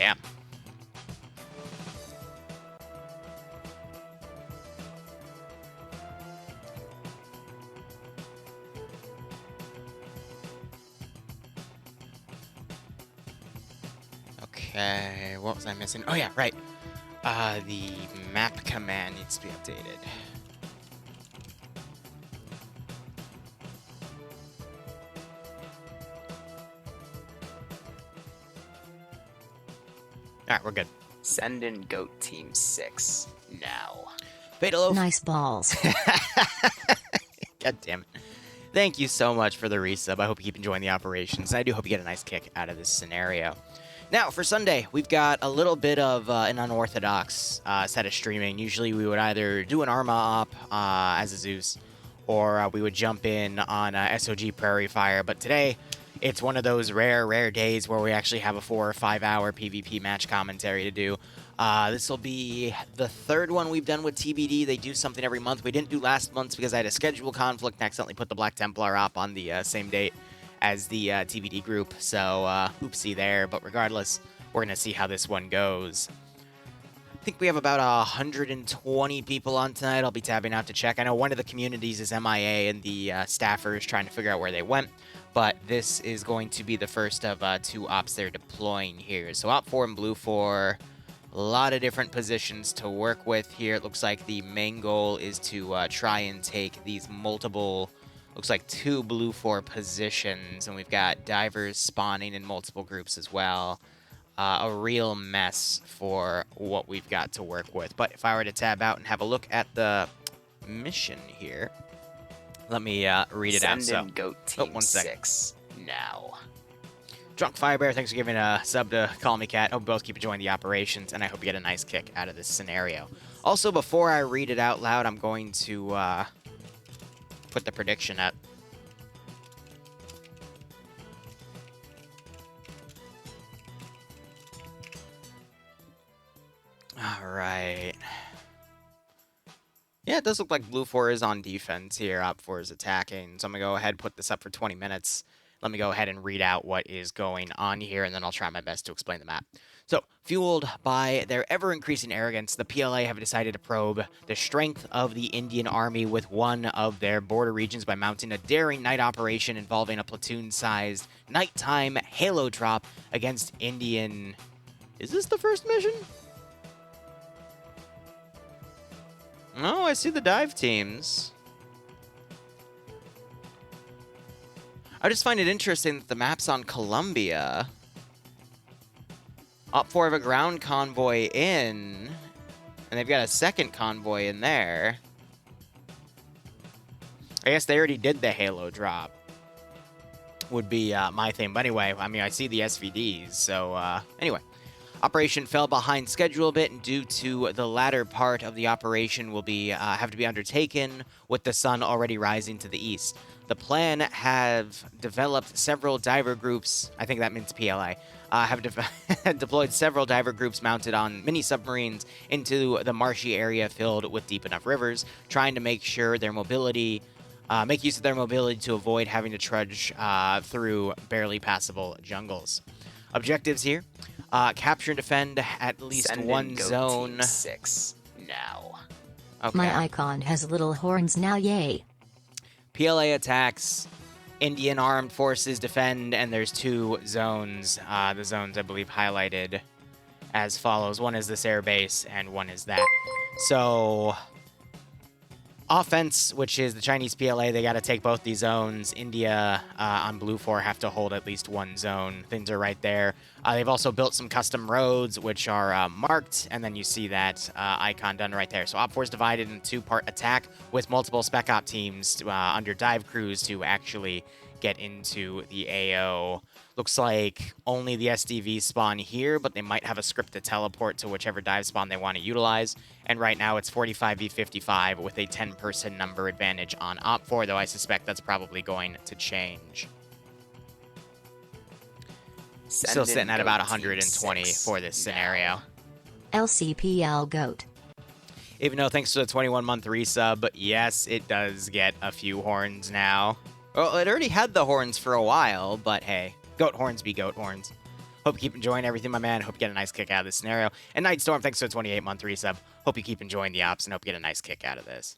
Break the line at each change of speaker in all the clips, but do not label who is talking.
Damn. Okay, what was I missing? Oh yeah, right. The map command needs to be updated. Alright, we're good.
Send in Goat Team 6 now.
Fatal.
Nice balls.
God damn it. Thank you so much for the resub. I hope you keep enjoying the operations. I do hope you get a nice kick out of this scenario. Now, for Sunday, we've got a little bit of an unorthodox set of streaming. Usually we would either do an Arma op as a Zeus, or we would jump in on SOG Prairie Fire. But today, it's one of those rare days where we actually have a 4 or 5 hour PvP match commentary to do. This will be the third one we've done with TBD. They do something every month. We didn't do last month's because I had a schedule conflict and accidentally put the Black Templar op on the same date as the TBD group. So, oopsie there. But regardless, we're going to see how this one goes. I think we have about 120 people on tonight. I'll be tabbing out to check. I know one of the communities is MIA and the staffers trying to figure out where they went. But this is going to be the first of 2 ops they're deploying here. So Op 4 and Blue 4, a lot of different positions to work with here. It looks like the main goal is to try and take these multiple, looks like 2 Blue 4 positions. And we've got divers spawning in multiple groups as well. A real mess for what we've got to work with. But if I were to tab out and have a look at the mission here, let me read it out.
Send in Goat Team
6
now.
Drunk Firebear, thanks for giving a sub to Call Me Cat. Hope you both keep enjoying the operations, and I hope you get a nice kick out of this scenario. Also, before I read it out loud, I'm going to put the prediction up. All right. Yeah, it does look like Blue 4 is on defense here. Op 4 is attacking. So I'm going to go ahead and put this up for 20 minutes. Let me go ahead and read out what is going on here, and then I'll try my best to explain the map. So, fueled by their ever-increasing arrogance, the PLA have decided to probe the strength of the Indian Army with one of their border regions by mounting a daring night operation involving a platoon-sized nighttime halo drop against Indian... Is this the first mission? Oh, I see the dive teams. I just find it interesting that the map's on Columbia. Op 4 have a ground convoy in, and they've got a second convoy in there. I guess they already did the Halo drop. Would be my thing. But anyway, I mean, I see the SVDs, so anyway. Operation fell behind schedule a bit, and due to the latter part of the operation will be have to be undertaken with the sun already rising to the east. The plan have developed several diver groups, I think that means PLA, have deployed several diver groups mounted on mini submarines into the marshy area filled with deep enough rivers, trying to make sure their mobility, make use of their mobility to avoid having to trudge through barely passable jungles. Objectives here. Capture and defend at least one zone.
Team 6 now.
Okay.
My icon has little horns now, yay.
PLA attacks, Indian armed forces defend, and there's 2 zones. The zones, I believe, highlighted as follows. One is this air base, and one is that. So, offense, which is the Chinese PLA, they got to take both these zones. India on Blue 4 have to hold at least one zone. Things are right there. They've also built some custom roads, which are marked, and then you see that icon done right there. So Op 4 is divided into 2-part attack with multiple spec op teams under dive crews to actually get into the AO. Looks like only the SDVs spawn here, but they might have a script to teleport to whichever dive spawn they want to utilize. And right now it's 45v55 with a 10-person number advantage on Op 4, though I suspect that's probably going to change. Still sitting at about 120 for this scenario.
LCPL GOAT.
Even though thanks to the 21-month resub, yes, it does get a few horns now. Well, it already had the horns for a while, but hey, goat horns be goat horns. Hope you keep enjoying everything, my man. Hope you get a nice kick out of this scenario. And Nightstorm, thanks for the 28-month resub. Hope you keep enjoying the ops and hope you get a nice kick out of this.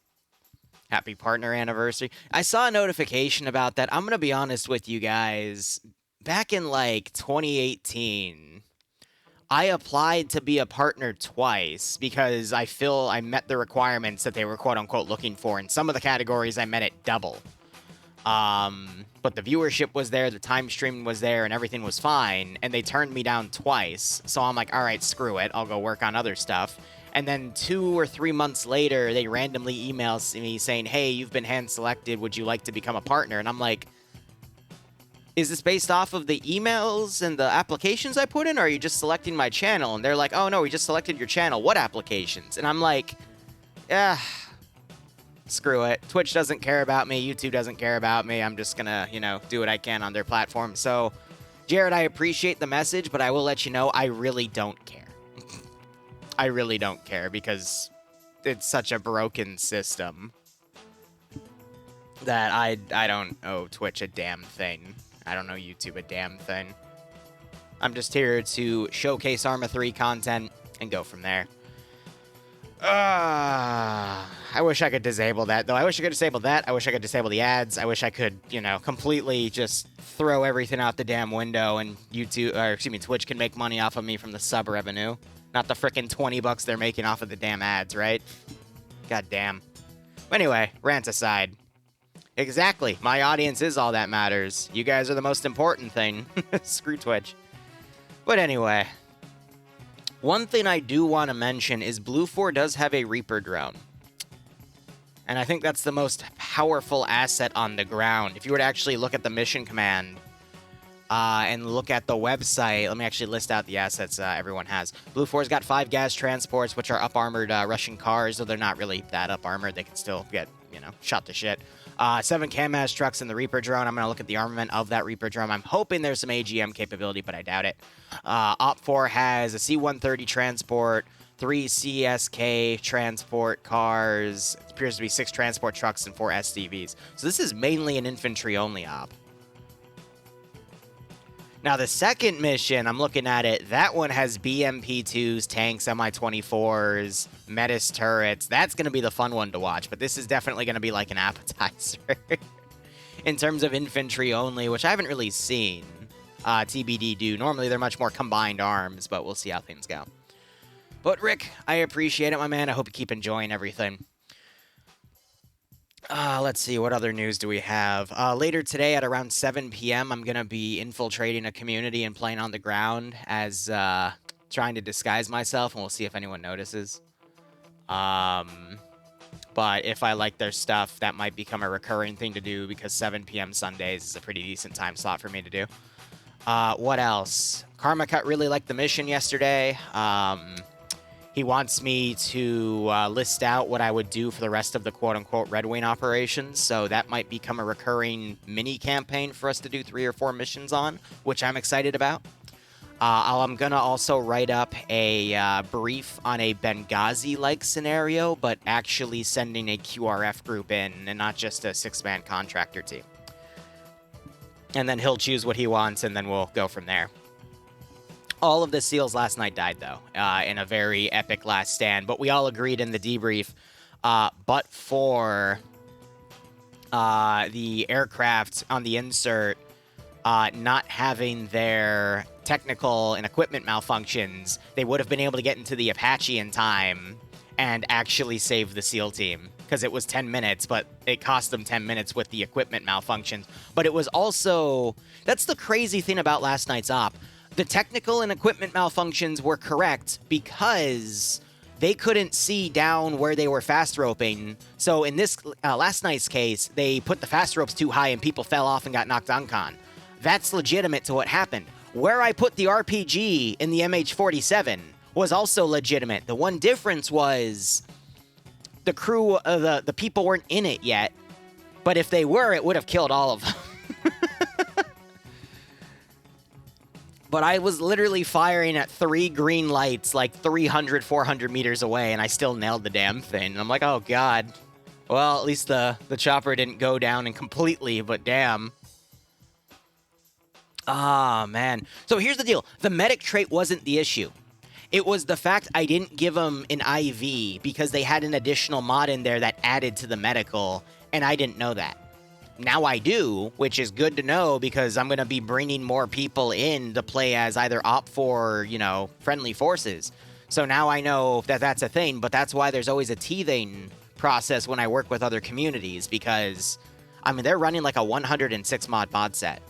Happy partner anniversary. I saw a notification about that. I'm going to be honest with you guys. Back in like 2018, I applied to be a partner twice because I feel I met the requirements that they were quote-unquote looking for. In some of the categories, I met it double. But the viewership was there, the time streaming was there, and everything was fine, and they turned me down twice. So I'm like, all right, screw it. I'll go work on other stuff. And then 2 or 3 months later, they randomly emails me saying, hey, you've been hand-selected. Would you like to become a partner? And I'm like, is this based off of the emails and the applications I put in, or are you just selecting my channel? And they're like, oh, no, we just selected your channel. What applications? And I'm like, yeah, screw it. Twitch doesn't care about me. YouTube doesn't care about me. I'm just gonna, you know, do what I can on their platform. So, Jared, I appreciate the message, but I will let you know I really don't care. I really don't care because it's such a broken system that I don't owe Twitch a damn thing. I don't owe YouTube a damn thing. I'm just here to showcase Arma 3 content and go from there. I wish I could disable that, though. I wish I could disable that. I wish I could disable the ads. I wish I could, you know, completely just throw everything out the damn window and YouTube, or excuse me, Twitch can make money off of me from the sub revenue. Not the frickin' 20 bucks they're making off of the damn ads, right? God damn. Anyway, rant aside. Exactly. My audience is all that matters. You guys are the most important thing. Screw Twitch. But anyway. One thing I do want to mention is Blue 4 does have a Reaper drone. And I think that's the most powerful asset on the ground. If you were to actually look at the mission command and look at the website, let me actually list out the assets everyone has. Blue 4's got 5 gas transports, which are up-armored Russian cars, though they're not really that up-armored. They can still get, you know, shot to shit. 7 Kamaz trucks in the Reaper drone. I'm going to look at the armament of that Reaper drone. I'm hoping there's some AGM capability, but I doubt it. Op 4 has a C-130 transport, 3 CSK transport cars. It appears to be 6 transport trucks and 4 SDVs. So this is mainly an infantry-only op. Now, the second mission, I'm looking at it, that one has BMP-2s, tanks, Mi-24s, Metis turrets. That's going to be the fun one to watch, but this is definitely going to be like an appetizer in terms of infantry only, which I haven't really seen TBD do. Normally, they're much more combined arms, but we'll see how things go. But, Rick, I appreciate it, my man. I hope you keep enjoying everything. Let's see, what other news do we have? Later today at around 7 p.m., I'm going to be infiltrating a community and playing on the ground as trying to disguise myself, and we'll see if anyone notices. But if I like their stuff, that might become a recurring thing to do because 7 p.m. Sundays is a pretty decent time slot for me to do. What else? Karma Cut really liked the mission yesterday. He wants me to list out what I would do for the rest of the quote-unquote Red Wing operations, so that might become a recurring mini-campaign for us to do 3 or 4 missions on, which I'm excited about. I'm going to also write up a brief on a Benghazi-like scenario, but actually sending a QRF group in and not just a 6-man contractor team. And then he'll choose what he wants, and then we'll go from there. All of the SEALs last night died, though, in a very epic last stand. But we all agreed in the debrief, but for the aircraft on the insert not having their technical and equipment malfunctions, they would have been able to get into the Apache in time and actually save the SEAL team. Because it was 10 minutes, but it cost them 10 minutes with the equipment malfunctions. But it was also... That's the crazy thing about last night's op. The technical and equipment malfunctions were correct because they couldn't see down where they were fast roping. So in this last night's case, they put the fast ropes too high and people fell off and got knocked uncon. That's legitimate to what happened. Where I put the RPG in the MH-47 was also legitimate. The one difference was the crew, the people weren't in it yet. But if they were, it would have killed all of them. But I was literally firing at 3 green lights like 300, 400 meters away, and I still nailed the damn thing. And I'm like, oh, God. Well, at least the chopper didn't go down and completely, but damn. Ah, man. So here's the deal. The medic trait wasn't the issue. It was the fact I didn't give them an IV because they had an additional mod in there that added to the medical, and I didn't know that. Now I do, which is good to know because I'm going to be bringing more people in to play as either OPFOR or, you know, friendly forces. So now I know that that's a thing, but that's why there's always a teething process when I work with other communities because, I mean, they're running like a 106 mod set.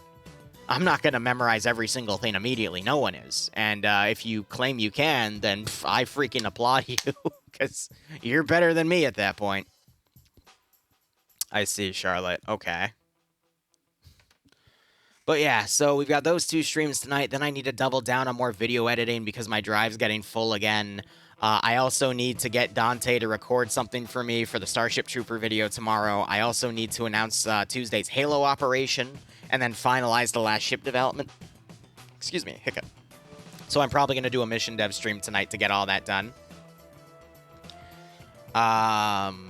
I'm not going to memorize every single thing immediately. No one is. And if you claim you can, then I freaking applaud you because you're better than me at that point. I see, Charlotte. Okay. But yeah, so we've got those 2 streams tonight. Then I need to double down on more video editing because my drive's getting full again. I also need to get Dante to record something for me for the Starship Trooper video tomorrow. I also need to announce Tuesday's Halo operation and then finalize the last ship development. Excuse me, hiccup. So I'm probably going to do a mission dev stream tonight to get all that done. And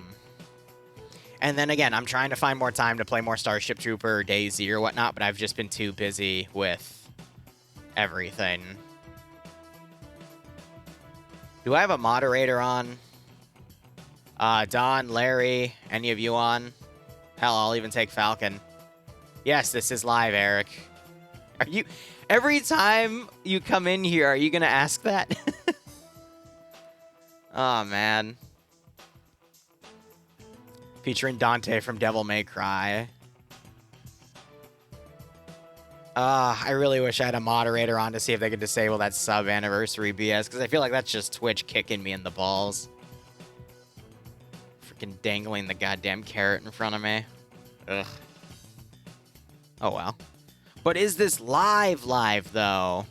then again, I'm trying to find more time to play more Starship Trooper or DayZ or whatnot, but I've just been too busy with everything. Do I have a moderator on? Don, Larry, any of you on? Hell, I'll even take Falcon. Yes, this is live, Eric. Are you... Every time you come in here, are you going to ask that? Oh, man. Featuring Dante from Devil May Cry. I really wish I had a moderator on to see if they could disable that sub-anniversary BS, because I feel like that's just Twitch kicking me in the balls. Freaking dangling the goddamn carrot in front of me. Ugh. Oh, well. But is this live, though?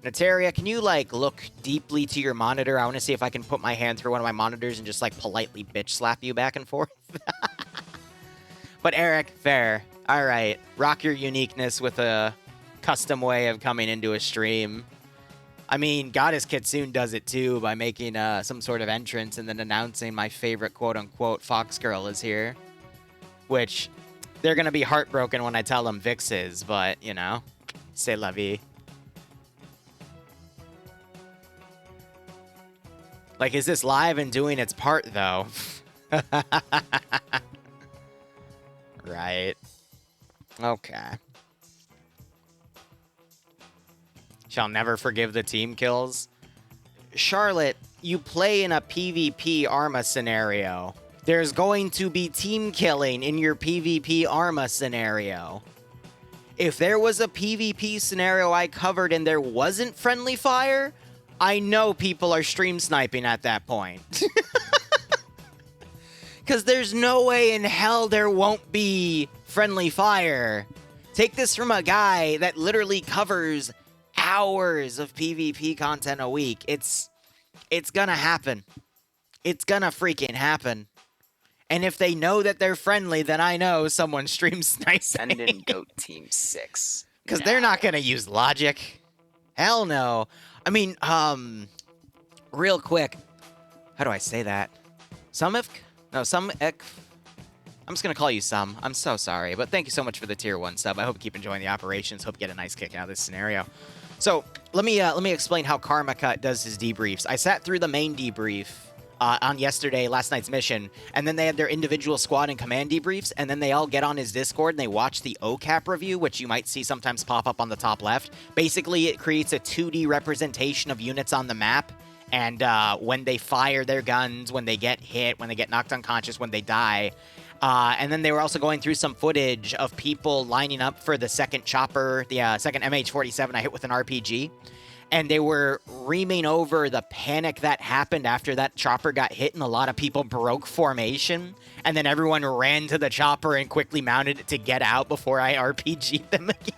Nataria, can you, like, look deeply to your monitor? I want to see if I can put my hand through one of my monitors and just, like, politely bitch slap you back and forth. But Eric, fair. All right. Rock your uniqueness with a custom way of coming into a stream. I mean, Goddess Kitsune does it, too, by making some sort of entrance and then announcing my favorite quote-unquote Fox Girl is here. Which, they're going to be heartbroken when I tell them Vix is, but, you know, c'est la vie. Like, is this live and doing its part, though? Right. Okay. Shall never forgive the team kills. Charlotte, you play in a PvP Arma scenario. There's going to be team killing in your PvP Arma scenario. If there was a PvP scenario I covered and there wasn't friendly fire, I know people are stream sniping at that point. Because there's no way in hell there won't be friendly fire. Take this from a guy that literally covers hours of PvP content a week. It's gonna happen. It's gonna freaking happen. And if they know that they're friendly, then I know someone stream sniping.
Send in Goat Team 6.
Because they're not gonna use logic. Hell no. I mean, real quick. How do I say that? Sumif? No, Sumik. I'm just gonna call you Sum. I'm so sorry, but thank you so much for the tier 1 sub. I hope you keep enjoying the operations. Hope you get a nice kick out of this scenario. So let me explain how Karma Cut does his debriefs. I sat through the main debrief on last night's mission, and then they had their individual squad and command debriefs, and then they all get on his Discord and they watch the OCAP review, which you might see sometimes pop up on the top left. Basically, it creates a 2D representation of units on the map. And when they fire their guns, when they get hit, when they get knocked unconscious, when they die. And then they were also going through some footage of people lining up for the second chopper, the second MH-47 I hit with an RPG. And they were reaming over the panic that happened after that chopper got hit and a lot of people broke formation. And then everyone ran to the chopper and quickly mounted it to get out before I RPG'd them again.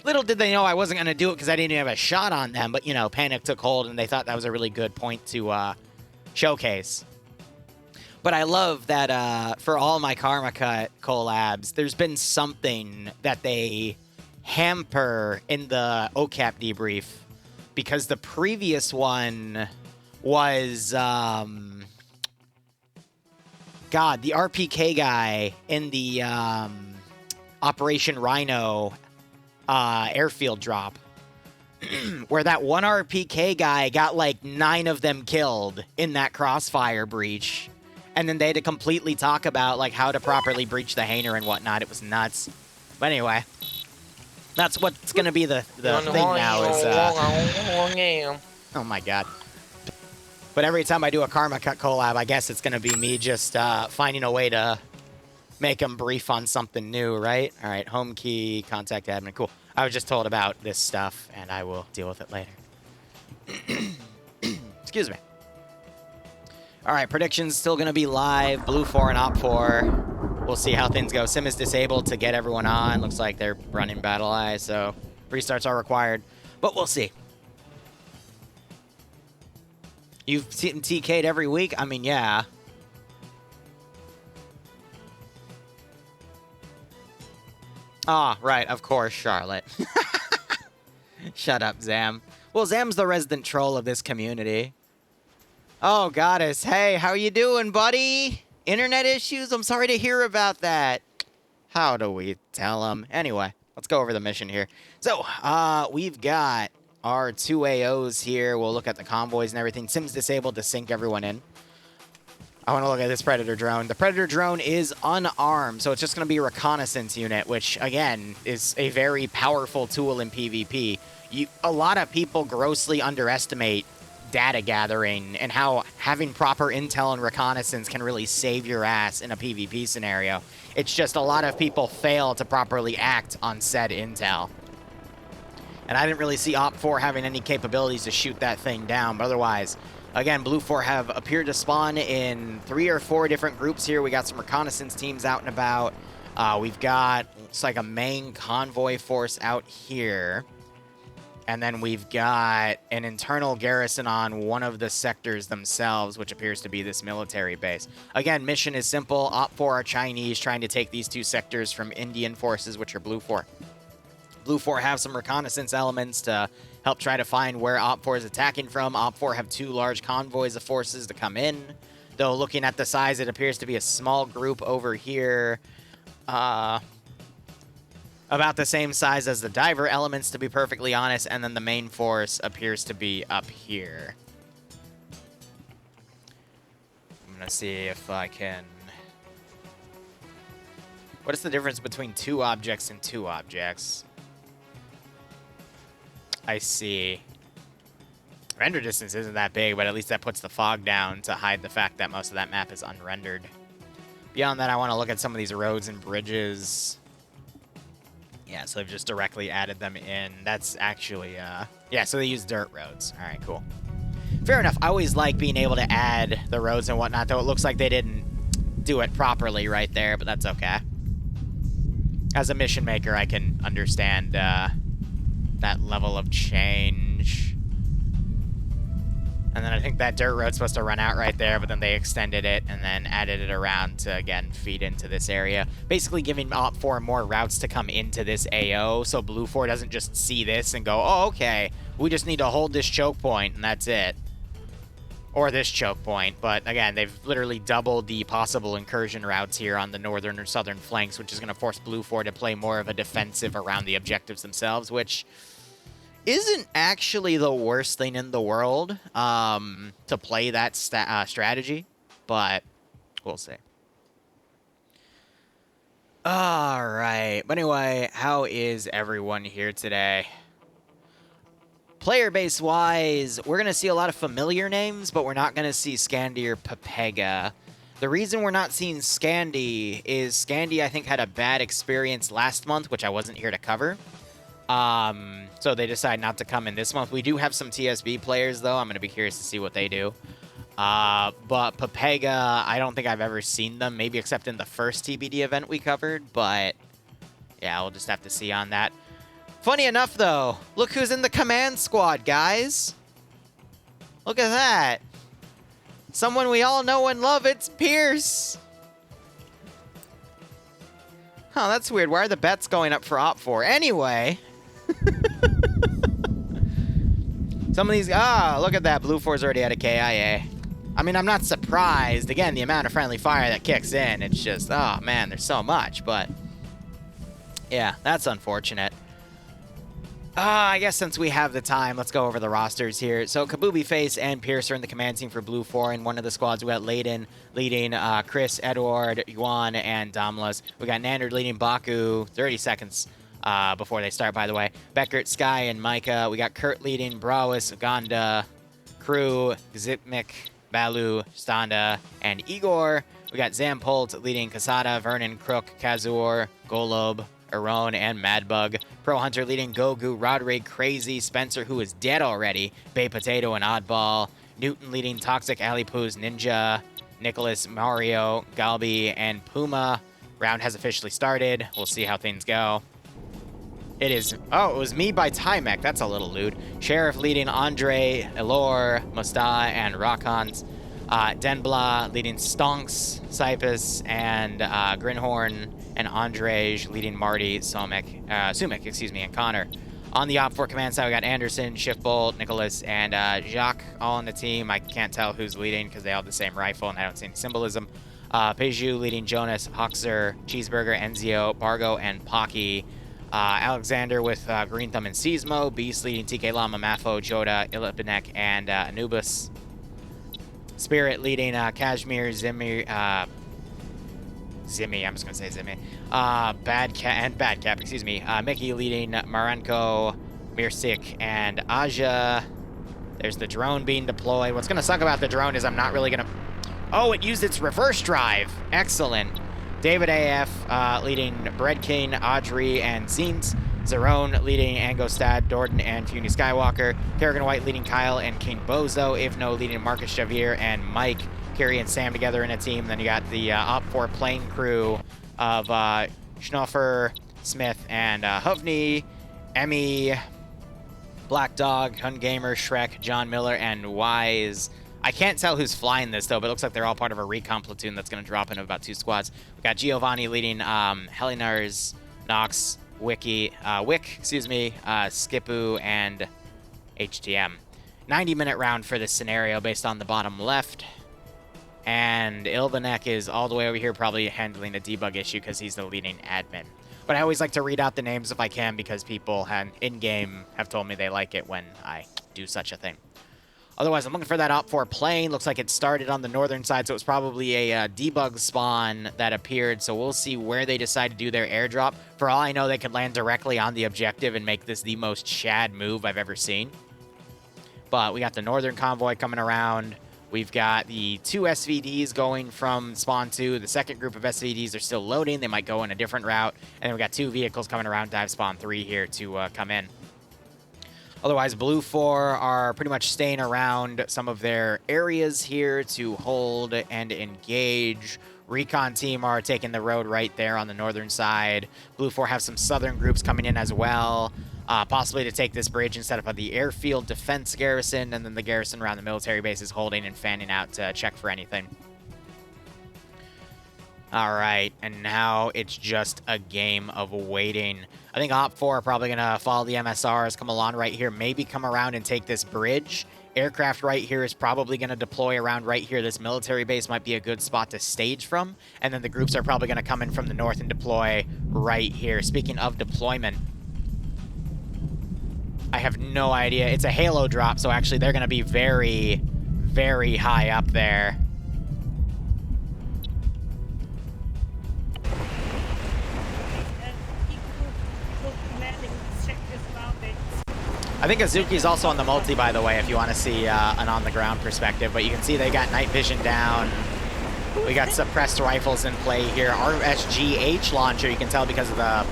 Little did they know I wasn't going to do it because I didn't have a shot on them. But, you know, panic took hold and they thought that was a really good point to showcase. But I love that for all my Karma Cut collabs, there's been something that they hamper in the OCAP debrief. Because the previous one was, God, the RPK guy in the Operation Rhino airfield drop, where that one RPK guy got like 9 of them killed in that crossfire breach. And then they had to completely talk about like how to properly breach the Hainer and whatnot. It was nuts. But anyway, that's what's going to be the thing now is... oh my god. But every time I do a Karma Cut collab, I guess it's going to be me just finding a way to make them brief on something new, right? All right, home key, contact admin, cool. I was just told about this stuff, and I will deal with it later. Excuse me. All right, predictions still going to be live. Blue 4 and Op 4. We'll see how things go. Sim is disabled to get everyone on. Looks like they're running Battle Eye, so restarts are required. But we'll see. You've seen TK'd every week? I mean, yeah. Ah, right, of course, Charlotte. Shut up, Zam. Well, Zam's the resident troll of this community. Oh, Goddess. Hey, how you doing, buddy? Internet issues? I'm sorry to hear about that. How do we tell him? Anyway, let's go over the mission here. So, we've got our 2 AOs here. We'll look at the convoys and everything. Sim's disabled to sync everyone in. I want to look at this Predator drone. The Predator drone is unarmed, so it's just going to be a reconnaissance unit, which, again, is a very powerful tool in PvP. A lot of people grossly underestimate data gathering and how having proper intel and reconnaissance can really save your ass in a PvP scenario. It's just a lot of people fail to properly act on said intel. And I didn't really see Op 4 having any capabilities to shoot that thing down, but otherwise... Again, Blue 4 have appeared to spawn in 3 or 4 different groups here. We got some reconnaissance teams out and about. We've got, looks like a main convoy force out here. And then we've got an internal garrison on one of the sectors themselves, which appears to be this military base. Again, mission is simple. Op 4 are Chinese, trying to take these 2 sectors from Indian forces, which are Blue 4. Blue 4 have some reconnaissance elements to help try to find where Op 4 is attacking from. Op 4 have 2 large convoys of forces to come in. Though looking at the size, it appears to be a small group over here. About the same size as the diver elements, to be perfectly honest. And then the main force appears to be up here. I'm going to see if I can... What is the difference between 2 objects and 2 objects? I see. Render distance isn't that big, but at least that puts the fog down to hide the fact that most of that map is unrendered. Beyond that, I want to look at some of these roads and bridges. Yeah, so they've just directly added them in. That's actually, yeah, so they use dirt roads. All right, cool. Fair enough. I always like being able to add the roads and whatnot, though it looks like they didn't do it properly right there, but that's okay. As a mission maker, I can understand, that level of change. And then I think that dirt road's supposed to run out right there, but then they extended it and then added it around to, again, feed into this area. Basically giving Op 4 more routes to come into this AO, so Blue 4 doesn't just see this and go, oh, okay, we just need to hold this choke point, and that's it. Or this choke point, but again, they've literally doubled the possible incursion routes here on the northern or southern flanks, which is going to force Blue 4 to play more of a defensive around the objectives themselves, which isn't actually the worst thing in the world to play that strategy, but we'll see. All right, but anyway, how is everyone here today? Player base-wise, we're going to see a lot of familiar names, but we're not going to see Scandi or Pepega. The reason we're not seeing Scandi is Scandi, I think, had a bad experience last month, which I wasn't here to cover. So they decided not to come in this month. We do have some TSB players, though. I'm going to be curious to see what they do. But Pepega, I don't think I've ever seen them, maybe except in the first TBD event we covered. But, yeah, we'll just have to see on that. Funny enough, though, look who's in the command squad, guys. Look at that. Someone we all know and love, it's Pierce. Oh, that's weird. Why are the bets going up for Op 4? Anyway. Some of these... Ah, look at that. Blue 4's already at a KIA. I mean, I'm not surprised. Again, the amount of friendly fire that kicks in, it's just... Oh, man, there's so much. But, yeah, that's unfortunate. I guess since we have the time, let's go over the rosters here. So Kabubi Face and Pierce are in the command team for Blue 4. In one of the squads, we got Layden leading Chris, Edward, Yuan, and Damlas. We got Nander leading Baku, 30 seconds before they start, by the way. Beckert, Sky, and Micah. We got Kurt leading Brawis, Uganda, Crew, Zipmik, Balu, Standa, and Igor. We got Zampolt leading Kasada, Vernon, Crook, Kazur, Golob, Aron, and Madbug. Pro Hunter leading Gogu, Rodrig, Crazy, Spencer, who is dead already, Bay Potato, and Oddball. Newton leading Toxic, Alipoos, Ninja, Nicholas, Mario, Galbi, and Puma. Round has officially started. We'll see how things go. It is... Oh, it was me by Timek. That's a little lewd. Sheriff leading Andre, Elor, Musta, and Rockons. Denbla leading Stonks, Cypus, and Grinhorn, and Andrej leading Marty, Sumic, and Connor. On the Op 4 command side, we got Anderson, Shiftbolt, Nicholas, and Jacques all on the team. I can't tell who's leading because they all have the same rifle, and I don't see any symbolism. Peju leading Jonas, Hoxer, Cheeseburger, Enzio, Bargo, and Pocky. Alexander with Green Thumb and Seismo. Beast leading TK Lama, Mafo, Joda, Ilipinek, and Anubis. Spirit leading Kashmir, Zimmy, I'm just gonna say Zimmy. Bad Cap, excuse me. Mickey leading Marenko, Mirsik, and Aja. There's the drone being deployed. What's gonna suck about the drone is I'm not really gonna... Oh, it used its reverse drive. Excellent. David AF leading Bread King, Audrey, and Zint. Zerone leading Angostad, Dorton, and Funy Skywalker. Kerrigan White leading Kyle and King Bozo. Ivno leading Marcus Javier and Mike. Kerry and Sam together in a team. Then you got the Op 4 plane crew of Schnoffer, Smith, and Hovney, Emmy, Black Dog, Hun Gamer, Shrek, John Miller, and Wise. I can't tell who's flying this, though, but it looks like they're all part of a recon platoon that's going to drop in about 2 squads. We got Giovanni leading Helinars, Nox, Wick, Skipu, and HTM. 90-minute round for this scenario based on the bottom left. And Ilvanek is all the way over here probably handling a debug issue because he's the leading admin. But I always like to read out the names if I can because people in-game have told me they like it when I do such a thing. Otherwise, I'm looking for that Op 4 plane. Looks like it started on the northern side, so it was probably a debug spawn that appeared. So we'll see where they decide to do their airdrop. For all I know, they could land directly on the objective and make this the most Chad move I've ever seen. But we got the northern convoy coming around. We've got the 2 SVDs going from spawn 2. The second group of SVDs are still loading. They might go in a different route. And then we got 2 vehicles coming around dive spawn 3 here to come in. Otherwise, Blue 4 are pretty much staying around some of their areas here to hold and engage. Recon team are taking the road right there on the northern side. Blue 4 have some southern groups coming in as well, possibly to take this bridge and set up the airfield defense garrison, and then the garrison around the military base is holding and fanning out to check for anything. All right, and now it's just a game of waiting. I think Op 4 are probably going to follow the MSRs, come along right here, maybe come around and take this bridge. Aircraft right here is probably going to deploy around right here. This military base might be a good spot to stage from. And then the groups are probably going to come in from the north and deploy right here. Speaking of deployment, I have no idea. It's a Halo drop, so actually they're going to be very, very high up there. I think Azuki's also on the multi, by the way, if you want to see an on-the-ground perspective. But you can see they got night vision down. We got suppressed rifles in play here. RSGH launcher, you can tell because of the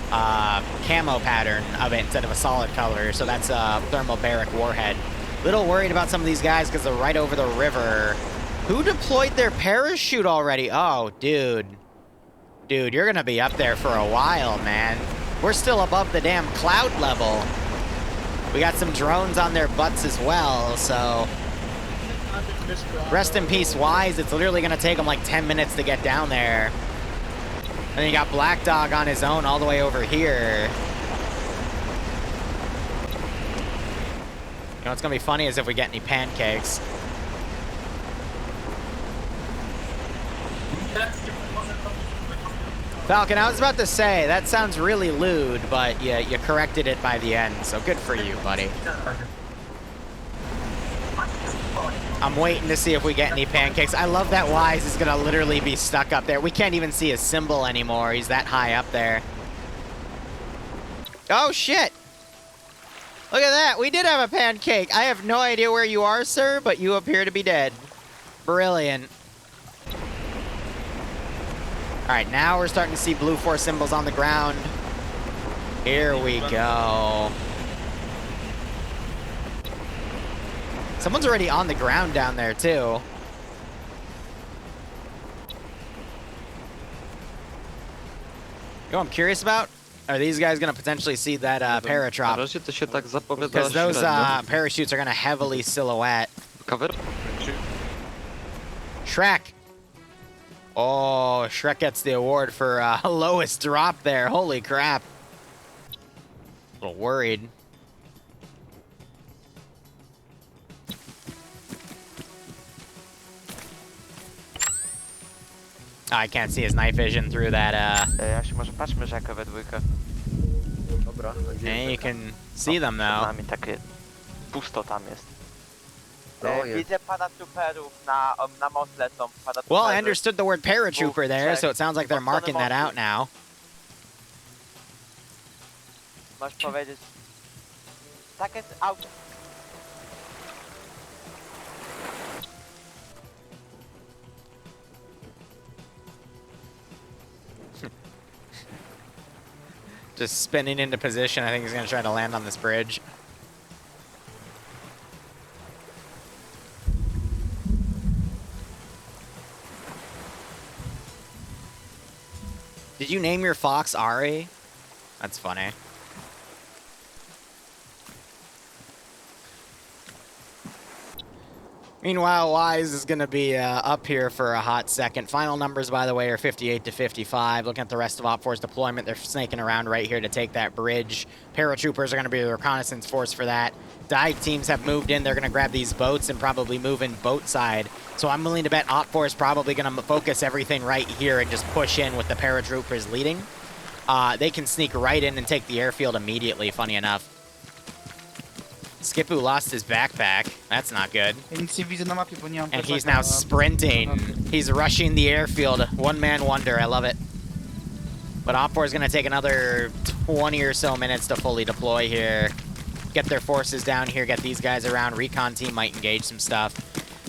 camo pattern of it instead of a solid color. So that's a thermobaric warhead. Little worried about some of these guys because they're right over the river. Who deployed their parachute already? Oh, dude. Dude, you're going to be up there for a while, man. We're still above the damn cloud level. We got some drones on their butts as well, so... Rest in peace, Wise. It's literally going to take them like 10 minutes to get down there. And then you got Black Dog on his own all the way over here. You know what's going to be funny is if we get any pancakes. Falcon, I was about to say, that sounds really lewd, but you corrected it by the end, so good for you, buddy. I'm waiting to see if we get any pancakes. I love that Wise is gonna literally be stuck up there. We can't even see his symbol anymore. He's that high up there. Oh, shit. Look at that. We did have a pancake. I have no idea where you are, sir, but you appear to be dead. Brilliant. All right, now we're starting to see blue 4 symbols on the ground. Here we go. Someone's already on the ground down there, too. You know what I'm curious about? Are these guys going to potentially see that paratrop? Because those parachutes are going to heavily silhouette.
Cover.
Shrek. Oh, Shrek gets the award for lowest drop there. Holy crap. A little worried. Oh, I can't see his night vision through that.
Jaś może patrzmy rzekę we dwójkę.
Dobra,
And you can see them though.
Nami takie pusto tam jest.
No, jest.
Widzę paratrooperów na most lecą.
Well, I understood the word paratrooper there, so it sounds like they're marking that out now.
Masz powiedzieć... Takie auto.
Just spinning into position. I think he's going to try to land on this bridge. Did you name your fox Ari? That's funny. Meanwhile, Wise is going to be up here for a hot second. Final numbers, by the way, are 58 to 55. Looking at the rest of Op4's deployment, they're snaking around right here to take that bridge. Paratroopers are going to be the reconnaissance force for that. Dive teams have moved in. They're going to grab these boats and probably move in boat side. So I'm willing to bet Op4 is probably going to focus everything right here and just push in with the paratroopers leading. They can sneak right in and take the airfield immediately, funny enough. Skipu lost his backpack. That's not good. And he's now sprinting. He's rushing the airfield. One-man wonder. I love it. But Op4 is going to take another 20 or so minutes to fully deploy here. Get their forces down here. Get these guys around. Recon team might engage some stuff.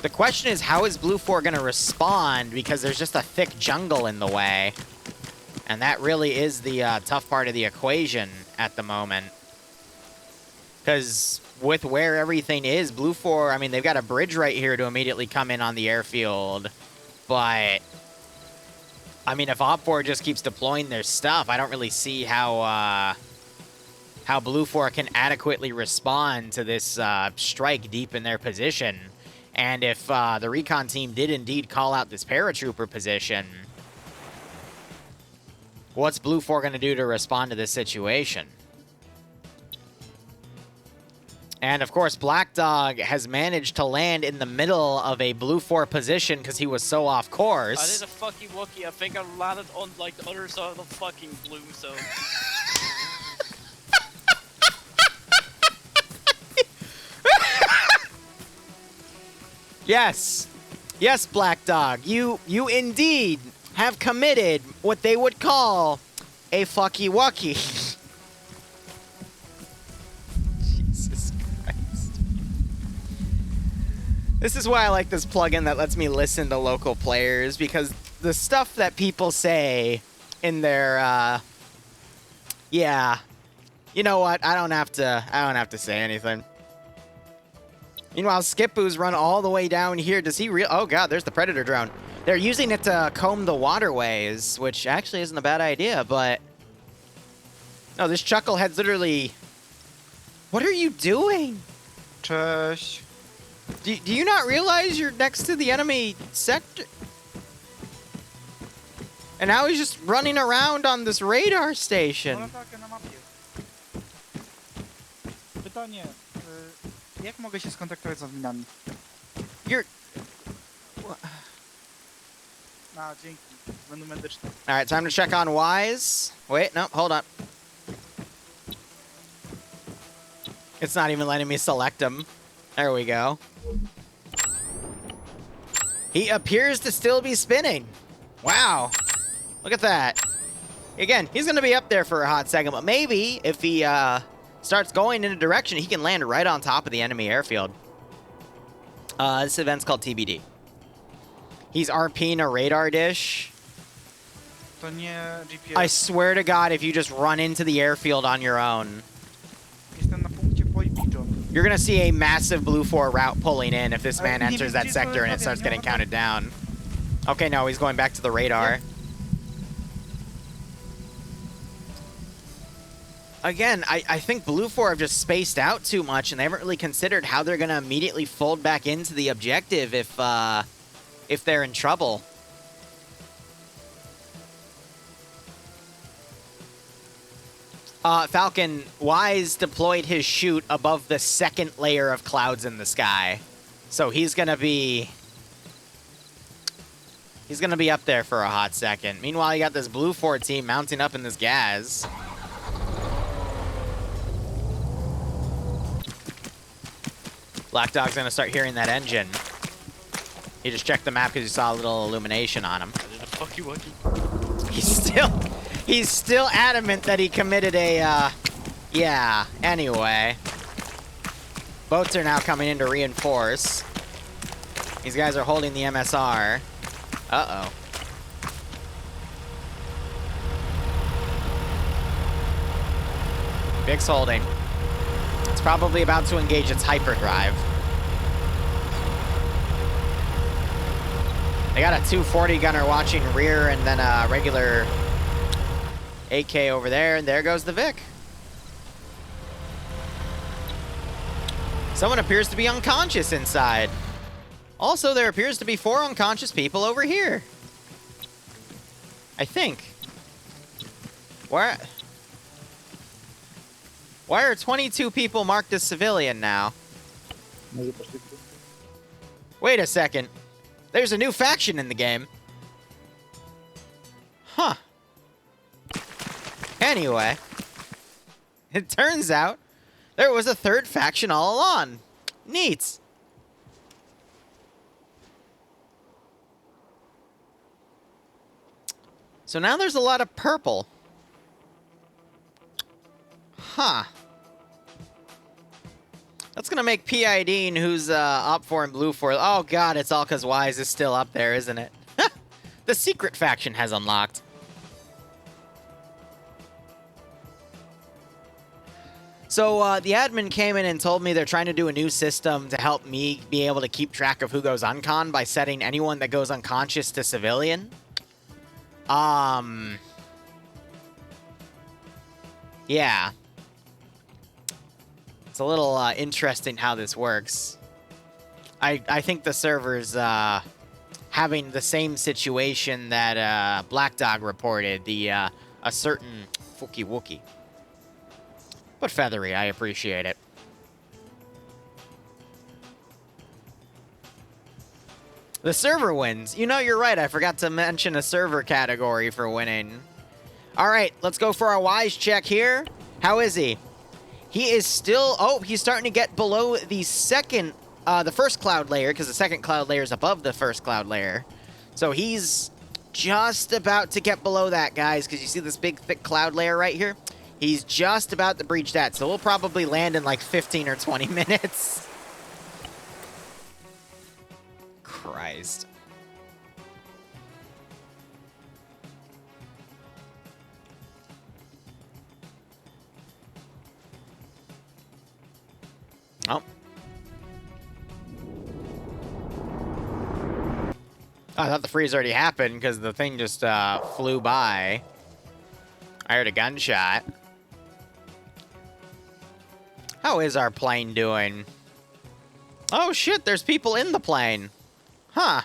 The question is, how is Blue 4 going to respond? Because there's just a thick jungle in the way. And that really is the tough part of the equation at the moment. Because with where everything is, Blue 4, I mean, they've got a bridge right here to immediately come in on the airfield. But, I mean, if Op4 just keeps deploying their stuff, I don't really see how Blue 4 can adequately respond to this strike deep in their position. And if the Recon team did indeed call out this paratrooper position, what's Blue 4 going to do to respond to this situation? And, of course, Black Dog has managed to land in the middle of a Blue 4 position because he was so off course.
I did a fucking Wookiee. I think I landed on, like, the other side of the fucking blue zone.
Yes. Yes, Black Dog. You indeed have committed what they would call a fucky wucky. Jesus Christ. This is why I like this plugin that lets me listen to local players, because the stuff that people say in their yeah. You know what? I don't have to say anything. Meanwhile, Skipu's run all the way down here. Does he oh god, there's the Predator drone. They're using it to comb the waterways, which actually isn't a bad idea, but... No, this Chucklehead's literally... What are you doing?
Cześć.
Do you not realize you're next to the enemy sector? And now he's just running around on this radar station.
Pytanie. Jak mogę się skontaktować z adminami? A, dzięki. Będą medyczne.
Alright, time to check on Wise. Wait, no, hold on. It's not even letting me select him. There we go. He appears to still be spinning. Wow. Look at that. Again, he's going to be up there for a hot second, but maybe if he starts going in a direction, he can land right on top of the enemy airfield. This event's called TBD. He's RPing a radar dish.
To nie GPS.
I swear to God, if you just run into the airfield on your own,
Jestem na punkcie Pojbidżo.
you're going to see a massive Blue 4 route pulling in if this man
Nie
enters
wiem,
that
gdzie
sector and it
jest
starts getting
Pojbidżo.
counted down. Okay, no, he's going back to the radar. Again, I think Blue 4 have just spaced out too much, and they haven't really considered how they're going to immediately fold back into the objective if they're in trouble. Falcon, Wise deployed his chute above the second layer of clouds in the sky. So he's going to be... He's going to be up there for a hot second. Meanwhile, you got this Blue 4 team mounting up in this gas. Black Dog's going to start hearing that engine. He just checked the map because he saw a little illumination on him.
Fuck you, Wookie.
He's still adamant that he committed a, yeah, anyway. Boats are now coming in to reinforce. These guys are holding the MSR. Uh-oh. Big's holding. It's probably about to engage its hyperdrive. They got a 240 gunner watching rear and then a regular AK over there, and there goes the Vic. Someone appears to be unconscious inside. Also, there appears to be 4 unconscious people over here. I think. Why are 22 people marked as civilian now? Wait a second. There's a new faction in the game. Huh. Anyway. It turns out there was a third faction all along. Neat. So now there's a lot of purple. Huh. That's gonna make PID, who's up 4 and blue 4. Oh god, it's all because Wise is still up there, isn't it? The secret faction has unlocked. So the admin came in and told me they're trying to do a new system to help me be able to keep track of who goes uncon by setting anyone that goes unconscious to civilian. Yeah. It's a little interesting how this works. I think the server's having the same situation that Black Dog reported, a certain Fookie Wookie. But feathery, I appreciate it. The server wins. You know, you're right. I forgot to mention a server category for winning. All right, let's go for our Wise check here. How is he? He is still... Oh, he's starting to get below the first cloud layer, because the second cloud layer is above the first cloud layer. So he's just about to get below that, guys, because you see this big, thick cloud layer right here? He's just about to breach that, so we'll probably land in like 15 or 20 minutes. Christ. Oh. I thought the freeze already happened because the thing just flew by. I heard a gunshot. How is our plane doing? Oh shit, there's people in the plane. Huh.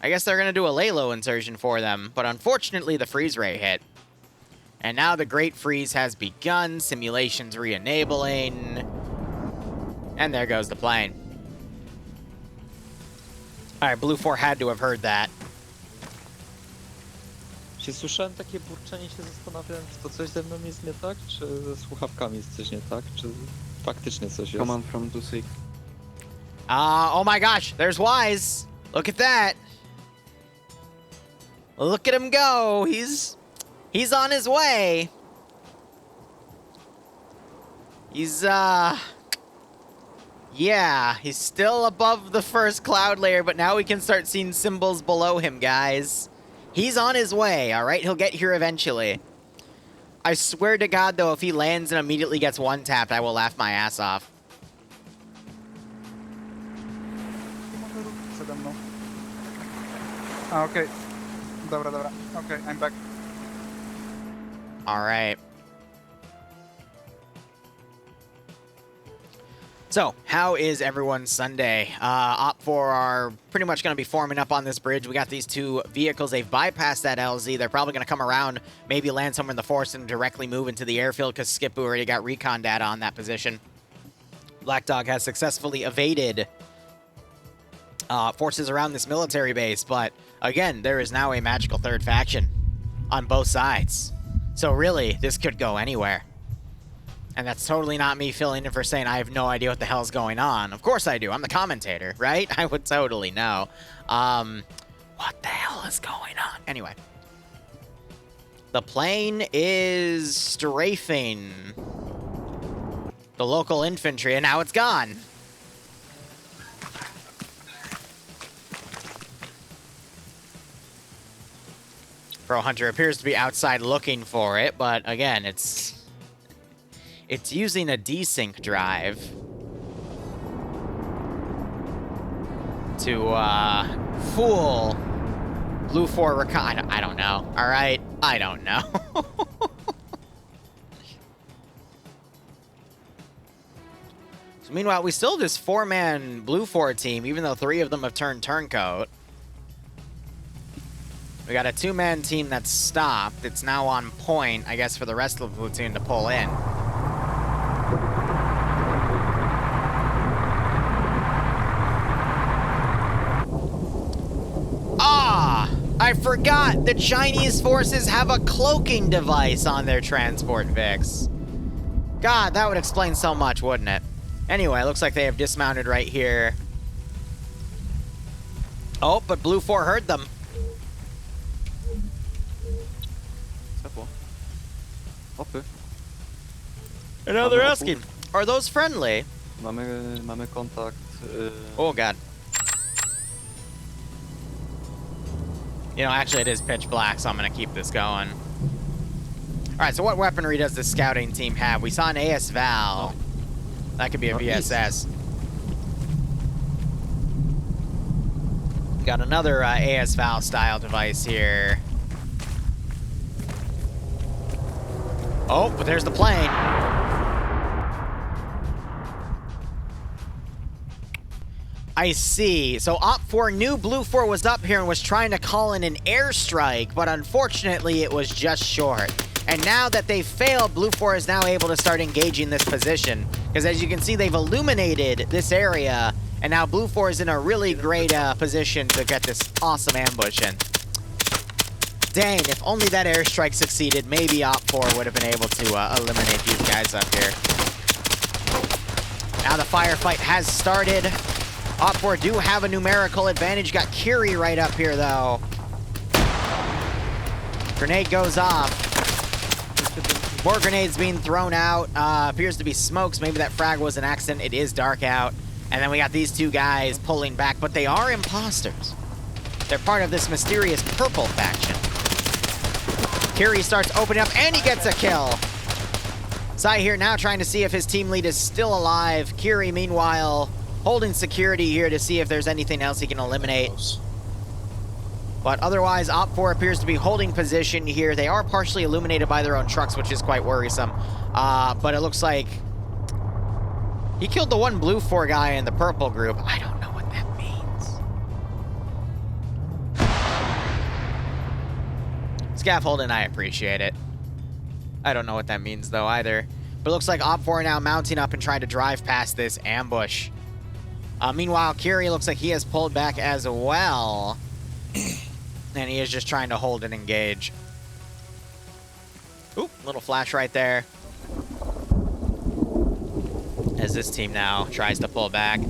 I guess they're gonna do a lay-low insertion for them, but unfortunately the freeze ray hit. And now the Great Freeze has begun, simulations re-enabling. And there goes the plane. Alright, Blue 4 had to have heard that.
Słuchajcie, słyszałem takie burczenie, się zastanawiałem, czy to coś ze mną jest nie tak, czy ze słuchawkami jest coś nie tak, czy faktycznie coś jest.
Command from 2-6.
Oh my gosh, there's Wise. Look at that. Look at him go. He's on his way. Yeah, he's still above the first cloud layer, but now we can start seeing symbols below him, guys. He's on his way, all right? He'll get here eventually. I swear to God, though, if he lands and immediately gets one-tapped, I will laugh my ass off.
Przede mną. A, okej. Dobra, dobra. Okej, I'm back.
All right. So, how is everyone's Sunday? Op4 are pretty much going to be forming up on this bridge. We got these two vehicles. They've bypassed that LZ. They're probably going to come around, maybe land somewhere in the forest and directly move into the airfield because Skipoo already got recon data on that position. Black Dog has successfully evaded forces around this military base, but again, there is now a magical third faction on both sides. So really, this could go anywhere. And that's totally not me filling in for saying I have no idea what the hell's going on. Of course I do. I'm the commentator, right? I would totally know. What the hell is going on? Anyway. The plane is strafing the local infantry, and now it's gone. Pro Hunter appears to be outside looking for it, but again, it's using a desync drive to fool Blue 4 Recon. I don't know. All right, I don't know. So meanwhile, we still have this 4-man Blue 4 team, even though 3 of them have turned turncoat. We got a 2-man team that's stopped. It's now on point, I guess, for the rest of the platoon to pull in. I forgot the Chinese forces have a cloaking device on their transport VIX. God, that would explain so much, wouldn't it? Anyway, looks like they have dismounted right here. Oh, but Blue 4 heard them. And now they're asking, are those friendly?
Mamy kontakt.
Oh, God. You know, actually, it is pitch black, so I'm going to keep this going. All right, so what weaponry does the scouting team have? We saw an AS Val. That could be a VSS. Got another AS Val style device here. Oh, but there's the plane. I see. So Op4 knew Blue 4 was up here and was trying to call in an airstrike, but unfortunately it was just short. And now that they've failed, Blue 4 is now able to start engaging this position. Because as you can see, they've illuminated this area, and now Blue 4 is in a really great position to get this awesome ambush in. Dang, if only that airstrike succeeded, maybe Op4 would have been able to eliminate these guys up here. Now the firefight has started. Op4 do have a numerical advantage. Got Curie right up here, though. Grenade goes off. More grenades being thrown out. Appears to be smokes. Maybe that frag was an accident. It is dark out. And then we got these two guys pulling back, but they are imposters. They're part of this mysterious purple faction. Curie starts opening up, and he gets a kill. Sai here now trying to see if his team lead is still alive. Curie, meanwhile, holding security here to see if there's anything else he can eliminate. But otherwise, Op4 appears to be holding position here. They are partially illuminated by their own trucks, which is quite worrisome. But it looks like he killed the one Blue 4 guy in the purple group. I don't know what that means. Scaffolding, I appreciate it. I don't know what that means, though, either. But it looks like Op4 now mounting up and trying to drive past this ambush. Meanwhile, Curie looks like he has pulled back as well. And he is just trying to hold and engage. Oop, little flash right there. As this team now tries to pull back.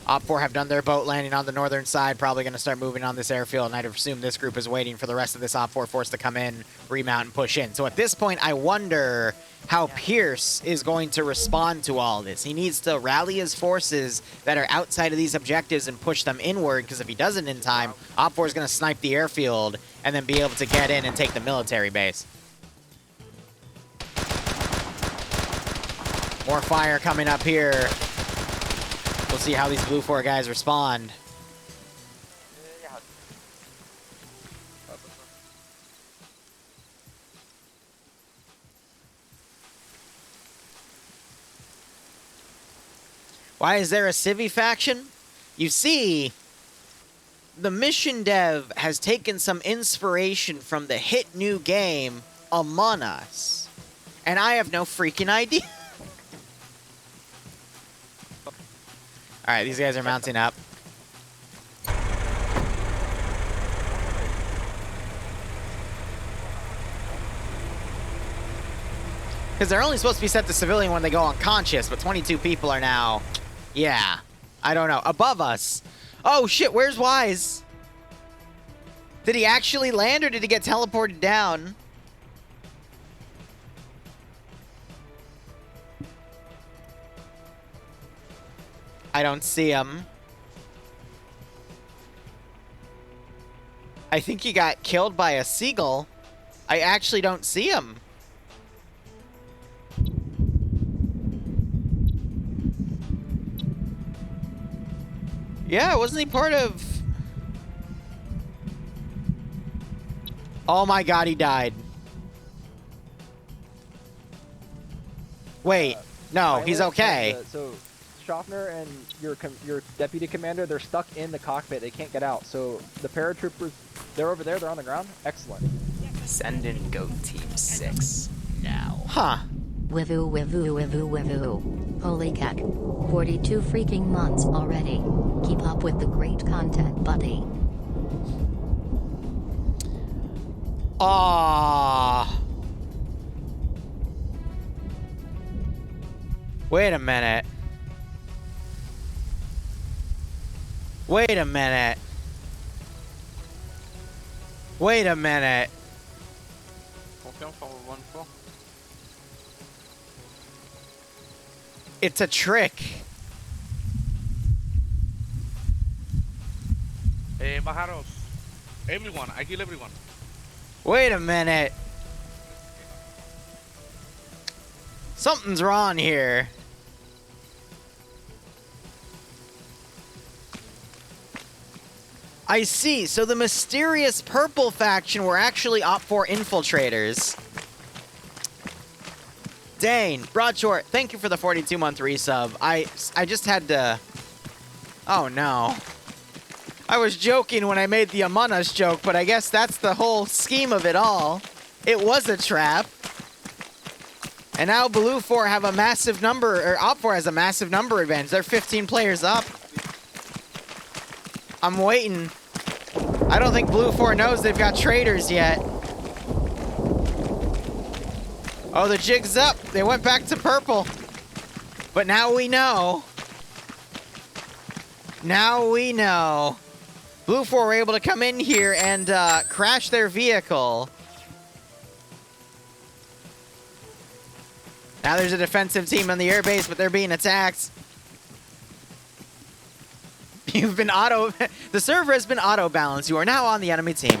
Op 4 have done their boat landing on the northern side, probably going to start moving on this airfield, and I'd assume this group is waiting for the rest of this Op 4 force to come in, remount, and push in. So at this point, I wonder how Pierce is going to respond to all this. He needs to rally his forces that are outside of these objectives and push them inward, because if he doesn't in time, Op 4 is going to snipe the airfield and then be able to get in and take the military base. More fire coming up here. We'll see how these Blue 4 guys respond. Why is there a Civi faction? You see, the mission dev has taken some inspiration from the hit new game Among Us. And I have no freaking idea. Alright, these guys are mounting up. Because they're only supposed to be set to civilian when they go unconscious, but 22 people are now... Yeah. I don't know. Above us. Oh, shit, where's Wise? Did he actually land, or did he get teleported down? I don't see him. I think he got killed by a seagull. I actually don't see him. Yeah, wasn't he part of... Oh my god, he died. Wait, no, he's okay.
So, Schaffner and your deputy commander, they're stuck in the cockpit. They can't get out. So, the paratroopers, they're over there. They're on the ground. Excellent.
Send in Goat Team 6 now.
Huh.
Wivu wivu wivu wivu. Holy cack. 42 freaking months already. Keep up with the great content, buddy.
Ah. Wait a minute. Wait a minute. Wait a minute. It's a trick.
Hey, Bajaros. Everyone, I kill everyone.
Wait a minute. Something's wrong here. I see. So the mysterious purple faction were actually Op 4 infiltrators. Dane, Broadshort, thank you for the 42-month resub. I just had to... Oh, no. I was joking when I made the Among Us joke, but I guess that's the whole scheme of it all. It was a trap. And now Blue 4 have a massive number, or Op 4 has a massive number advantage. They're 15 players up. I'm waiting. I don't think Blue 4 knows they've got traitors yet. Oh, the jig's up. They went back to purple. But now we know. Now we know. Blue 4 were able to come in here and crash their vehicle. Now there's a defensive team on the airbase, but they're being attacked. You've been the server has been auto-balanced. You are now on the enemy team.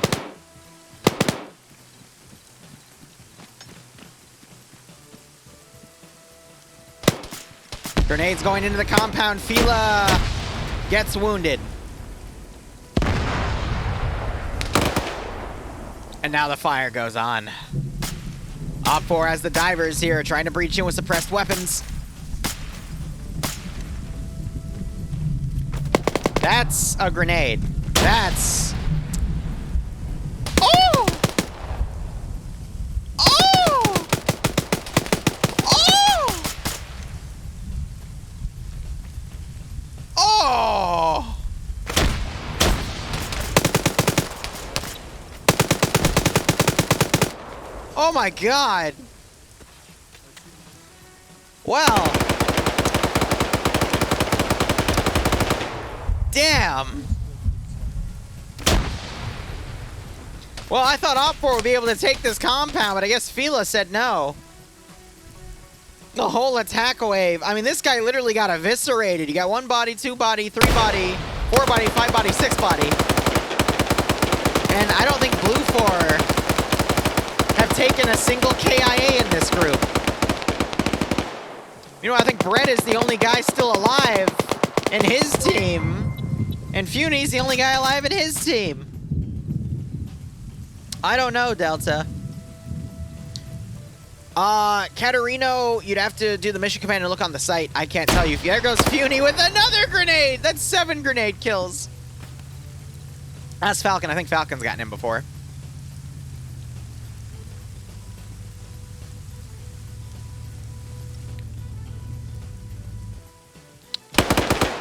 Grenades going into the compound. Fila gets wounded. And now the fire goes on. Op 4 has the divers here trying to breach in with suppressed weapons. That's a grenade. That's... Oh! Oh! Oh! Oh! Oh my god! Well. Damn! Well, I thought Op4 would be able to take this compound, but I guess Fila said no. The whole attack wave. I mean, this guy literally got eviscerated. You got 1 body, 2 body, 3 body, 4 body, 5 body, 6 body. And I don't think Blue 4 have taken a single KIA in this group. You know, I think Brett is the only guy still alive in his team. And Funy's the only guy alive in his team. I don't know, Delta. Katarino, you'd have to do the mission command and look on the site. I can't tell you. There goes Funy with another grenade! That's 7 grenade kills. That's Falcon. I think Falcon's gotten him before.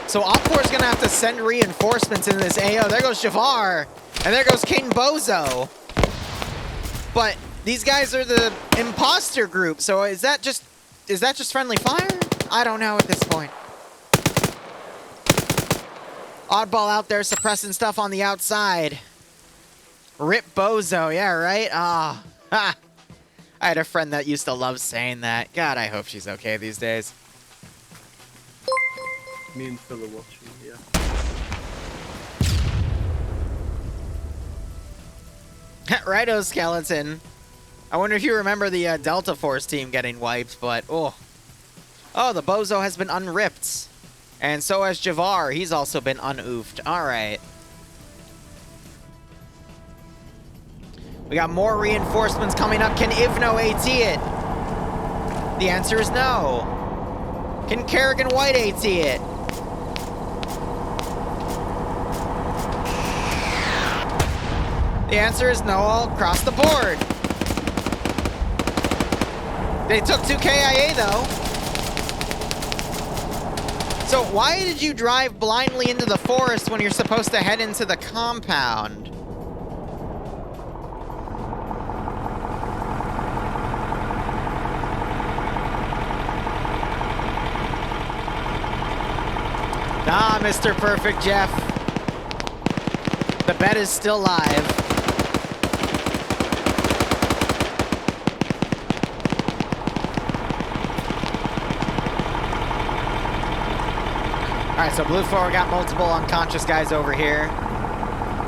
So Op4 is going to have to send reinforcements into this AO. There goes Javar. And there goes King Bozo. But these guys are the imposter group. So is that just friendly fire? I don't know at this point. Oddball out there suppressing stuff on the outside. Rip Bozo. Yeah, right? Ah. Ha. I had a friend that used to love saying that. God, I hope she's okay these days.
Me and Phil are watching, yeah.
Righto, Skeleton. I wonder if you remember the Delta Force team getting wiped, but oh. Oh, the Bozo has been unripped. And so has Javar. He's also been unoofed. All right. We got more reinforcements coming up. Can Ivno AT it? The answer is no. Can Kerrigan White AT it? The answer is no all across the board. They took 2 KIA though. So why did you drive blindly into the forest when you're supposed to head into the compound? Nah, Mr. Perfect Jeff. The bet is still live. Alright, so Blue 4 got multiple unconscious guys over here.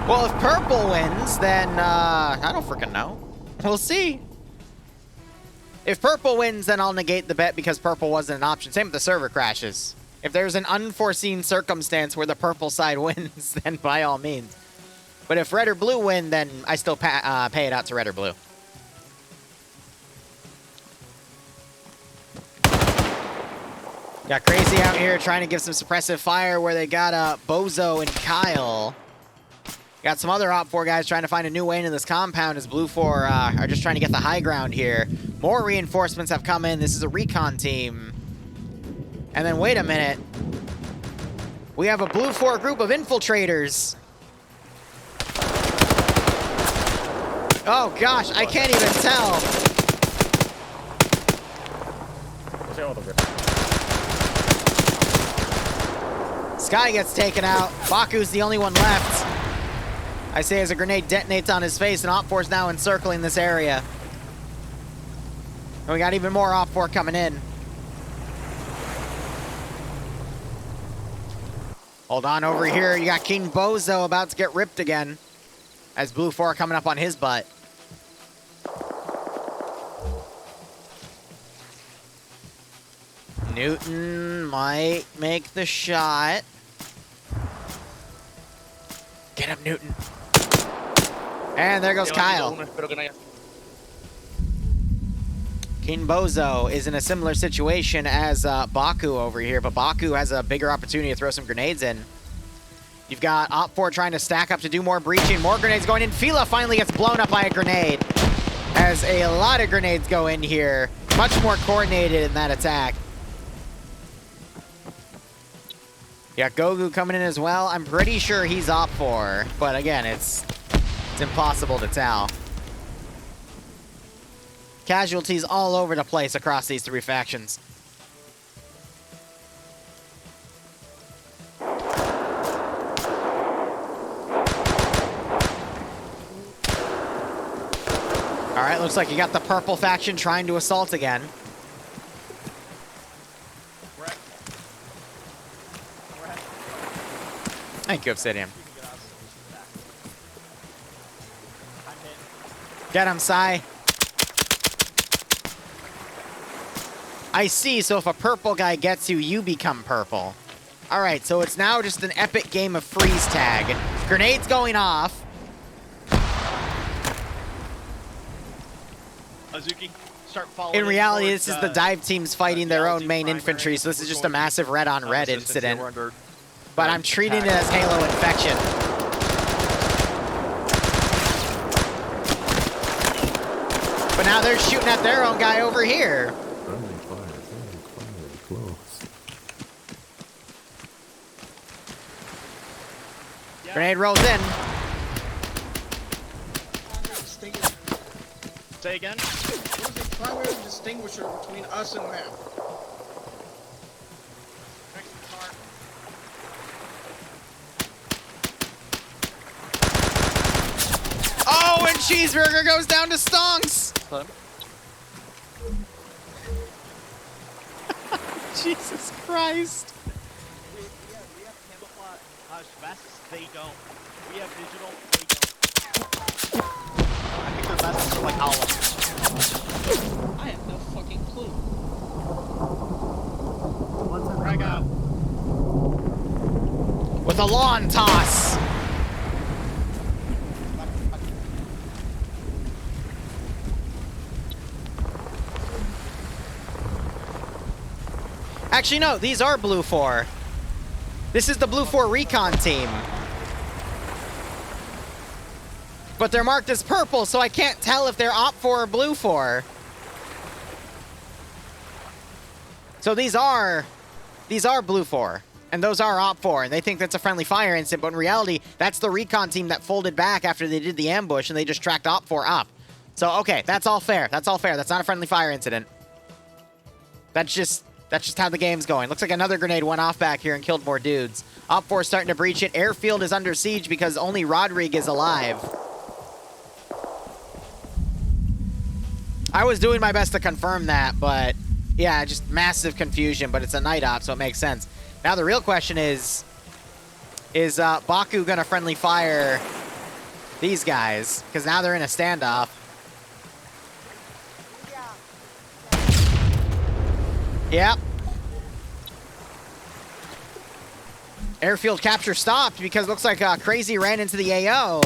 Well, if Purple wins, then, I don't freaking know. We'll see. If Purple wins, then I'll negate the bet because Purple wasn't an option. Same with the server crashes. If there's an unforeseen circumstance where the Purple side wins, then by all means. But if Red or Blue win, then I still pay it out to Red or Blue. Got Crazy out here trying to give some suppressive fire where they got Bozo and Kyle. Got some other Op 4 guys trying to find a new way into this compound as Blue 4 are just trying to get the high ground here. More reinforcements have come in. This is a Recon team. And then wait a minute. We have a Blue 4 group of infiltrators. Oh gosh, I can't even tell. Sky gets taken out. Baku's the only one left. I say as a grenade detonates on his face, and Op 4's now encircling this area. And we got even more Op 4 coming in. Hold on over here. You got King Bozo about to get ripped again. As Blue 4 coming up on his butt. Newton might make the shot. Get up, Newton. And there goes Kyle. King Bozo is in a similar situation as Baku over here, but Baku has a bigger opportunity to throw some grenades in. You've got Op 4 trying to stack up to do more breaching. More grenades going in. Fila finally gets blown up by a grenade. As a lot of grenades go in here. Much more coordinated in that attack. You got Gogu coming in as well. I'm pretty sure he's Op 4, but again, it's impossible to tell. Casualties all over the place across these three factions. All right, looks like you got the purple faction trying to assault again. Thank you, Obsidian. Get him, Sai. I see, so if a purple guy gets you, you become purple. All right, so it's now just an epic game of freeze tag. Grenades going off.
Azuki, start following.
In reality, this is the dive teams fighting their own main infantry, so this is just a massive red-on-red incident. But I'm treating it as Halo Infection. But now they're shooting at their own guy over here. Grenade rolls in.
Say again?
What is the primary distinguisher between us and them?
Oh, and Cheeseburger goes down to stonks. Jesus Christ.
We have camouflage vests, they don't. We have digital, they don't. I think their vests are like olive.
I have no fucking clue.
Frag out.
With a lawn toss. Actually, no, these are Blue 4. This is the Blue 4 Recon team. But they're marked as purple, so I can't tell if they're Op 4 or Blue 4. So these are Blue 4, and those are Op 4, and they think that's a friendly fire incident, but in reality, that's the Recon team that folded back after they did the ambush, and they just tracked Op 4 up. So, okay, that's all fair. That's all fair. That's not a friendly fire incident. That's just how the game's going. Looks like another grenade went off back here and killed more dudes. Op 4 starting to breach it. Airfield is under siege because only Rodrigue is alive. I was doing my best to confirm that, but yeah, just massive confusion, but it's a night op, so it makes sense. Now the real question is Baku gonna friendly fire these guys? Because now they're in a standoff. Yep. Airfield capture stopped because it looks like Crazy ran into the AO.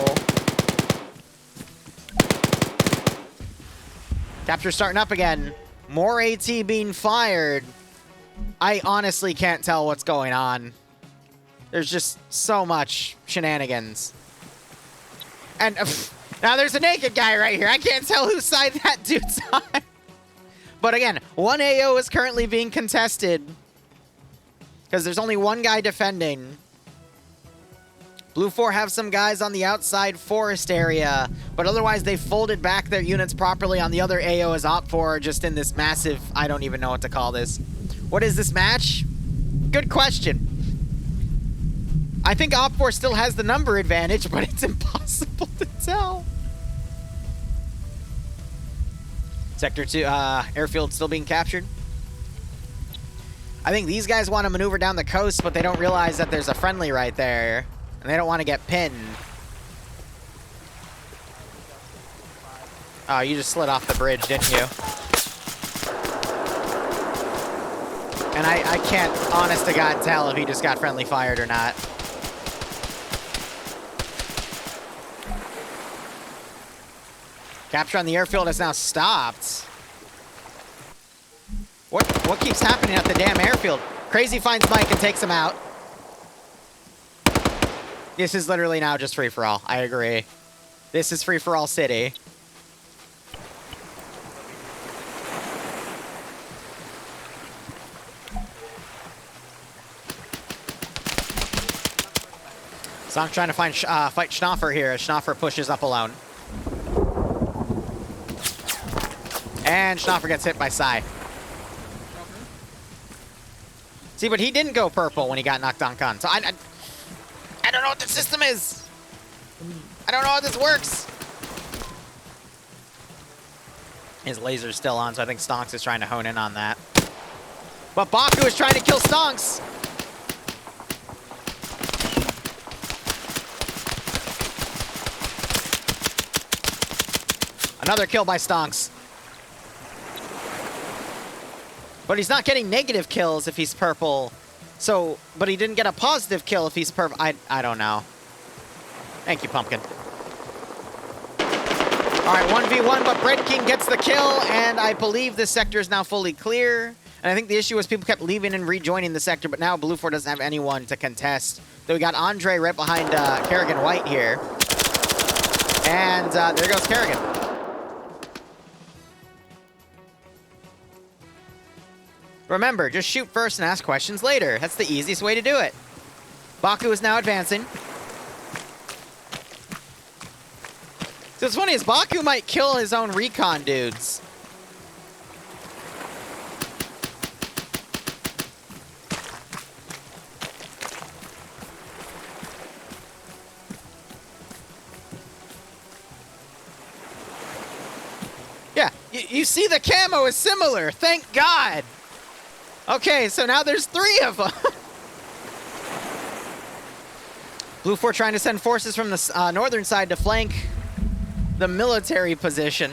Capture starting up again. More AT being fired. I honestly can't tell what's going on. There's just so much shenanigans. And now there's a naked guy right here. I can't tell whose side that dude's on. But again, one AO is currently being contested because there's only one guy defending. Blue 4 have some guys on the outside forest area, but otherwise they folded back their units properly on the other AO as Op 4 are just in this massive, I don't even know what to call this. What is this match? Good question. I think Op 4 still has the number advantage, but it's impossible to tell. Sector 2, airfield still being captured. I think these guys want to maneuver down the coast, but they don't realize that there's a friendly right there. And they don't want to get pinned. Oh, you just slid off the bridge, didn't you? And I can't, honest to God, tell if he just got friendly fired or not. Capture on the airfield has now stopped. What keeps happening at the damn airfield? Crazy finds Mike and takes him out. This is literally now just free-for-all. I agree. This is free-for-all city. So I'm trying to fight Schnoffer here as Schnoffer pushes up alone. And Schnoffer gets hit by Psy. See, but he didn't go purple when he got knocked on con. So I don't know what the system is. I don't know how this works. His laser's still on, so I think Stonks is trying to hone in on that. But Baku is trying to kill Stonks. Another kill by Stonks. But he's not getting negative kills if he's purple. So, but he didn't get a positive kill if he's purple. I don't know. Thank you, Pumpkin. All right, 1v1, but Bread King gets the kill, and I believe this sector is now fully clear. And I think the issue was people kept leaving and rejoining the sector, but now Blue 4 doesn't have anyone to contest. So we got Andre right behind Kerrigan White here. And there goes Kerrigan. Remember, just shoot first and ask questions later. That's the easiest way to do it. Baku is now advancing. So what's funny is Baku might kill his own recon dudes. Yeah, you see the camo is similar. Thank God. Okay, so now there's 3 of them. Blue 4 trying to send forces from the northern side to flank the military position,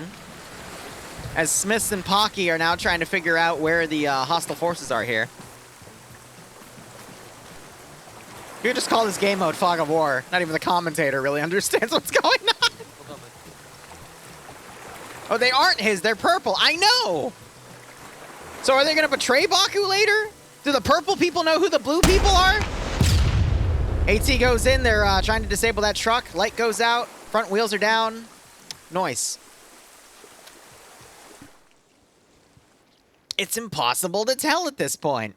as Smiths and Pocky are now trying to figure out where the hostile forces are here. You could just call this game mode Fog of War. Not even the commentator really understands what's going on. Oh, they aren't his. They're purple. I know. So are they going to betray Baku later? Do the purple people know who the blue people are? AT goes in. They're trying to disable that truck. Light goes out. Front wheels are down. Noise. It's impossible to tell at this point.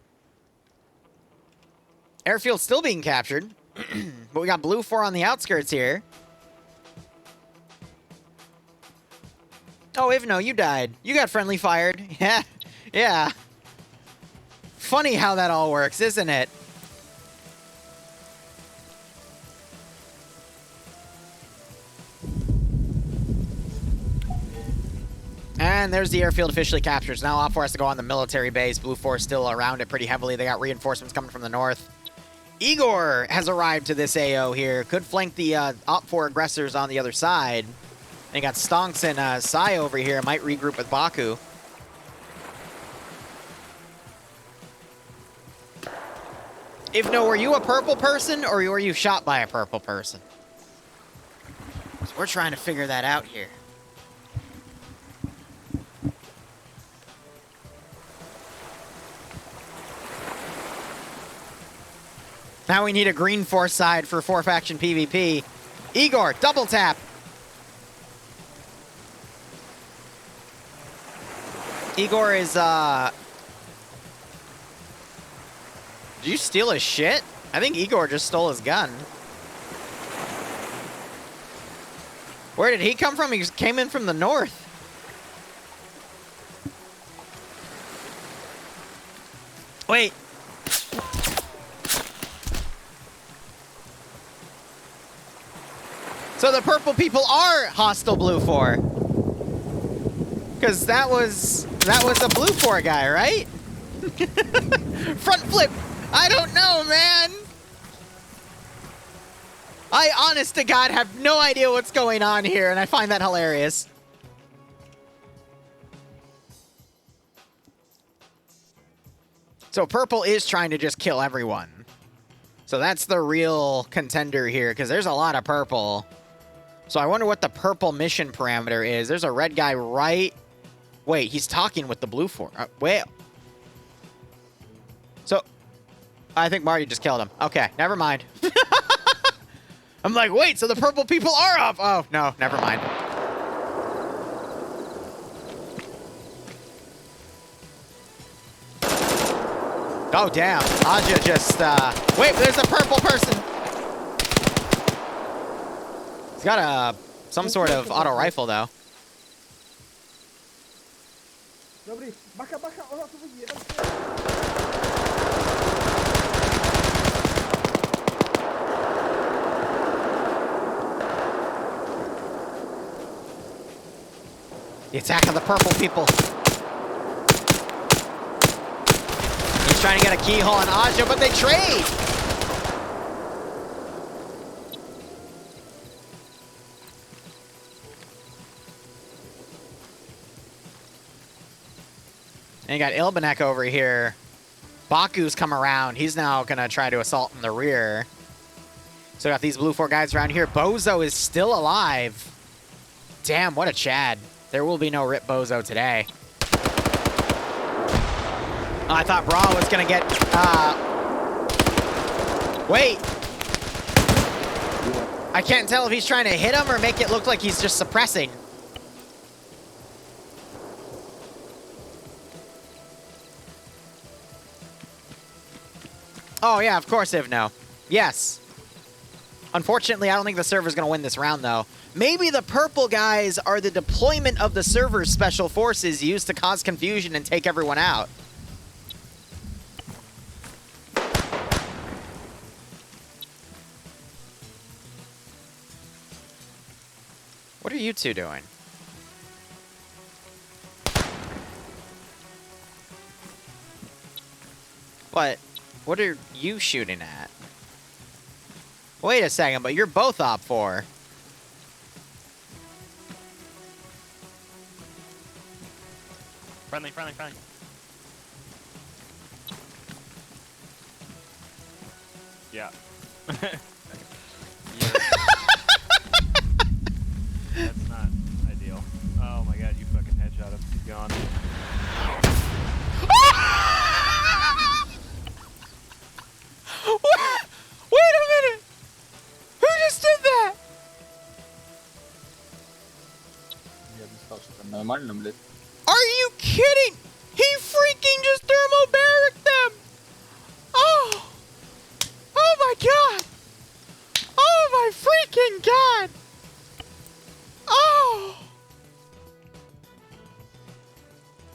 Airfield still being captured. But we got Blue 4 on the outskirts here. Oh, Ivno, you died. You got friendly fired. Yeah. Yeah. Funny how that all works, isn't it? And there's the airfield officially captured. So now Op 4 has to go on the military base. Blue 4 is still around it pretty heavily. They got reinforcements coming from the north. Igor has arrived to this AO here. Could flank the Op 4 aggressors on the other side. And you got Stonks and Sai over here. Might regroup with Baku. Ivno, were you a purple person or were you shot by a purple person? So we're trying to figure that out here. Now we need a green force side for 4-faction PvP. Igor, double tap. Igor is, Did you steal his shit? I think Igor just stole his gun. Where did he come from? He just came in from the north. Wait. So the purple people are hostile Blue 4. Because that was a Blue 4 guy, right? Front flip. I don't know, man. I, honest to God, have no idea what's going on here, and I find that hilarious. So purple is trying to just kill everyone. So that's the real contender here, because there's a lot of purple. So I wonder what the purple mission parameter is. There's a red guy right... Wait, he's talking with the Blue 4. Wait. So, I think Marty just killed him. Okay, never mind. I'm like, wait, so the purple people are up. Oh, no, never mind. Oh, damn. Aja just, wait, there's a purple person. He's got some sort of auto rifle, though.
Dobrý, bacha, bacha, ona to vidí, jeden
The attack of the purple people. He's trying to get a keyhole on Aja, but they trade! And you got Ilbanek over here. Baku's come around. He's now going to try to assault from the rear. So we got these blue 4 guys around here. Bozo is still alive. Damn, what a Chad. There will be no Rip Bozo today. Oh, I thought Bra was going to get... Wait. I can't tell if he's trying to hit him or make it look like he's just suppressing. Oh, yeah, of course, Ivno. Yes. Unfortunately, I don't think the server's going to win this round, though. Maybe the purple guys are the deployment of the server's special forces used to cause confusion and take everyone out. What are you two doing? What are you shooting at? Wait a second, but you're both OP4.
Friendly, friendly, friendly. Yeah. That's not ideal. Oh my god, you fucking headshot him. He's gone.
Wait a minute! Who just did that? Are you kidding? He freaking just thermobaricked them! Oh! Oh my god! Oh my freaking god! Oh!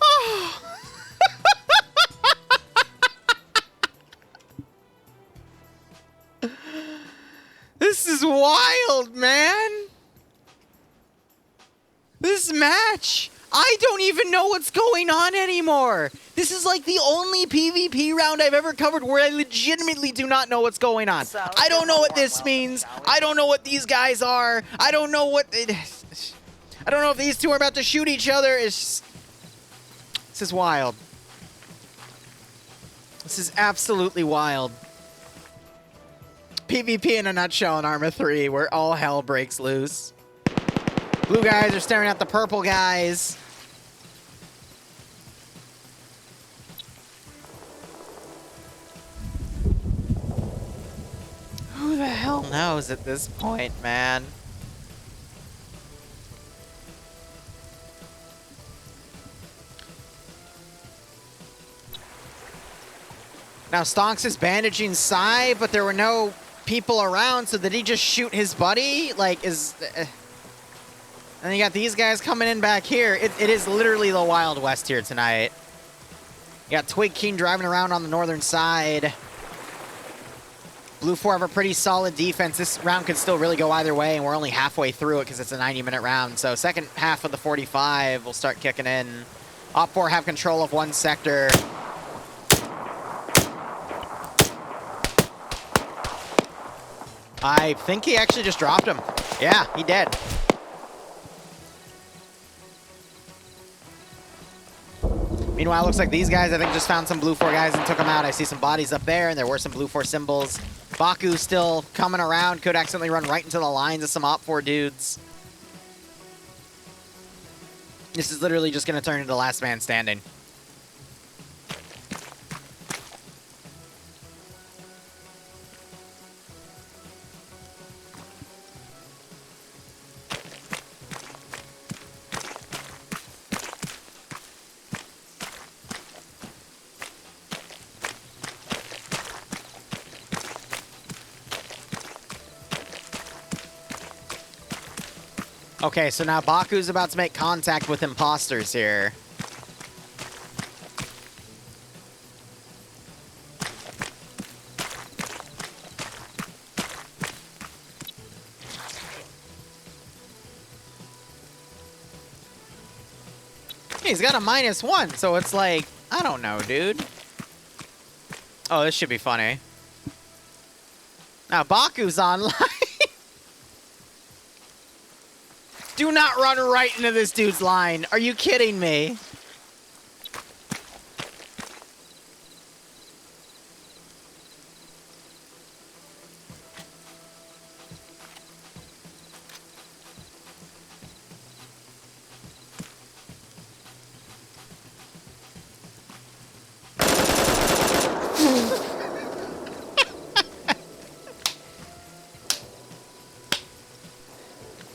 Oh! This is wild, man! This match! I don't even know what's going on anymore! This is like the only PvP round I've ever covered where I legitimately do not know what's going on. I don't know what this means. I don't know what these guys are. I don't know what... I don't know if these two are about to shoot each other. It's just... This is wild. This is absolutely wild. PvP in a nutshell in Arma 3, where all hell breaks loose. Blue guys are staring at the purple guys. Who the hell knows at this point, man? Now, Stonks is bandaging Sai, but there were no people around, so did he just shoot his buddy? Like, and you got these guys coming in back here. It is literally the Wild West here tonight. You got Twig King driving around on the northern side. Blue 4 have a pretty solid defense. This round could still really go either way, and we're only halfway through it because it's a 90-minute round. So second half of the 45 will start kicking in. Op 4 have control of one sector. I think he actually just dropped him. Yeah, he did. Meanwhile, it looks like these guys, I think, just found some Blue 4 guys and took them out. I see some bodies up there, and there were some Blue 4 symbols. Baku still coming around, could accidentally run right into the lines of some Op 4 dudes. This is literally just going to turn into last man standing. Okay, so now Baku's about to make contact with imposters here. He's got a -1, so it's like, I don't know, dude. Oh, this should be funny. Now, Baku's online. Do not run right into this dude's line. Are you kidding me?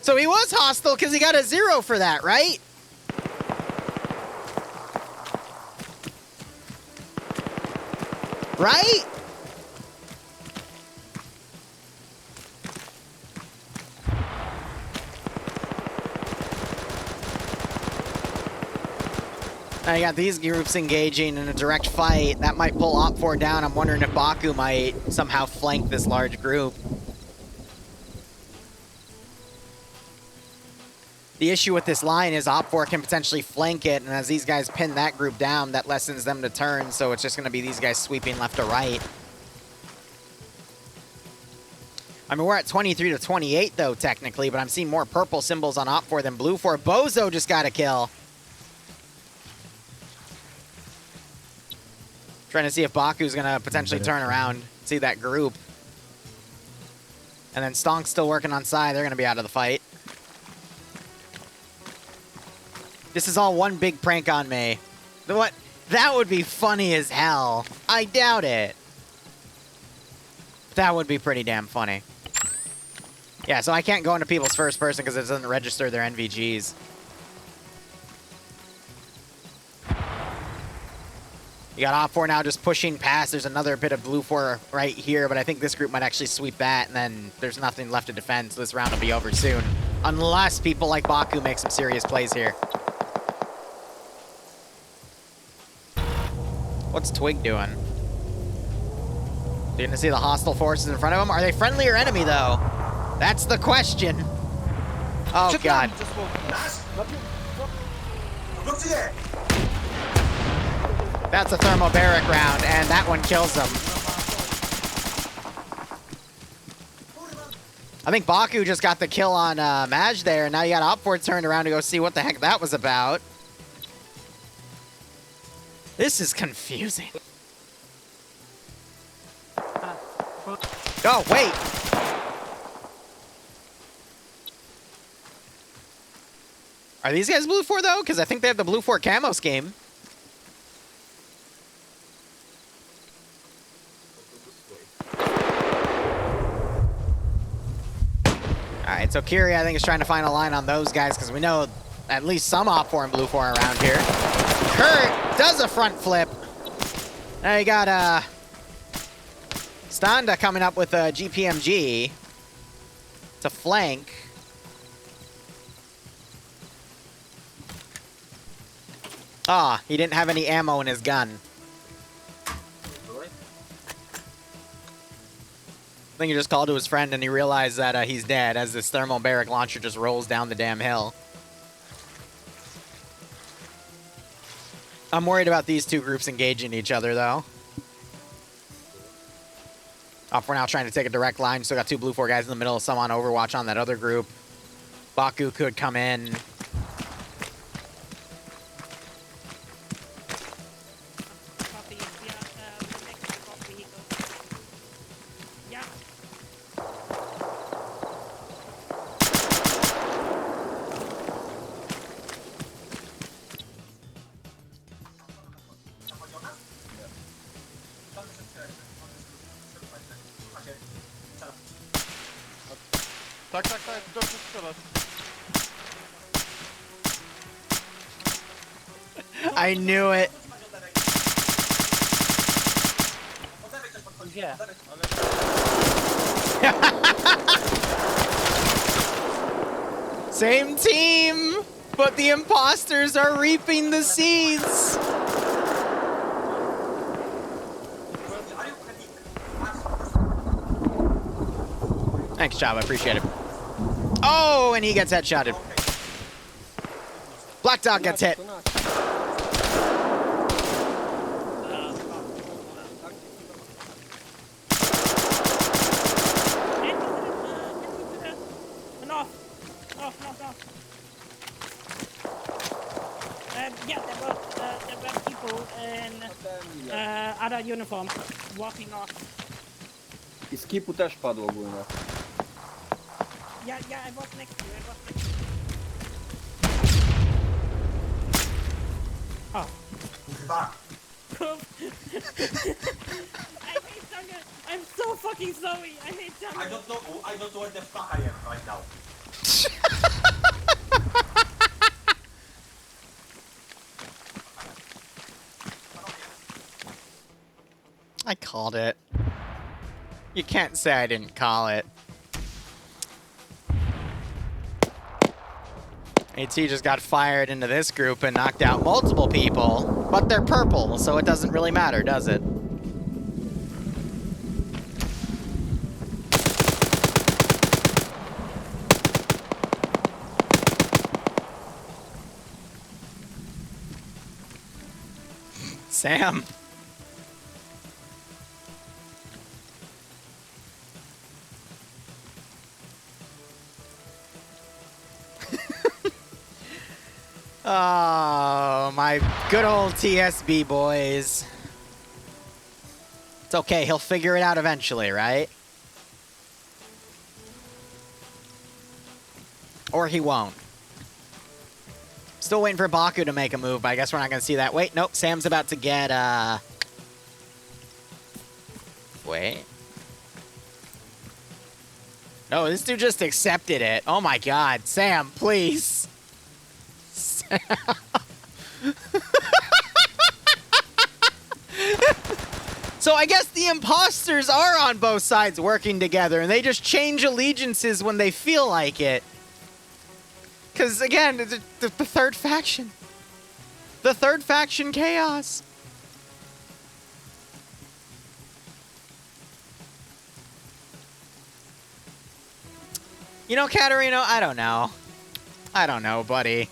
So he was hostile because he got a 0 for that, right? Right? Now you got these groups engaging in a direct fight. That might pull Op4 down. I'm wondering if Baku might somehow flank this large group. The issue with this line is Op4 can potentially flank it, and as these guys pin that group down, that lessens them to turn, so it's just going to be these guys sweeping left to right. I mean, we're at 23 to 28, though, technically, but I'm seeing more purple symbols on Op4 than blue 4. Bozo just got a kill. Trying to see if Baku's going to potentially turn around, see that group. And then Stonk's still working on side. They're going to be out of the fight. This is all one big prank on me. What? That would be funny as hell. I doubt it. That would be pretty damn funny. Yeah, so I can't go into people's first person because it doesn't register their NVGs. You got Op4 now just pushing past. There's another bit of blue 4 right here, but I think this group might actually sweep that, and then there's nothing left to defend, so this round will be over soon. Unless people like Baku make some serious plays here. What's Twig doing? You gonna see the hostile forces in front of him? Are they friendly or enemy, though? That's the question. Oh, God. That's a thermobaric round, and that one kills him. I think Baku just got the kill on Maj there, and now you got Op4 turned around to go see what the heck that was about. This is confusing. Oh, wait. Are these guys blue 4, though? Because I think they have the blue 4 camo scheme. Alright, so Kiri, I think, is trying to find a line on those guys because we know at least some Op4 and blue 4 around here. Kurt does a front flip. Now you got Standa coming up with a GPMG to flank. Ah, he didn't have any ammo in his gun. I think he just called to his friend and he realized that he's dead as this thermobaric launcher just rolls down the damn hill. I'm worried about these two groups engaging each other, though. We're now trying to take a direct line. Still got two blue 4 guys in the middle. Some on Overwatch on that other group. Baku could come in.
Tak, dobrze strzelasz.
I knew it.
Gdzie?
Same team, but the imposters are reaping the seeds. Thanks, job. I appreciate it. Oh, and he gets headshotted. Black Dog gets hit.
Yeah, there were people in other uniform walking off.
I skipu też padł ogólnie.
Yeah, I was next to you, Oh. I hate jungle. I'm so fucking sorry. I hate jungle.
I don't know where the fuck I am right now.
I called it. You can't say I didn't call it. AT just got fired into this group and knocked out multiple people, but they're purple, so it doesn't really matter, does it? Sam. Oh, my good old TSB boys. It's okay, he'll figure it out eventually, right? Or he won't. Still waiting for Baku to make a move, but I guess we're not going to see that. Wait, nope, Sam's about to get, Wait. No, this dude just accepted it. Oh my god, Sam, please. Sam. So I guess the imposters are on both sides working together, and they just change allegiances when they feel like it. Because, again, the third faction. The third faction chaos. You know, Katarino, I don't know. I don't know, buddy.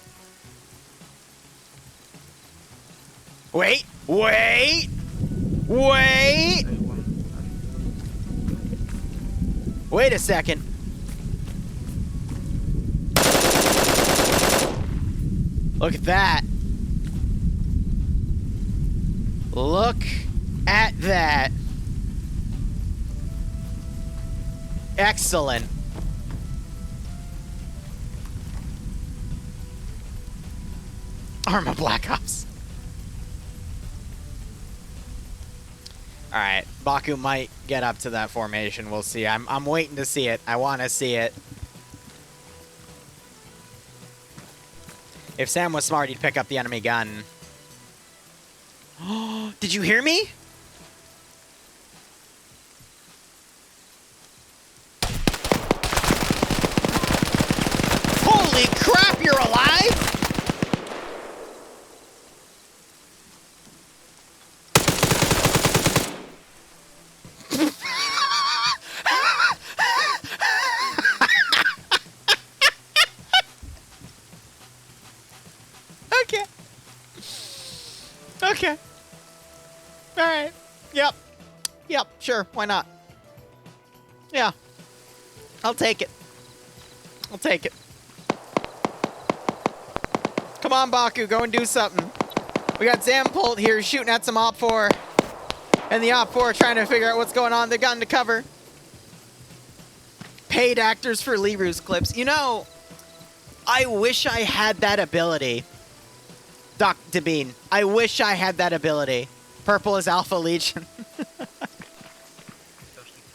Wait, wait, wait. Wait a second. Look at that. Look at that. Excellent. Arma Black Ops. All right, Baku might get up to that formation. We'll see. I'm waiting to see it. I want to see it. If Sam was smart, he'd pick up the enemy gun. Oh, did you hear me? Holy crap, you're alive? Okay. Okay. All right. Yep. Yep. Sure. Why not? Yeah. I'll take it. I'll take it. Come on, Baku. Go and do something. We got Zampolt here shooting at some Op 4. And the Op 4 trying to figure out what's going on. They've gotten to cover. Paid actors for Liru's clips. You know, I wish I had that ability. Dr. Bean, I wish I had that ability. Purple is Alpha Legion.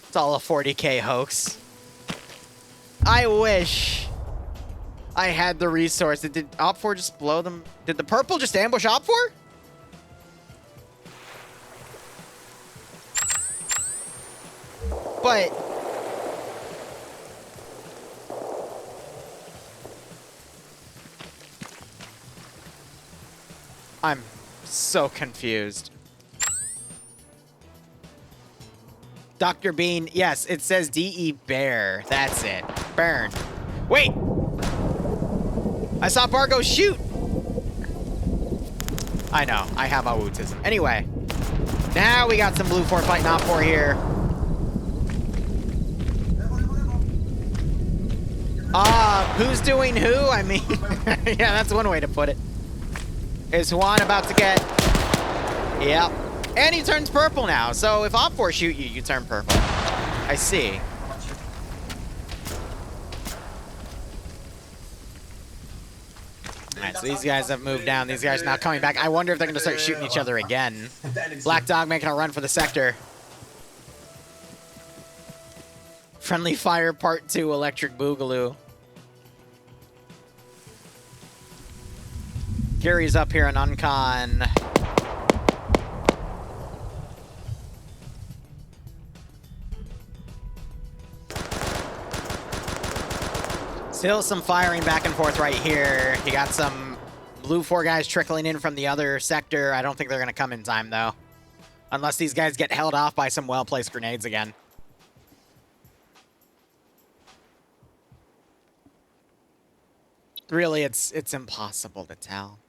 It's all a 40k hoax. I wish I had the resource. Did Op 4 just blow them? Did the purple just ambush Op 4? But I'm so confused. Dr. Bean, yes, it says DE Bear. That's it. Burn. Wait! I saw Bargo shoot! I know. I have autism. Anyway. Now we got some Blue 4 fighting Op 4 here. Who's doing who? I mean, yeah, that's one way to put it. Is Juan about to get... Yep. And he turns purple now. So if Op 4 shoot you, you turn purple. I see. Alright, so these guys have moved down. These guys are now coming back. I wonder if they're going to start shooting each other again. Black Dog making a run for the sector. Friendly Fire Part 2 Electric Boogaloo. Gary's up here on Uncon. Still some firing back and forth right here. You got some Blue 4 guys trickling in from the other sector. I don't think they're going to come in time, though. Unless these guys get held off by some well-placed grenades again. Really, it's impossible to tell.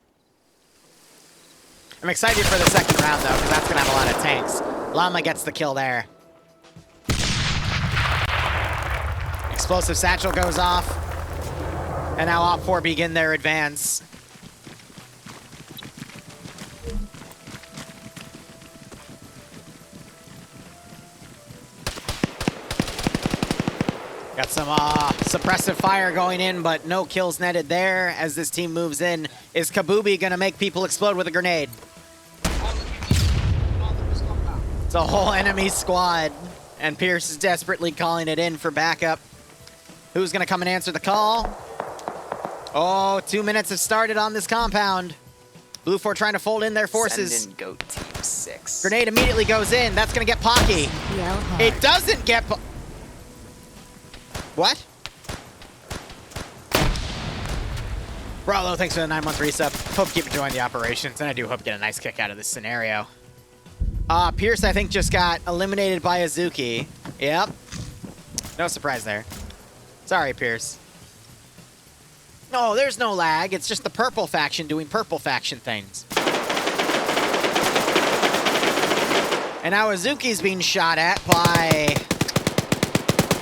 I'm excited for the second round, though, because that's going to have a lot of tanks. Llama gets the kill there. Explosive Satchel goes off. And now Op 4 begin their advance. Got some suppressive fire going in, but no kills netted there as this team moves in. Is Kabubi going to make people explode with a grenade? It's a whole enemy squad, and Pierce is desperately calling it in for backup. Who's going to come and answer the call? Oh, 2 minutes have started on this compound. Blue 4 trying to fold in their forces.
Send in Goat Team 6.
Grenade immediately goes in. That's going to get Pocky. It doesn't get... What? Bravo, thanks for the 9-month resub. Hope you keep enjoying the operations, and I do hope you get a nice kick out of this scenario. Pierce, I think, just got eliminated by Azuki. Yep. No surprise there. Sorry, Pierce. No, there's no lag. It's just the purple faction doing purple faction things. And now Azuki's being shot at by...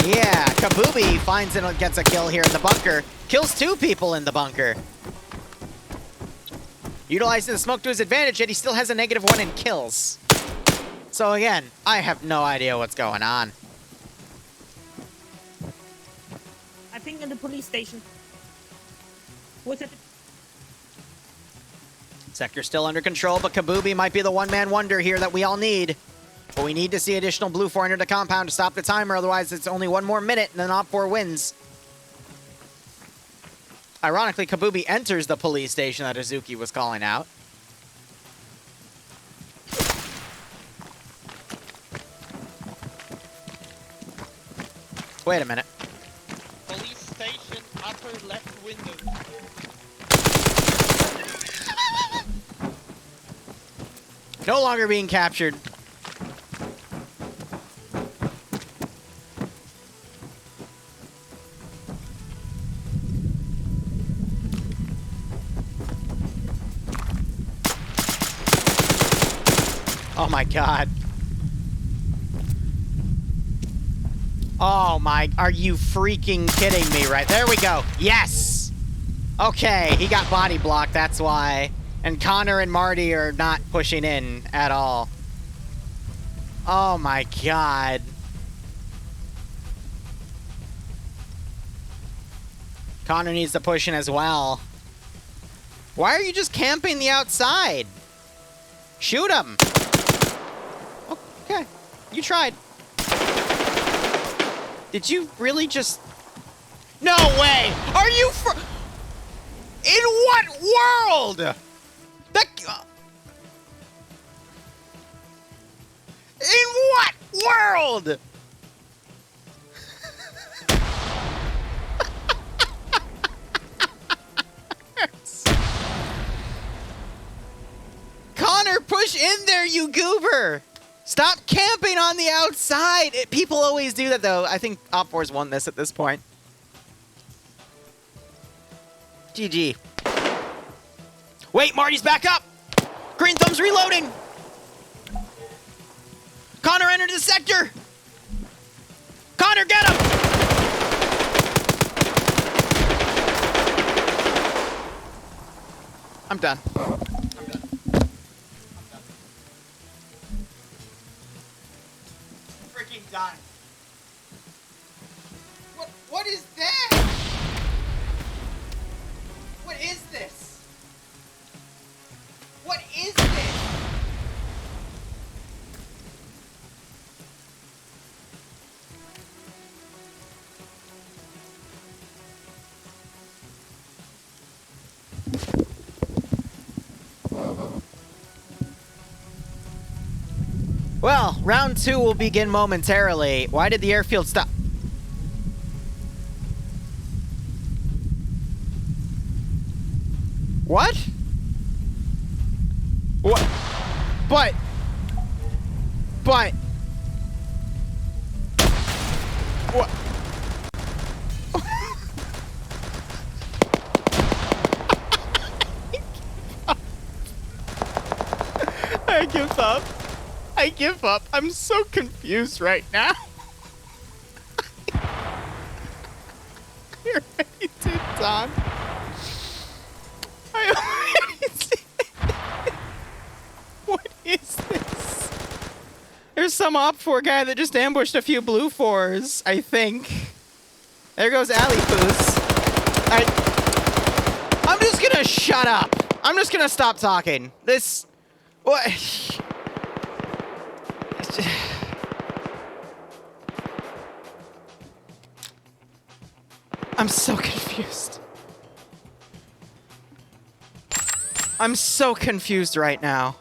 Yeah, Kabubi finds and gets a kill here in the bunker. Kills 2 people in the bunker. Utilizing the smoke to his advantage, yet he still has a -1 in kills. So again, I have no idea what's going on.
I think in the police station. What's it?
Sector still under control, but Kabubi might be the one-man wonder here that we all need. But we need to see additional Blue 4 enter the compound to stop the timer, otherwise it's only 1 more minute and then Op 4 wins. Ironically, Kabubi enters the police station that Azuki was calling out. Wait a minute.
Police station, upper left window.
No longer being captured. Oh my god. Oh my, are you freaking kidding me? Right, there we go. Yes! Okay, he got body blocked, that's why. And Connor and Marty are not pushing in at all. Oh my god. Connor needs to push in as well. Why are you just camping the outside? Shoot him! Okay, you tried. Did you really just... No way! Are you in what world? In what world? Connor, push in there, you goober! Stop camping on the outside! People always do that, though. I think Op 4's won this at this point. GG. Wait, Marty's back up! Green Thumb's reloading! Connor entered the sector! Connor, get him! I'm done. Freaking done. What is that? What is this? What is this? Well, round 2 will begin momentarily. Why did the airfield stop? What? What? But. What? I give up. I give up. I'm so confused right now. You're ready to die. What is this? There's some Op 4 guy that just ambushed a few Blue 4s, I think. There goes Alley Poos. I'm just gonna shut up. I'm just gonna stop talking. This... What? I'm so confused. I'm so confused right now.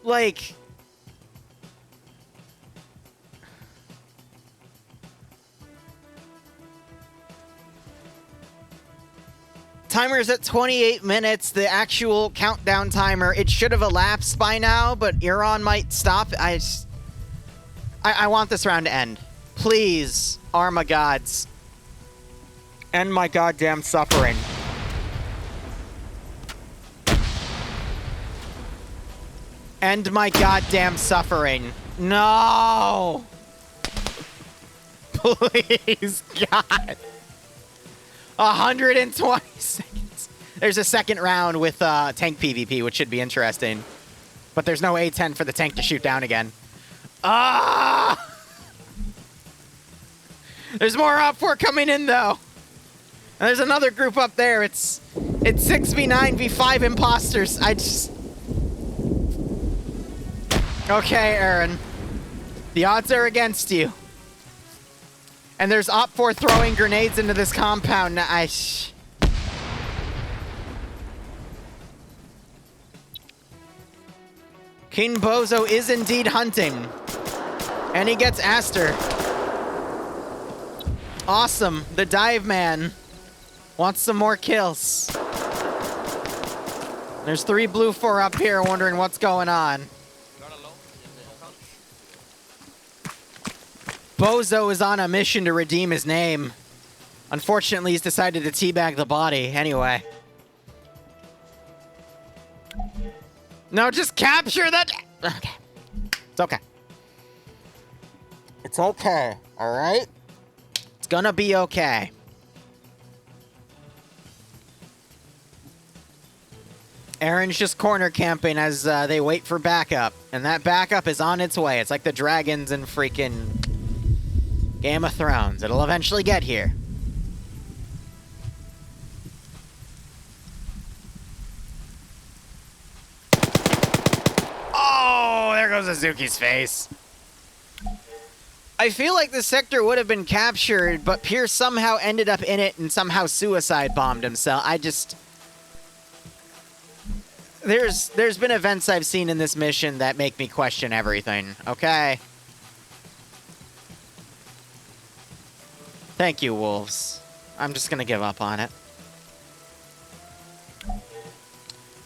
Like... Timer is at 28 minutes, the actual countdown timer. It should have elapsed by now, but Iran might stop. I want this round to end. Please, Arma gods. End my goddamn suffering. End my goddamn suffering. No! Please, God. 120 seconds. There's a second round with tank PvP, which should be interesting. But there's no A-10 for the tank to shoot down again. Ah! There's more Op 4 coming in, though. And there's another group up there. It's 6v9v5 imposters. I just... Okay, Aaron. The odds are against you. And there's Op 4 throwing grenades into this compound. King Bozo is indeed hunting. And he gets Aster. Awesome. The dive man wants some more kills. There's 3 Blue 4 up here wondering what's going on. Bozo is on a mission to redeem his name. Unfortunately, he's decided to teabag the body anyway. No, just capture that. Okay. It's okay. It's okay, all right? It's gonna be okay. Aaron's just corner camping as they wait for backup. And that backup is on its way. It's like the dragons in freaking Game of Thrones. It'll eventually get here. Oh, there goes Azuki's face. I feel like the sector would have been captured, but Pierce somehow ended up in it and somehow suicide bombed himself. I just... There's been events I've seen in this mission that make me question everything, okay? Thank you, Wolves. I'm just gonna give up on it.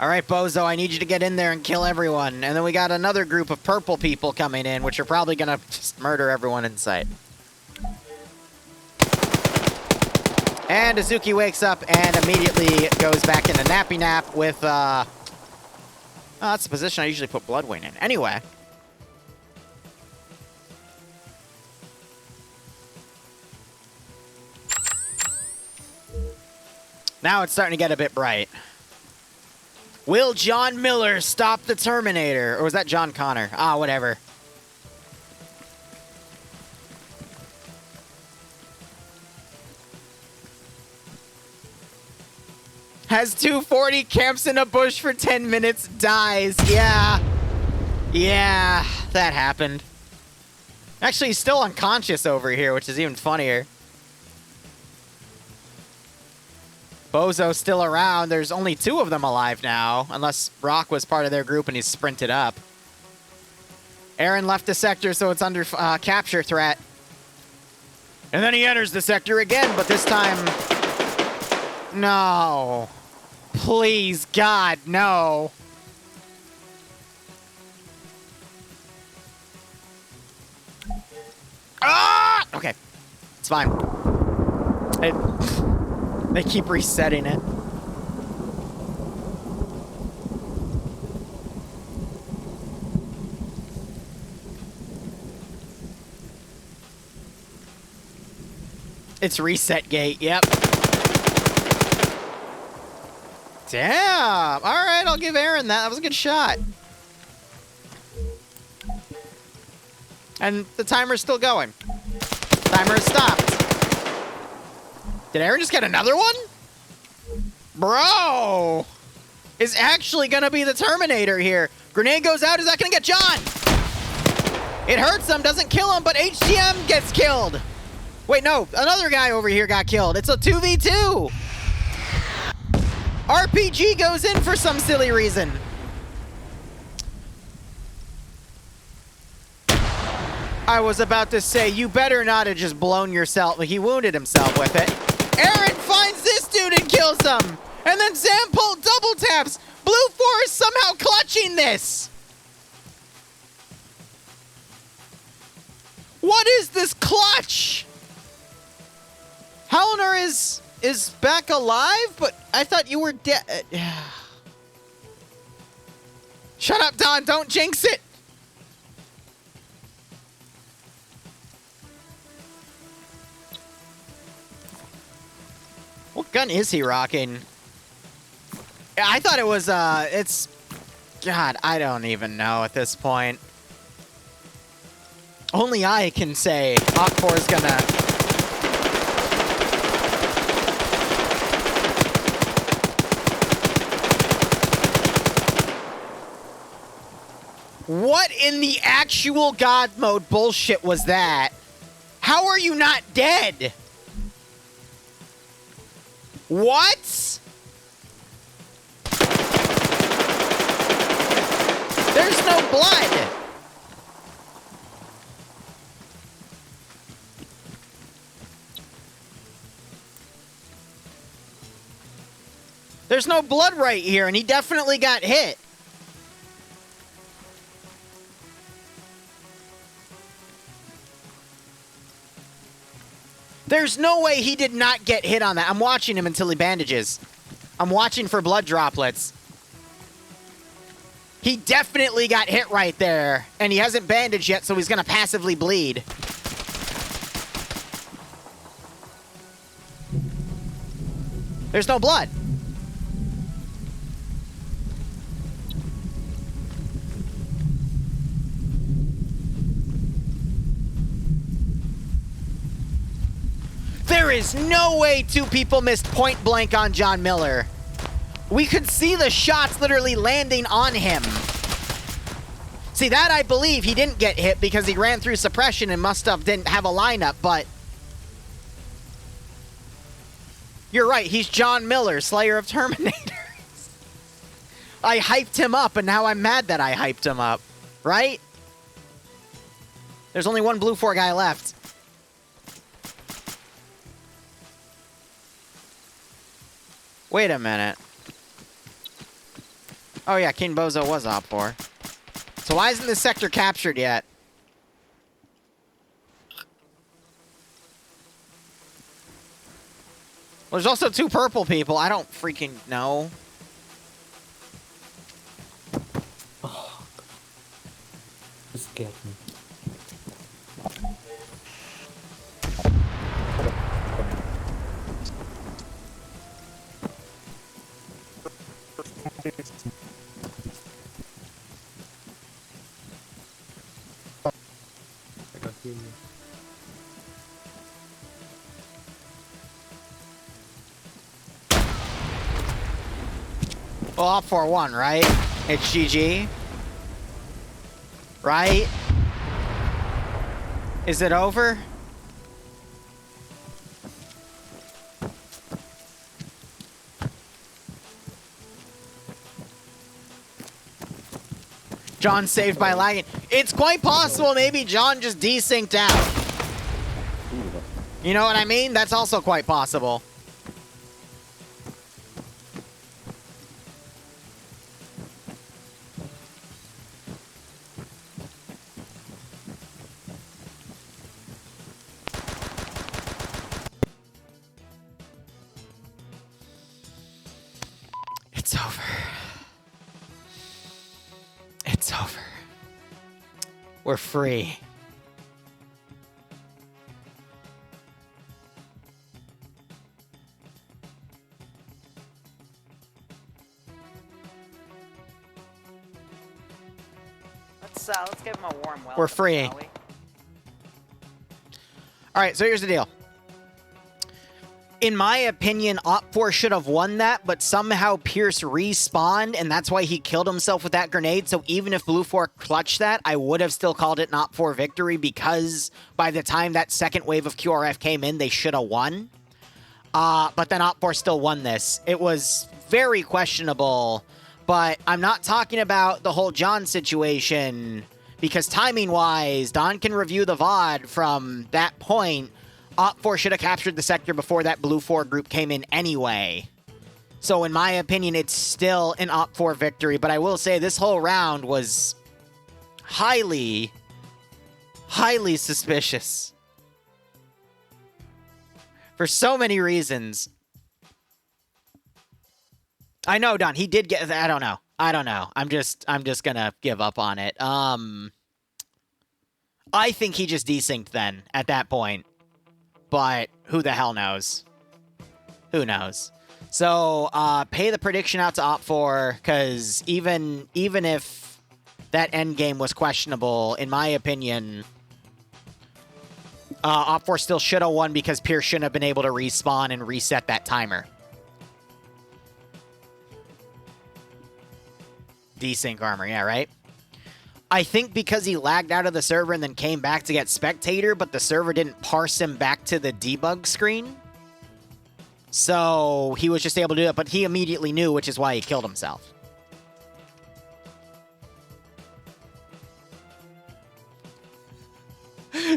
Alright, Bozo, I need you to get in there and kill everyone. And then we got another group of purple people coming in, which are probably gonna just murder everyone in sight. And Azuki wakes up and immediately goes back into nappy nap with, oh, that's the position I usually put Bloodwing in. Anyway. Now it's starting to get a bit bright. Will John Miller stop the Terminator? Or was that John Connor? Ah, whatever. Has 240, camps in a bush for 10 minutes, dies. Yeah. Yeah, that happened. Actually, he's still unconscious over here, which is even funnier. Bozo's still around. There's only 2 of them alive now, unless Rock was part of their group and he's sprinted up. Aaron left the sector, so it's under capture threat. And then he enters the sector again, but this time... No. Please, God, no. Ah! Okay. It's fine. They keep resetting it. It's reset gate, yep. Damn! Alright, I'll give Aaron that. That was a good shot. And the timer's still going. Timer has stopped. Did Aaron just get another one? Bro! Is actually gonna be the Terminator here. Grenade goes out. Is that gonna get John? It hurts him, doesn't kill him, but HGM gets killed. Wait, no. Another guy over here got killed. It's a 2v2. RPG goes in for some silly reason. I was about to say, you better not have just blown yourself. He wounded himself with it. Aaron finds this dude and kills him. And then Zampole double taps. Blue Forest somehow clutching this. What is this clutch? Hellner is back alive, but I thought you were dead. Shut up, Don. Don't jinx it. What gun is he rocking? I thought it was, it's... God, I don't even know at this point. Only I can say Aquafor is gonna... What in the actual God mode bullshit was that? How are you not dead? What? There's no blood. There's no blood right here, and he definitely got hit. There's no way he did not get hit on that. I'm watching him until he bandages. I'm watching for blood droplets. He definitely got hit right there. And he hasn't bandaged yet, so he's going to passively bleed. There's no blood. There is no way 2 people missed point blank on John Miller. We could see the shots literally landing on him. See, that I believe he didn't get hit because he ran through suppression and didn't have a lineup, but... You're right, he's John Miller, Slayer of Terminators. I hyped him up, and now I'm mad that I hyped him up. Right? There's only one Blue 4 guy left. Wait a minute. Oh yeah, King Bozo was op 4. So why isn't this sector captured yet? Well, there's also 2 purple people. I don't freaking know.
Oh, it scared me. I got you.
Well, up 4-1, right? It's GG. Right? Is it over? John saved by lagging. It's quite possible maybe John just desynced out. You know what I mean? That's also quite possible. It's over. It's over. We're free.
Let's give him a warm welcome.
We're free.
Shall we?
All right, so here's the deal. In my opinion, Op4 should have won that, but somehow Pierce respawned, and that's why he killed himself with that grenade. So even if Blue 4 clutched that, I would have still called it an Op4 victory, because by the time that second wave of QRF came in, they should have won. But then Op4 still won this. It was very questionable, but I'm not talking about the whole John situation, because timing-wise, Don can review the VOD from that point. Op4 should have captured the sector before that Blue 4 group came in anyway. So in my opinion, it's still an Op4 victory, but I will say this whole round was highly, highly suspicious. For so many reasons. I know, Don, he did get... I don't know. I'm just gonna give up on it. I think he just desynced then, at that point. But who the hell knows? Who knows? So, pay the prediction out to Op4, because even if that endgame was questionable, in my opinion, Op4 still should have won because Pierce shouldn't have been able to respawn and reset that timer. Desync armor, yeah, right? I think because he lagged out of the server and then came back to get spectator, but the server didn't parse him back to the debug screen. So he was just able to do it, but he immediately knew, which is why he killed himself.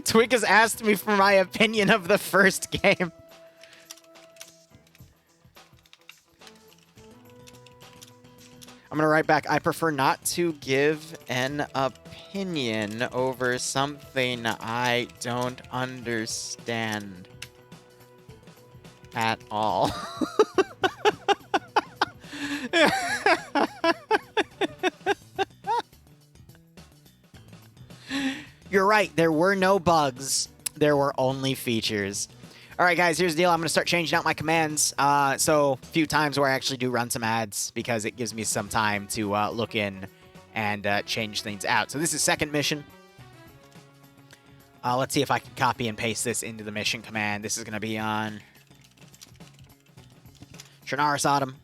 Twig has asked me for my opinion of the first game. I'm going to write back, I prefer not to give an opinion over something I don't understand at all. You're right, there were no bugs. There were only features. All right, guys, here's the deal. I'm going to start changing out my commands. So a few times where I actually do run some ads because it gives me some time to look in and change things out. So this is second mission. Let's see if I can copy and paste this into the mission command. This is going to be on Trinaris Autumn.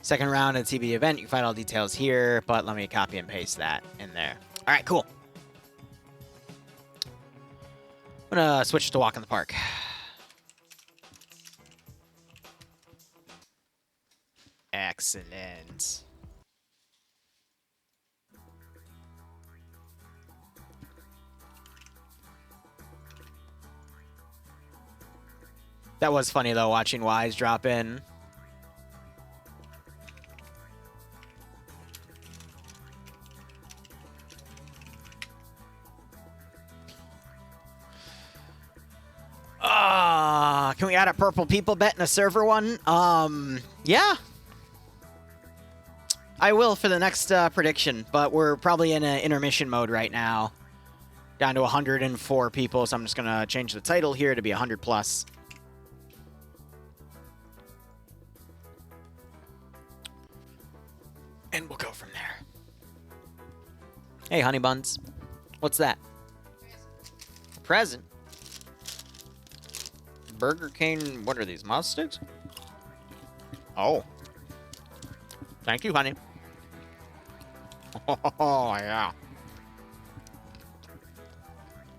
Second round of the TBD event. You can find all details here, but let me copy and paste that in there. All right, cool. I'm going to switch to walk in the park. Excellent. That was funny, though, watching Wise drop in. Can we add a purple people bet in a server one? Yeah. I will for the next prediction, but we're probably in an intermission mode right now. Down to 104 people, so I'm just going to change the title here to be 100 plus. And we'll go from there. Hey, honey buns. What's that? Present. Burger King, what are these, mouse sticks? Oh. Thank you, honey. Oh, yeah.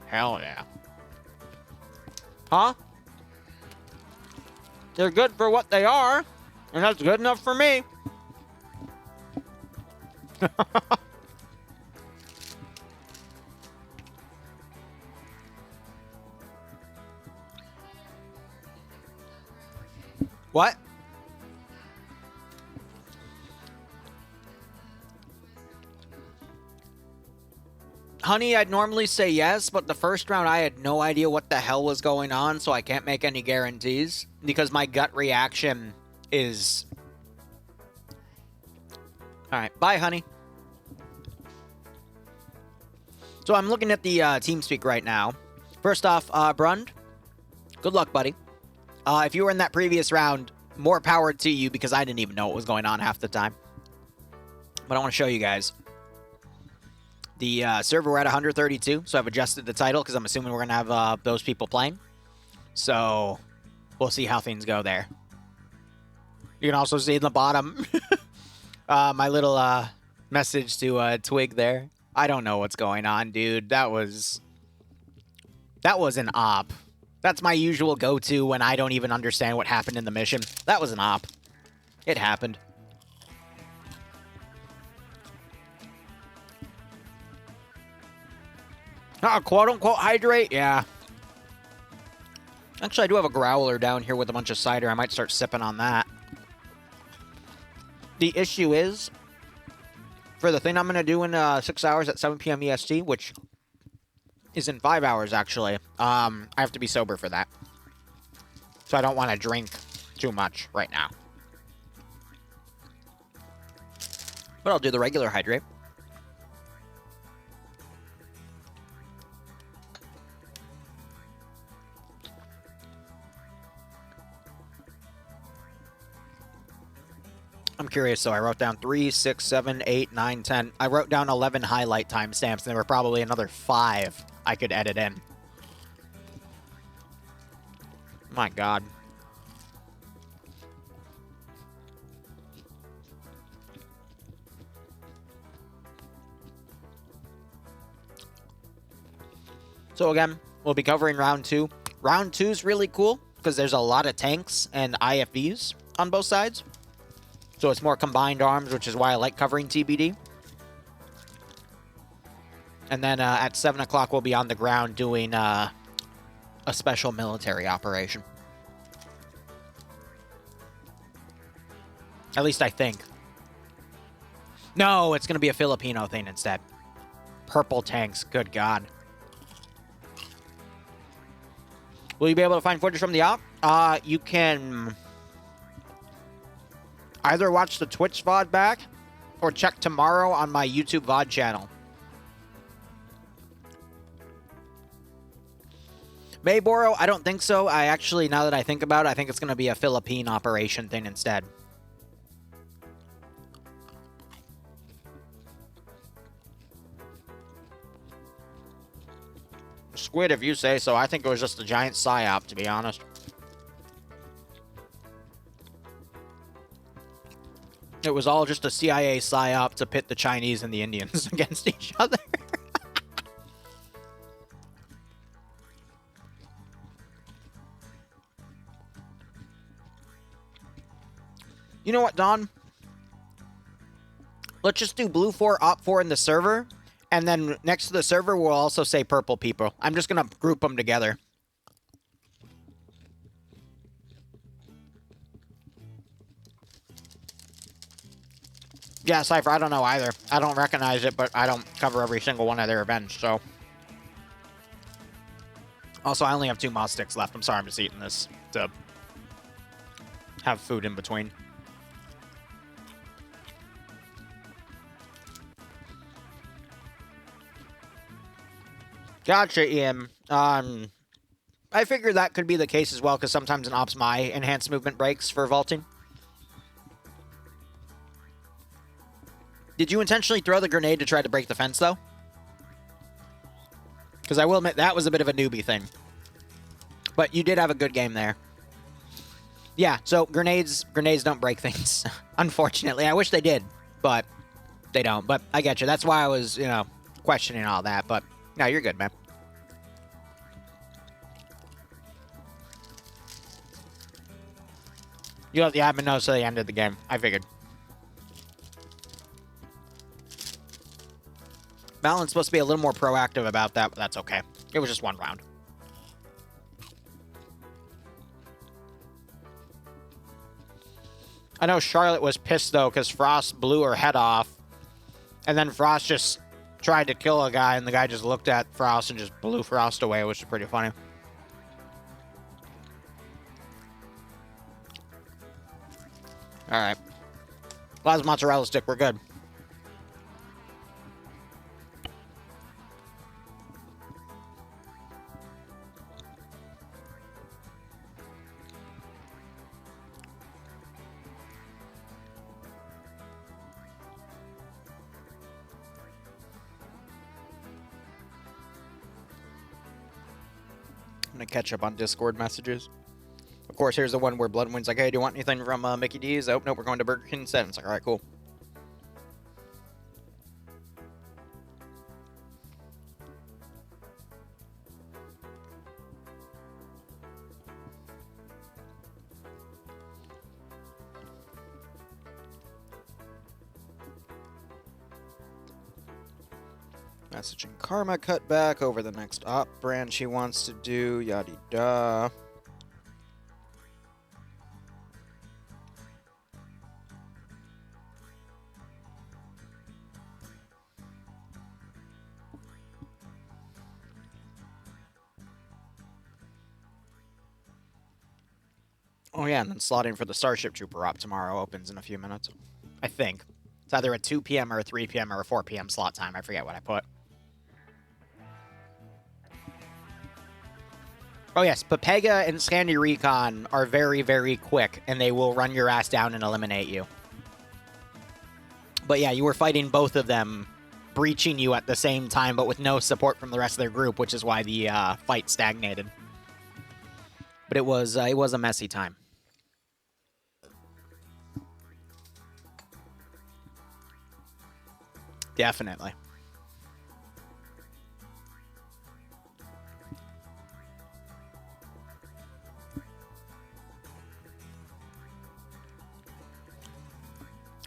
Hell yeah. Huh? They're good for what they are, and that's good enough for me. What? Honey, I'd normally say yes, but the first round I had no idea what the hell was going on, so I can't make any guarantees because my gut reaction is... Alright, bye, honey. So I'm looking at the TeamSpeak right now. First off, Brund, good luck, buddy. If you were in that previous round, more power to you because I didn't even know what was going on half the time. But I want to show you guys. The server, we're at 132, so I've adjusted the title because I'm assuming we're going to have those people playing. So we'll see how things go there. You can also see in the bottom my little message to Twig there. I don't know what's going on, dude. That was an op. That's my usual go-to when I don't even understand what happened in the mission. That was an op. It happened. Quote-unquote hydrate? Yeah. Actually, I do have a growler down here with a bunch of cider. I might start sipping on that. The issue is, for the thing I'm going to do in 6 hours at 7 p.m. EST, which is in 5 hours, actually, I have to be sober for that. So I don't want to drink too much right now. But I'll do the regular hydrate. I'm curious, so I wrote down 3, 6, 7, 8, 9, 10. I wrote down 11 highlight timestamps, and there were probably another 5 I could edit in. My God. So again, we'll be covering round 2. Round 2 is really cool, because there's a lot of tanks and IFVs on both sides. So it's more combined arms, which is why I like covering TBD. And then at 7 o'clock, we'll be on the ground doing a special military operation. At least I think. No, it's going to be a Filipino thing instead. Purple tanks, good God. Will you be able to find footage from the op? You can either watch the Twitch VOD back or check tomorrow on my YouTube VOD channel. Mayboro, I don't think so. I actually, now that I think about it, I think it's going to be a Philippine operation thing instead. Squid, if you say so. I think it was just a giant psyop, to be honest. It was all just a CIA psyop to pit the Chinese and the Indians against each other. You know what, Don? Let's just do blue 4, op 4 in the server. And then next to the server, we'll also say purple people. I'm just going to group them together. Yeah, Cypher, I don't know either. I don't recognize it, but I don't cover every single one of their events, so. Also, I only have 2 moss sticks left. I'm sorry, I'm just eating this to have food in between. Gotcha, Ian. I figured that could be the case as well, because sometimes in Ops My enhanced movement breaks for vaulting. Did you intentionally throw the grenade to try to break the fence, though? Because I will admit, that was a bit of a newbie thing. But you did have a good game there. Yeah, so grenades don't break things, unfortunately. I wish they did, but they don't. But I get you. That's why I was, you know, questioning all that. But no, you're good, man. You let the admin know so they ended the game. I figured. Balin's supposed to be a little more proactive about that, but that's okay. It was just 1 round. I know Charlotte was pissed, though, because Frost blew her head off. And then Frost just tried to kill a guy, and the guy just looked at Frost and just blew Frost away, which is pretty funny. Alright. Last mozzarella stick, we're good. I'm gonna catch up on Discord messages. Of course, here's the one where Bloodwind's like, hey, do you want anything from Mickey D's? Oh, nope, we're going to Burger King instead. It's like, alright, cool. Messaging Karma cut back over the next op brand she wants to do, yada da. Oh yeah, and then slotting for the Starship Trooper op tomorrow opens in a few minutes. I think. It's either a 2 p.m. or a 3 p.m. or a 4 p.m. slot time. I forget what I put. Oh yes, Pepega and Scandy Recon are very, very quick, and they will run your ass down and eliminate you. But yeah, you were fighting both of them, breaching you at the same time, but with no support from the rest of their group, which is why the fight stagnated. But it was a messy time. Definitely.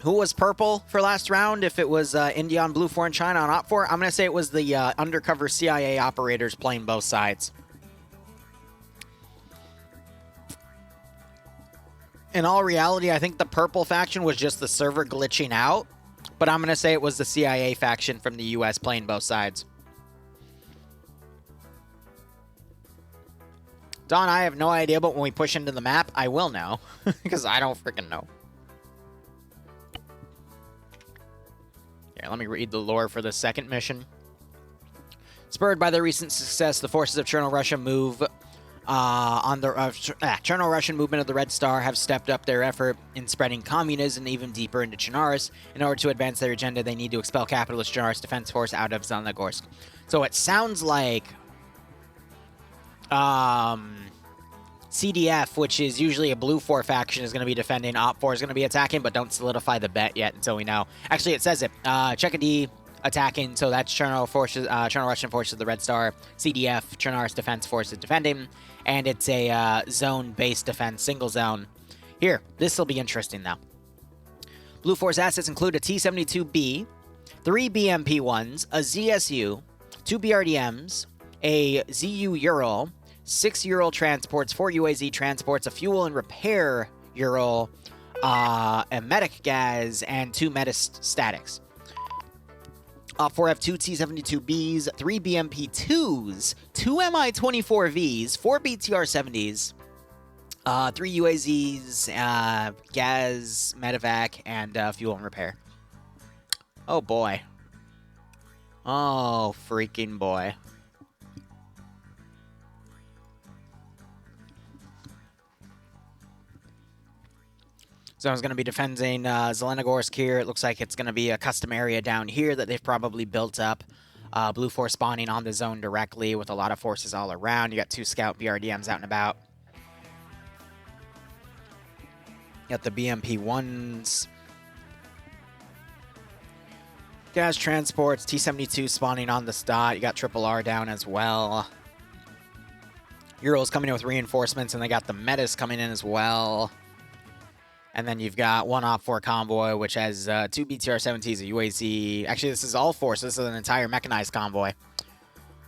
Who was purple for last round? If it was India on blue 4 and China on op 4, I'm going to say it was the undercover CIA operators playing both sides. In all reality, I think the purple faction was just the server glitching out, but I'm going to say it was the CIA faction from the US playing both sides. Don, I have no idea, but when we push into the map, I will know, because I don't freaking know. Here, let me read the lore for the second mission. Spurred by their recent success, the forces of Cherno Russia move on the Cherno Russian movement of the Red Star have stepped up their effort in spreading communism even deeper into Chernarus. In order to advance their agenda, they need to expel capitalist Chernarus Defense Force out of Zelnogorsk. So it sounds like CDF, which is usually a blue 4 faction, is going to be defending. Op 4 is going to be attacking, but don't solidify the bet yet until we know. Actually, it says it. Czech D attacking, so that's Cherno forces, Cherno Russian forces of the Red Star. CDF, Chernarus Defense Forces defending, and it's a zone-based defense, single zone. Here, this will be interesting though. Blue Force assets include a T-72B, 3 BMP-1s, a ZSU, 2 BRDMs, a ZU Ural, 6 Ural transports, 4 UAZ transports, a fuel and repair Ural, a medic gas, and 2 metastatics. Op 4 have 2 T-72Bs, 3 BMP-2s, 2 Mi-24Vs, 4 BTR-70s, 3 UAZs, gas, medevac, and fuel and repair. Oh boy. Oh freaking boy. So it's going to be defending Zelenogorsk here. It looks like it's going to be a custom area down here that they've probably built up. Blue Force spawning on the zone directly with a lot of forces all around. You got 2 scout BRDMs out and about. You got the BMP-1s. Gas transports, T-72 spawning on the dot. You got Triple R down as well. Urals coming in with reinforcements, and they got the Metis coming in as well. And then you've got 1 Op 4 convoy, which has 2 BTR-70s, a UAZ. Actually, this is all force. This is an entire mechanized convoy.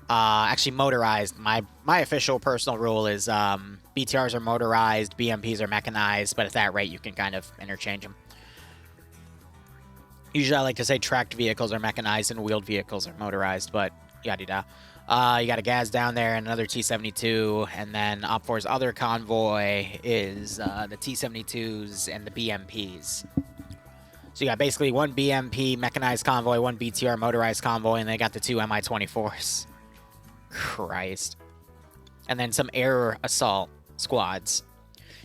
Actually, motorized. My official personal rule is BTRs are motorized, BMPs are mechanized, but at that rate, you can kind of interchange them. Usually, I like to say tracked vehicles are mechanized and wheeled vehicles are motorized, but yada-da. You got a Gaz down there and another T-72, and then Op 4's other convoy is the T-72s and the BMPs. So you got basically 1 BMP mechanized convoy, 1 BTR motorized convoy, and they got the 2 Mi-24s. Christ. And then some air assault squads.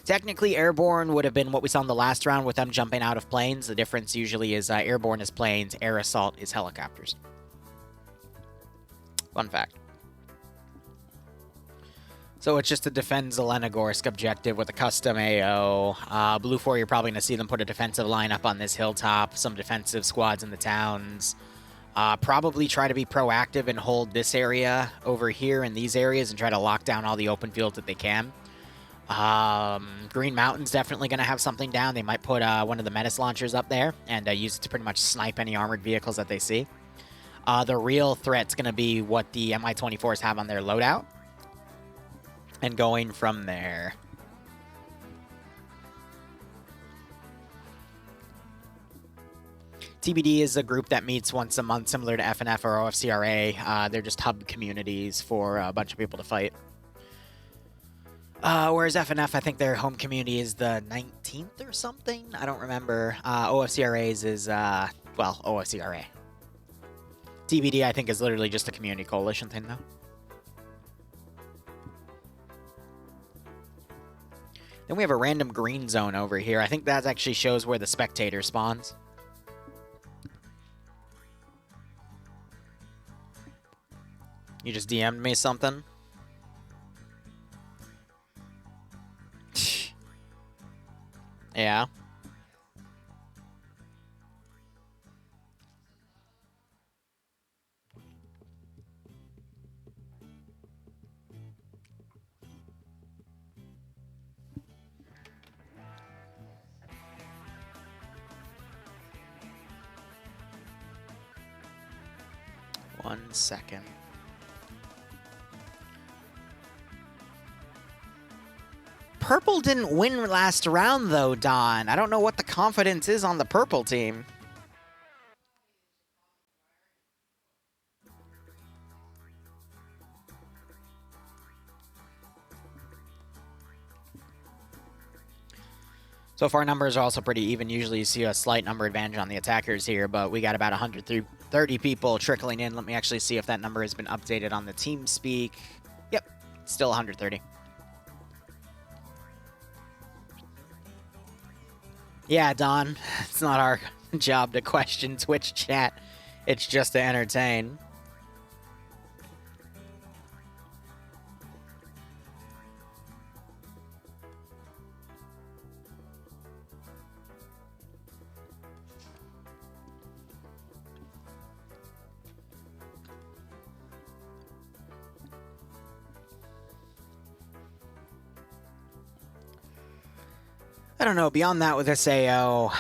Technically, airborne would have been what we saw in the last round with them jumping out of planes. The difference usually is airborne is planes, air assault is helicopters. Fun fact. So it's just to defend Zelenogorsk objective with a custom AO. Blue 4, you're probably going to see them put a defensive line up on this hilltop, some defensive squads in the towns. Probably try to be proactive and hold this area over here in these areas and try to lock down all the open fields that they can. Green Mountain's definitely going to have something down. They might put one of the Menace launchers up there and use it to pretty much snipe any armored vehicles that they see. The real threat's going to be what the Mi-24s have on their loadout. And going from there. TBD is a group that meets once a month, similar to FNF or OFCRA. They're just hub communities for a bunch of people to fight. Whereas FNF, I think their home community is the 19th or something? I don't remember. OFCRA's is, well, OFCRA. TBD, I think, is literally just a community coalition thing, though. Then we have a random green zone over here. I think that actually shows where the spectator spawns. You just DM'd me something? Yeah. One second. Purple didn't win last round, though, Don. I don't know what the confidence is on the purple team. So far, numbers are also pretty even. Usually you see a slight number advantage on the attackers here, but we got about 130 people trickling in. Let me actually see if that number has been updated on the TeamSpeak. Yep, still 130. Yeah, Don, it's not our job to question Twitch chat. It's just to entertain. I don't know, beyond that with SAO,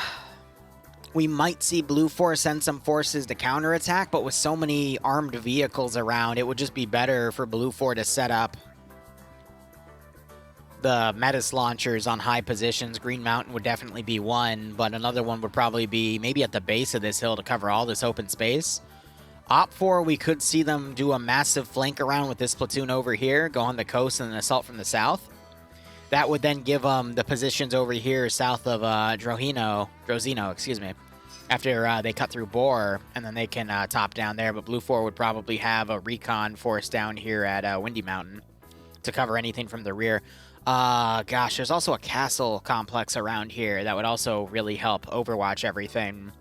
we might see Blue Force send some forces to counterattack, but with so many armed vehicles around, it would just be better for Blue Force to set up the Metis launchers on high positions. Green Mountain would definitely be one, but another one would probably be maybe at the base of this hill to cover all this open space. Op 4, we could see them do a massive flank around with this platoon over here, go on the coast and an assault from the south. That would then give them the positions over here south of Drozino, excuse me, after they cut through Boar, and then they can top down there. But Blue 4 would probably have a recon force down here at Windy Mountain to cover anything from the rear. Gosh, there's also a castle complex around here that would also really help overwatch everything.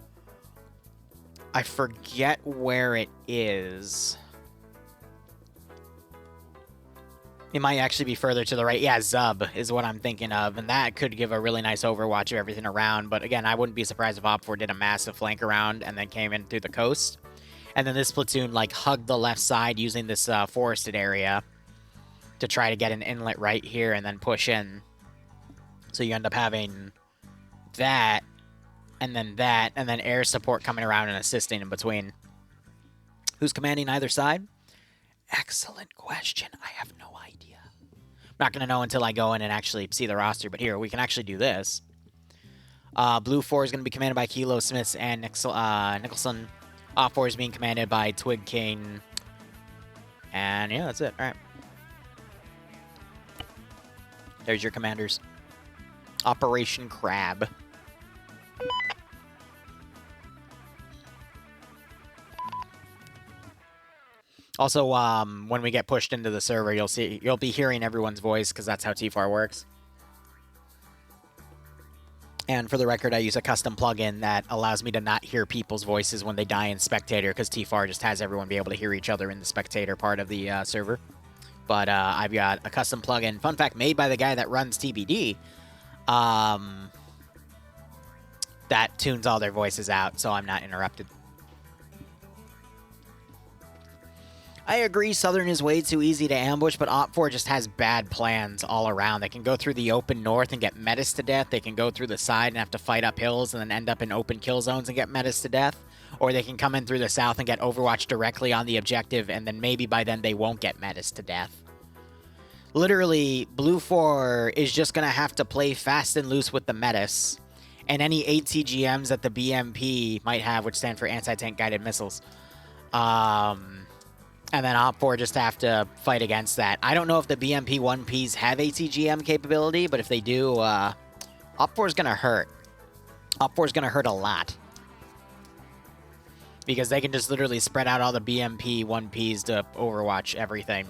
I forget where it is. It might actually be further to the right. Yeah, Zub is what I'm thinking of, and that could give a really nice overwatch of everything around. But again, I wouldn't be surprised if Op 4 did a massive flank around and then came in through the coast. And then this platoon, like, hugged the left side using this forested area to try to get an inlet right here and then push in. So you end up having that, and then air support coming around and assisting in between. Who's commanding either side? Excellent question. I have no idea. I'm not going to know until I go in and actually see the roster, but here, we can actually do this. Blue 4 is going to be commanded by Kilo, Smiths, and Nicholson. Op 4 is being commanded by Twig King. And yeah, that's it. All right. There's your commanders. Operation Crab. Also, when we get pushed into the server, you'll be hearing everyone's voice because that's how TFAR works. And for the record, I use a custom plugin that allows me to not hear people's voices when they die in spectator because TFAR just has everyone be able to hear each other in the spectator part of the server. But I've got a custom plugin, fun fact, made by the guy that runs TBD, that tunes all their voices out so I'm not interrupted. I agree, Southern is way too easy to ambush, but Op 4 just has bad plans all around. They can go through the open north and get metis to death. They can go through the side and have to fight up hills and then end up in open kill zones and get metis to death. Or they can come in through the south and get Overwatch directly on the objective, and then maybe by then they won't get metis to death. Literally, Blue 4 is just going to have to play fast and loose with the metis, and any ATGMs that the BMP might have, which stand for Anti-Tank Guided Missiles. And then Op 4 just have to fight against that. I don't know if the BMP 1Ps have ATGM capability, but if they do, Op 4 is going to hurt. Op 4 is going to hurt a lot. Because they can just literally spread out all the BMP 1Ps to overwatch everything.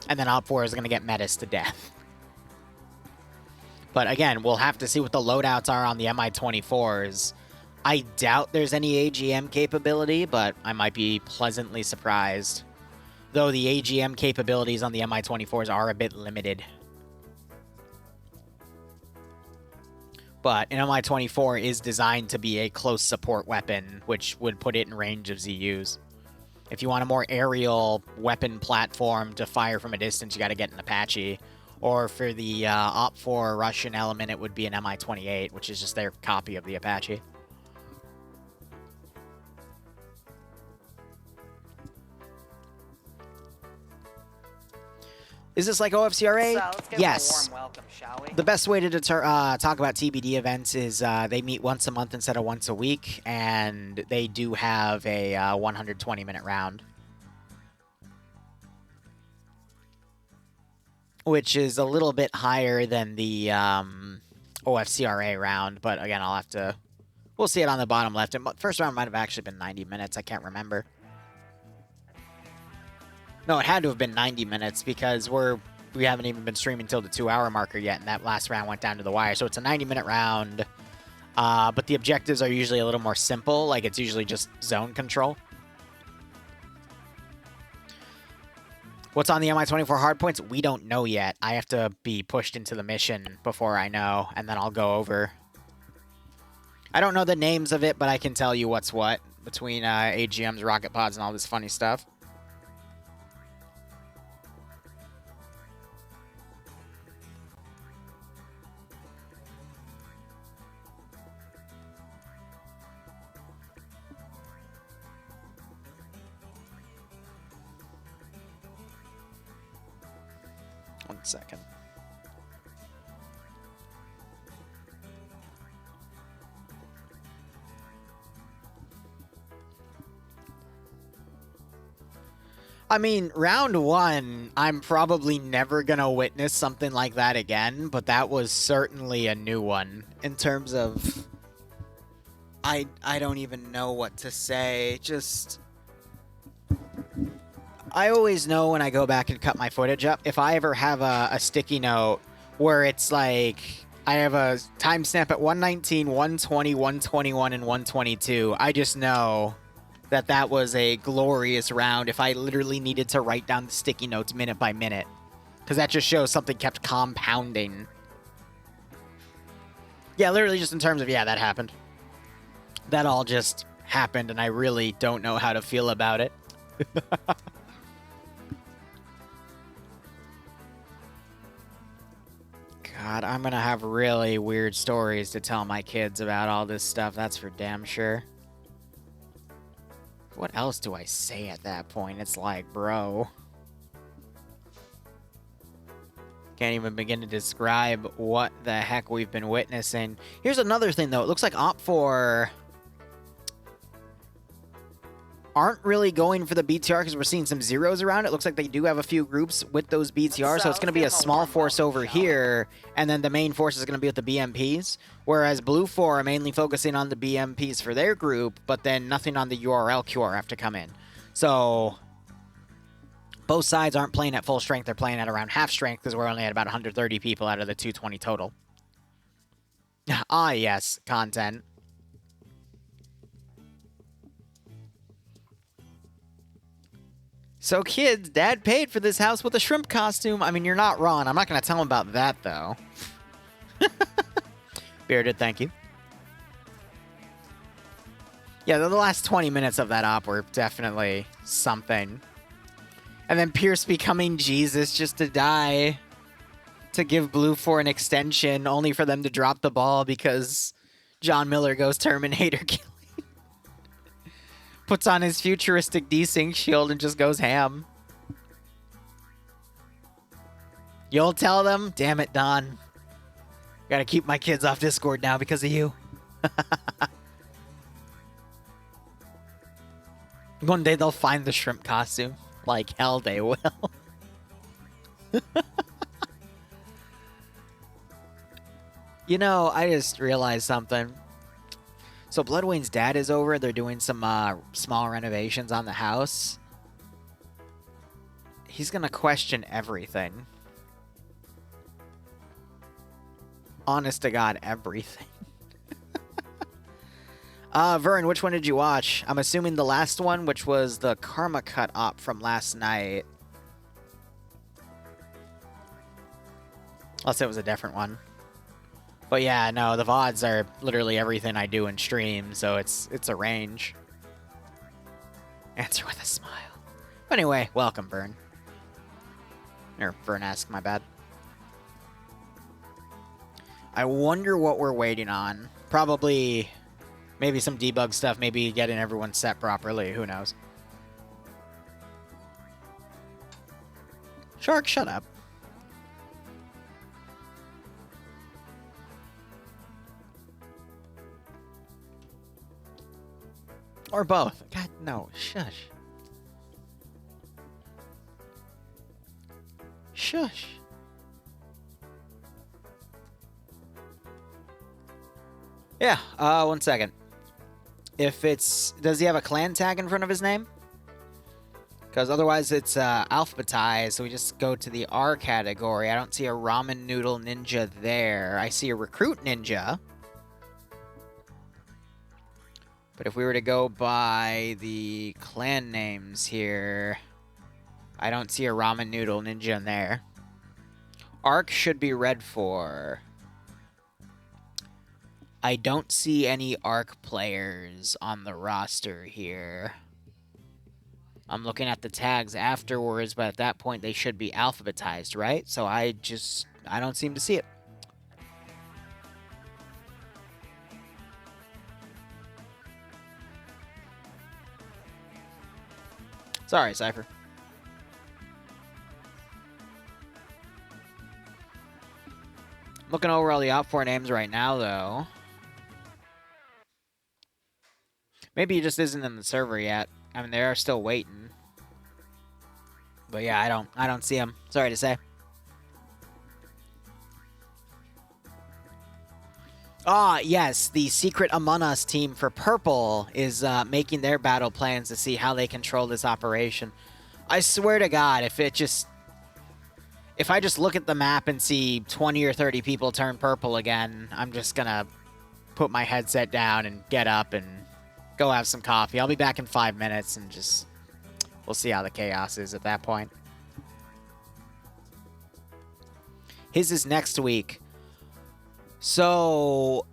And then Op 4 is going to get metis to death. But again, we'll have to see what the loadouts are on the Mi-24s. I doubt there's any AGM capability, but I might be pleasantly surprised. Though the AGM capabilities on the Mi-24s are a bit limited. But an Mi-24 is designed to be a close support weapon, which would put it in range of ZUs. If you want a more aerial weapon platform to fire from a distance, you got to get an Apache. Or for the Op 4 Russian element, it would be an Mi-28, which is just their copy of the Apache. Is this like OFCRA?
So, let's give
yes.
them a warm welcome, shall we?
The best way to talk about TBD events is they meet once a month instead of once a week, and they do have a 120-minute round. Which is a little bit higher than the OFCRA round, but again, I'll have to... We'll see it on the bottom left. And first round might have actually been 90 minutes, I can't remember. No, it had to have been 90 minutes because we haven't even been streaming till the 2-hour marker yet, and that last round went down to the wire. So it's a 90-minute round, but the objectives are usually a little more simple. Like, it's usually just zone control. What's on the Mi-24 hardpoints? We don't know yet. I have to be pushed into the mission before I know, and then I'll go over. I don't know the names of it, but I can tell you what's what between AGMs, rocket pods, and all this funny stuff. One second. I mean, round one, I'm probably never gonna witness something like that again, but that was certainly a new one in terms of... I don't even know what to say, just... I always know when I go back and cut my footage up, if I ever have a sticky note where it's like, I have a timestamp at 119, 120, 121, and 122, I just know that that was a glorious round if I literally needed to write down the sticky notes minute by minute. Because that just shows something kept compounding. Yeah, literally just in terms of, yeah, that happened. That all just happened, and I really don't know how to feel about it. God, I'm gonna have really weird stories to tell my kids about all this stuff, that's for damn sure. What else do I say at that point? It's like, bro. Can't even begin to describe what the heck we've been witnessing. Here's another thing, though. It looks like Op4 aren't really going for the BTR because we're seeing some zeros around. It looks like they do have a few groups with those BTR, so it's going to be a small force over here, and then the main force is going to be with the BMPs, whereas Blue 4 are mainly focusing on the BMPs for their group, but then nothing on the URL QRF to come in. So both sides aren't playing at full strength. They're playing at around half strength because we're only at about 130 people out of the 220 total. Ah, yes, content. So kids, Dad paid for this house with a shrimp costume. I mean, you're not wrong. I'm not going to tell him about that, though. Bearded, thank you. Yeah, the last 20 minutes of that op were definitely something. And then Pierce becoming Jesus just to die. To give Blue 4 an extension, only for them to drop the ball because John Miller goes Terminator killing. Puts on his futuristic desync shield and just goes ham. You'll tell them? Damn it, Don. Gotta keep my kids off Discord now because of you. One day they'll find the shrimp costume. Like hell they will. You know, I just realized something. So Bloodwing's dad is over. They're doing some small renovations on the house. He's going to question everything. Honest to God, everything. Vern, which one did you watch? I'm assuming the last one, which was the Karma Cut op from last night. Unless it was a different one. But yeah, no, the VODs are literally everything I do in stream, so it's a range. Answer with a smile. Anyway, welcome, Vern. Or Vern-esque, my bad. I wonder what we're waiting on. Probably maybe some debug stuff, maybe getting everyone set properly, who knows. Shark, shut up. Or both. God, no. Shush. Shush. Yeah, 1 second. If it's... Does he have a clan tag in front of his name? Because otherwise it's alphabetized, so we just go to the R category. I don't see a ramen noodle ninja there. I see a recruit ninja. But if we were to go by the clan names here, I don't see a ramen noodle ninja in there. Arc should be red for. I don't see any Arc players on the roster here. I'm looking at the tags afterwards, but at that point they should be alphabetized, right? So I don't seem to see it. Sorry, Cypher. Looking over all the Op4 names right now, though. Maybe he just isn't in the server yet. I mean, they are still waiting. But yeah, I don't see him. Sorry to say. Ah, yes, the Secret Among Us team for Purple is making their battle plans to see how they control this operation. I swear to God, if I just look at the map and see 20 or 30 people turn purple again, I'm just gonna put my headset down and get up and go have some coffee. I'll be back in 5 minutes and just... we'll see how the chaos is at that point. His is next week. So,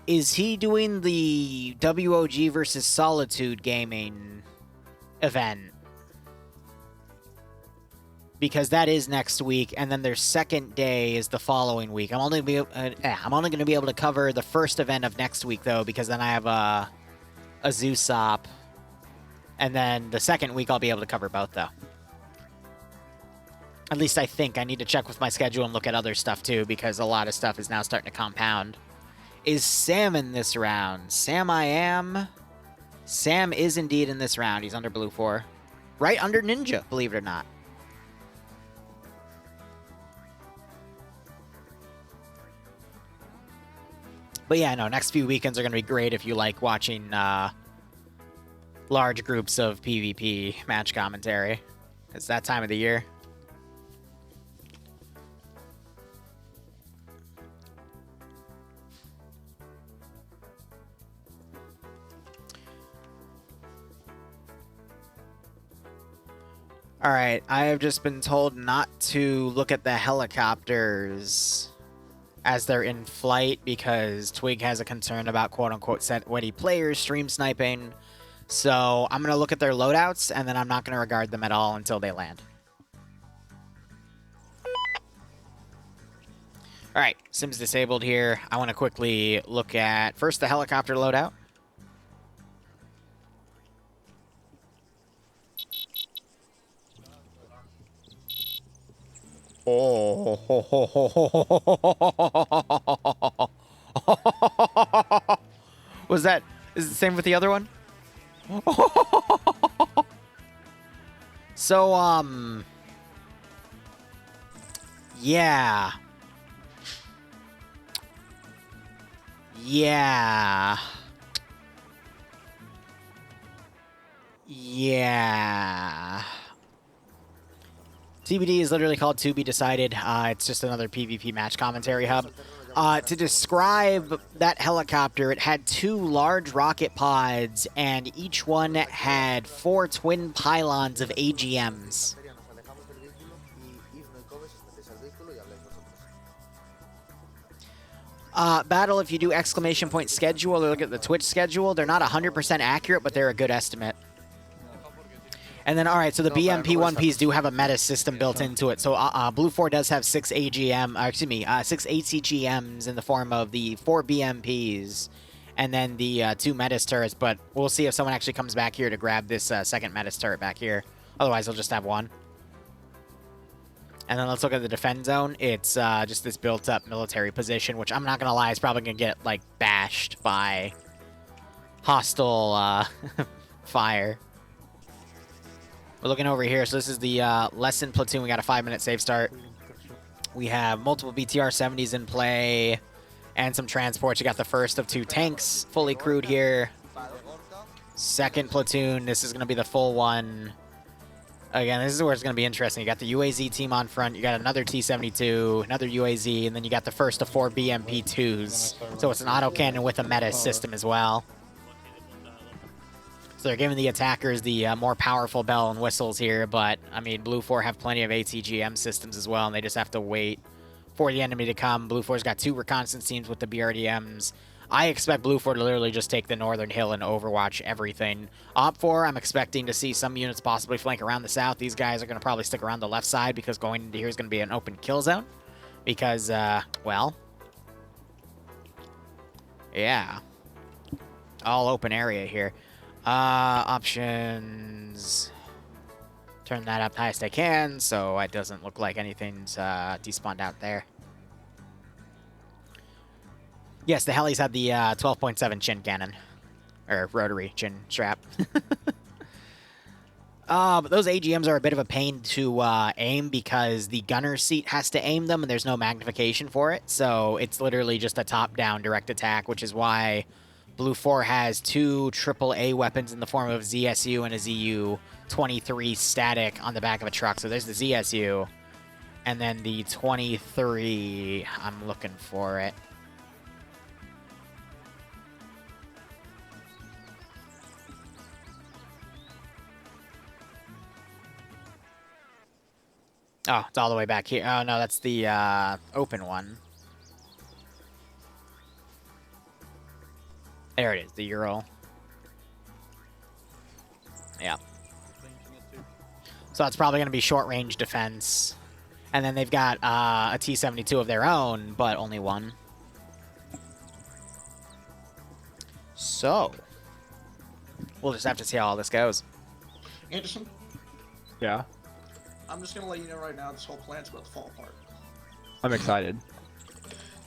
is he doing the WOG versus Solitude gaming event? Because that is next week, and then their second day is the following week. I'm only going to be able to cover the first event of next week, though, because then I have a Zoosop. And then the second week, I'll be able to cover both, though. At least I think. I need to check with my schedule and look at other stuff, too, because a lot of stuff is now starting to compound. Is Sam in this round? Sam I am. Sam is indeed in this round. He's under Blue 4. Right under Ninja, believe it or not. But yeah, no, next few weekends are going to be great if you like watching large groups of PvP match commentary. It's that time of the year. Alright, I have just been told not to look at the helicopters as they're in flight because Twig has a concern about quote-unquote set-witty players stream sniping. So I'm going to look at their loadouts, and then I'm not going to regard them at all until they land. Alright, Sim's disabled here. I want to quickly look at, first, the helicopter loadout. Oh. Was that... is it the same with the other one? So, yeah. Yeah. Yeah. TBD is literally called To Be Decided. It's just another PvP match commentary hub. To describe that helicopter, it had 2 large rocket pods, and each one had 4 twin pylons of AGMs. Battle, if you do exclamation point schedule or look at the Twitch schedule, they're not 100% accurate, but they're a good estimate. And then, alright, so the BMP 1Ps do have a meta system built into it. So, Blue 4 does have 6 ACGMs in the form of the 4 BMPs and then the 2 Metis turrets, but we'll see if someone actually comes back here to grab this second Metis turret back here. Otherwise, they'll just have 1. And then let's look at the defend zone. It's just this built-up military position, which I'm not going to lie is probably going to get, like, bashed by hostile fire. We're looking over here. So this is the lesson platoon. We got a 5-minute save start. We have multiple BTR-70s in play and some transports. You got the first of 2 tanks fully crewed here. Second platoon. This is going to be the full one. Again, this is where it's going to be interesting. You got the UAZ team on front. You got another T-72, another UAZ, and then you got the first of 4 BMP-2s. So it's an autocannon with a Metis system as well. So they're giving the attackers the more powerful bell and whistles here, but, I mean, Blue 4 have plenty of ATGM systems as well, and they just have to wait for the enemy to come. Blue 4's got 2 reconnaissance teams with the BRDMs. I expect Blue 4 to literally just take the northern hill and overwatch everything. Op 4, I'm expecting to see some units possibly flank around the south. These guys are going to probably stick around the left side because going into here is going to be an open kill zone. Because, well, yeah. All open area here. Options. Turn that up highest I can, so it doesn't look like anything's despawned out there. Yes, the helis had the 12.7 chin cannon. Or rotary chin strap. But those AGMs are a bit of a pain to aim because the gunner seat has to aim them and there's no magnification for it. So it's literally just a top-down direct attack, which is why Blue 4 has 2 AAA weapons in the form of ZSU and a ZU-23 static on the back of a truck. So there's the ZSU, and then the 23, I'm looking for it. Oh, it's all the way back here. Oh, no, that's the open one. There it is, the Ural. Yeah. So it's probably going to be short-range defense. And then they've got a T-72 of their own, but only one. So, we'll just have to see how all this goes.
Anderson,
Yeah,
I'm just gonna let you know right now this whole plan's about to fall apart.
I'm excited.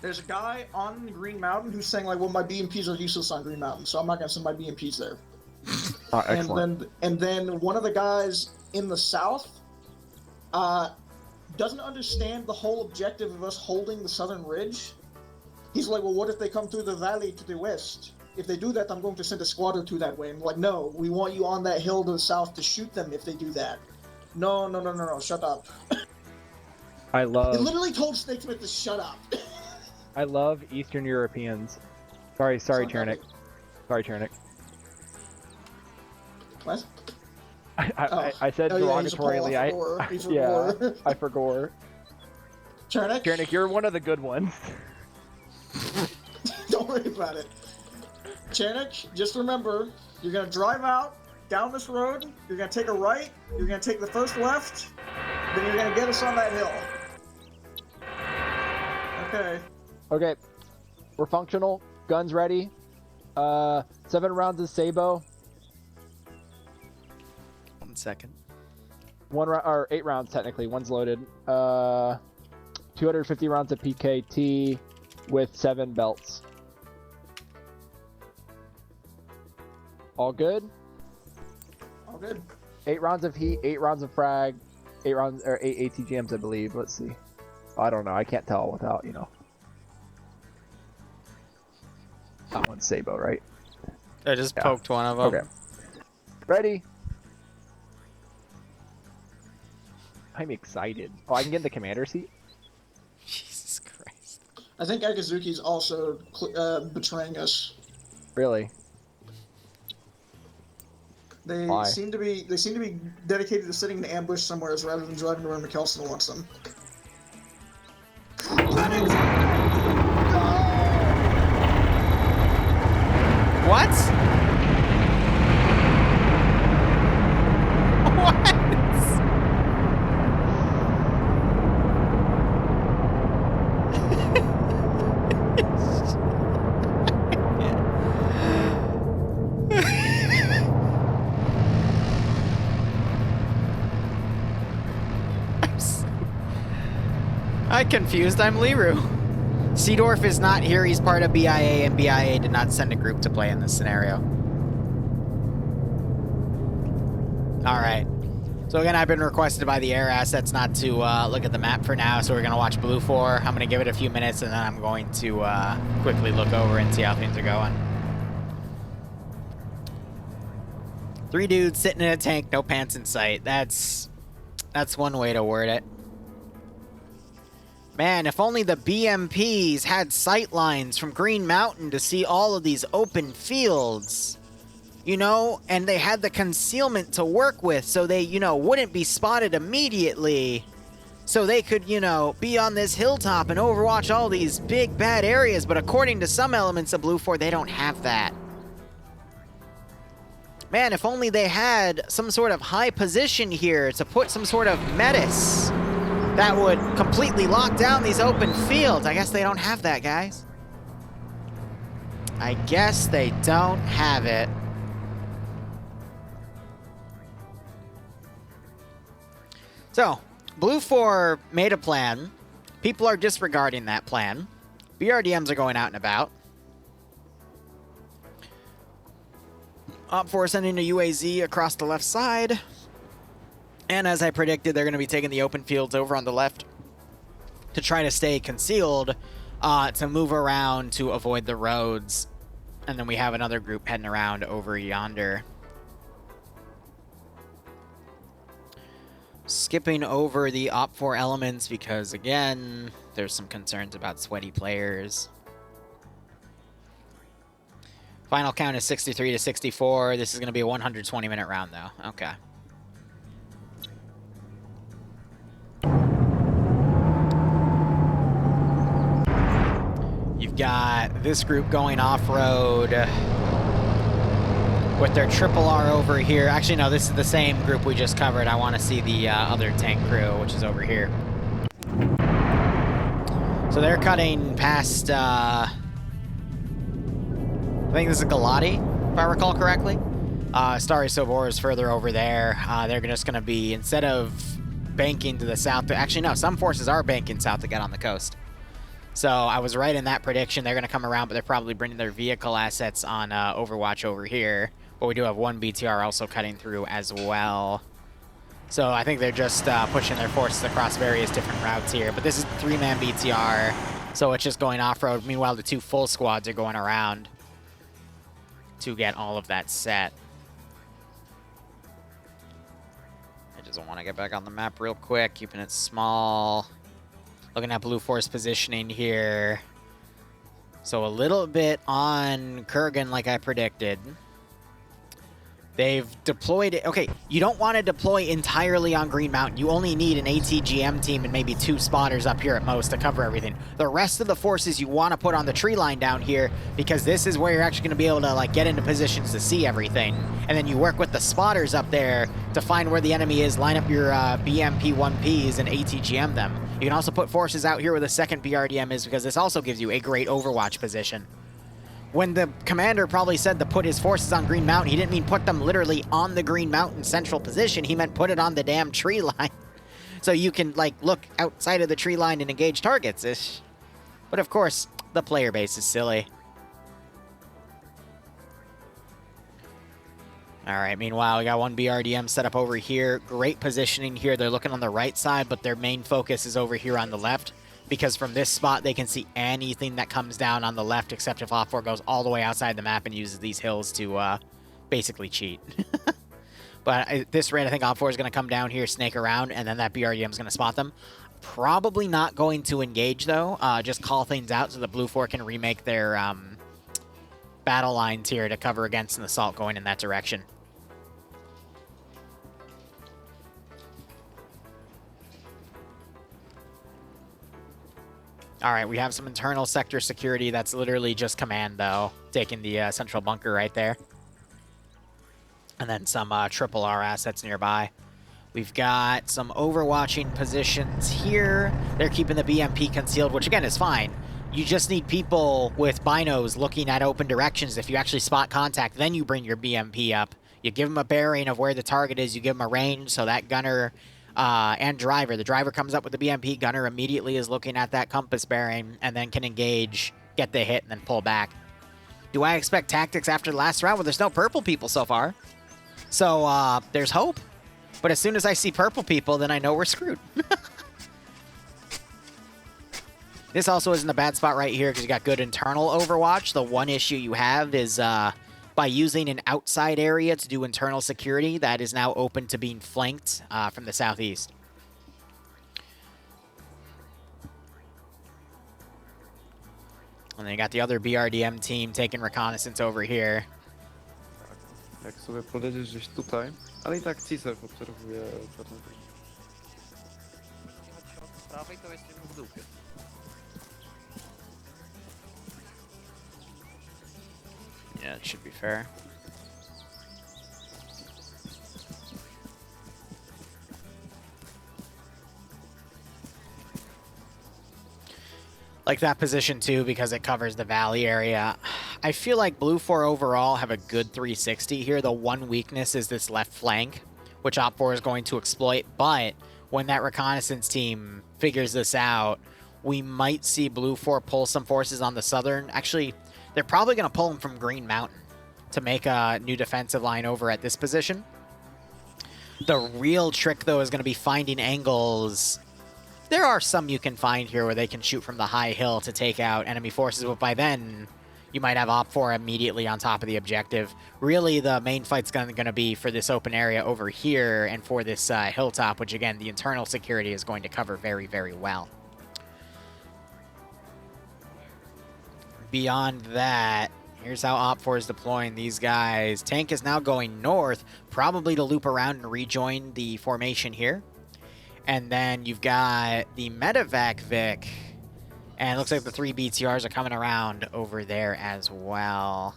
There's a guy on Green Mountain who's saying like, well, my BMPs are useless on Green Mountain, so I'm not gonna send my BMPs there.
Oh, excellent.
And then one of the guys in the south doesn't understand the whole objective of us holding the southern ridge. He's like, well, what if they come through the valley to the west? If they do that, I'm going to send a squad or 2 that way. I'm like, no, we want you on that hill to the south to shoot them if they do that. No, shut up.
I love.
He literally told Snakesmith to shut up.
I love Eastern Europeans. Sorry, Chernik. Sorry, Chernik.
What?
I said derogatorily. I forgot. Chernik, you're one of the good ones.
Don't worry about it. Chernik, just remember, you're gonna drive out down this road. You're gonna take a right. You're gonna take the first left. Then you're gonna get us on that hill. Okay.
Okay, we're functional. Guns ready. 7 rounds of Sabo.
1 second.
8 rounds technically. One's loaded. 250 rounds of PKT with 7 belts. All good.
All good.
8 rounds of heat. 8 rounds of frag. 8 rounds or 8 ATGMs, I believe. Let's see. I don't know. I can't tell without That one's Sabo, right?
I just poked one of them.
Okay. Ready? I'm excited. Oh, I can get in the commander seat?
Jesus Christ.
I think Akazuki's also betraying us.
Really?
They seem to be dedicated to sitting in ambush somewhere rather than driving to where McKelson wants them.
What? I'm confused. I'm Liru. Seedorf is not here. He's part of BIA, and BIA did not send a group to play in this scenario. Alright. So again, I've been requested by the air assets not to look at the map for now, so we're going to watch Blue 4. I'm going to give it a few minutes, and then I'm going to quickly look over and see how things are going. 3 dudes sitting in a tank, no pants in sight. That's one way to word it. Man, if only the BMPs had sight lines from Green Mountain to see all of these open fields, and they had the concealment to work with so they, wouldn't be spotted immediately. So they could, be on this hilltop and overwatch all these big bad areas. But according to some elements of Blue 4, they don't have that. Man, if only they had some sort of high position here to put some sort of metis that would completely lock down these open fields. I guess they don't have that, guys. I guess they don't have it. So, Blue 4 made a plan. People are disregarding that plan. BRDMs are going out and about. Op 4 sending a UAZ across the left side. And as I predicted, they're going to be taking the open fields over on the left to try to stay concealed, to move around to avoid the roads. And then we have another group heading around over yonder. Skipping over the Op 4 elements because, again, there's some concerns about sweaty players. Final count is 63 to 64. This is going to be a 120-minute round, though. Okay. You've got this group going off-road with their triple R over here. Actually, no, this is the same group we just covered. I want to see the other tank crew, which is over here. So they're cutting past, I think this is Galati, if I recall correctly. Starry Sobor is further over there. They're just going to be, instead of banking to the south, actually, no, some forces are banking south to get on the coast. So I was right in that prediction. They're going to come around, but they're probably bringing their vehicle assets on Overwatch over here. But we do have one BTR also cutting through as well. So I think they're just pushing their forces across various different routes here. But this is 3-man BTR, so it's just going off-road. Meanwhile, the 2 full squads are going around to get all of that set. I just want to get back on the map real quick, keeping it small. Looking at Blue Force positioning here. So a little bit on Kurgan like I predicted. They've deployed it. Okay, you don't want to deploy entirely on Green Mountain. You only need an ATGM team and maybe 2 spotters up here at most to cover everything. The rest of the forces you want to put on the tree line down here because this is where you're actually going to be able to like get into positions to see everything. And then you work with the spotters up there to find where the enemy is, line up your BMP 1Ps and ATGM them. You can also put forces out here where the second BRDM is because this also gives you a great Overwatch position. When the commander probably said to put his forces on Green Mountain, he didn't mean put them literally on the Green Mountain central position. He meant put it on the damn tree line. So you can, like, look outside of the tree line and engage targets. But of course, the player base is silly. Alright, meanwhile, we got one BRDM set up over here. Great positioning here. They're looking on the right side, but their main focus is over here on the left. Because from this spot, they can see anything that comes down on the left, except if Op 4 goes all the way outside the map and uses these hills to basically cheat. But at this rate, I think Op 4 is going to come down here, snake around, and then that BRDM is going to spot them. Probably not going to engage, though. Just call things out so the Blue 4 can remake their battle lines here to cover against an assault going in that direction. All right, we have some internal sector security. That's literally just command, though, taking the central bunker right there. And then some triple R assets nearby. We've got some overwatching positions here. They're keeping the BMP concealed, which, again, is fine. You just need people with binos looking at open directions. If you actually spot contact, then you bring your BMP up. You give them a bearing of where the target is. You give them a range, so that gunner... and driver. The driver comes up with the BMP. Gunner immediately is looking at that compass bearing and then can engage, get the hit, and then pull back. Do I expect tactics after the last round? Well, there's no purple people so far. So, there's hope. But as soon as I see purple people, then I know we're screwed. This also isn't a bad spot right here because you got good internal overwatch. The one issue you have is... by using an outside area to do internal security, that is now open to being flanked from the southeast. And then you got the other BRDM team taking reconnaissance over here.
Jak sobie podejdziesz gdzieś tutaj, ale I tak Cisel obserwuje
Z prawej to jesteśmy w dupie.
Yeah, it should be fair. Like that position too, because it covers the valley area. I feel like Blue 4 overall have a good 360 here. The one weakness is this left flank, which Op 4 is going to exploit. But when that reconnaissance team figures this out, we might see Blue 4 pull some forces on the southern. Actually, they're probably going to pull them from Green Mountain to make a new defensive line over at this position. The real trick, though, is going to be finding angles. There are some you can find here where they can shoot from the high hill to take out enemy forces, but by then, you might have Op4 immediately on top of the objective. Really, the main fight's going to be for this open area over here and for this hilltop, which, again, the internal security is going to cover very, very well. Beyond that, here's how Op4 is deploying these guys. Tank is now going north, probably to loop around and rejoin the formation here. And then you've got the medevac Vic. And it looks like the 3 BTRs are coming around over there as well.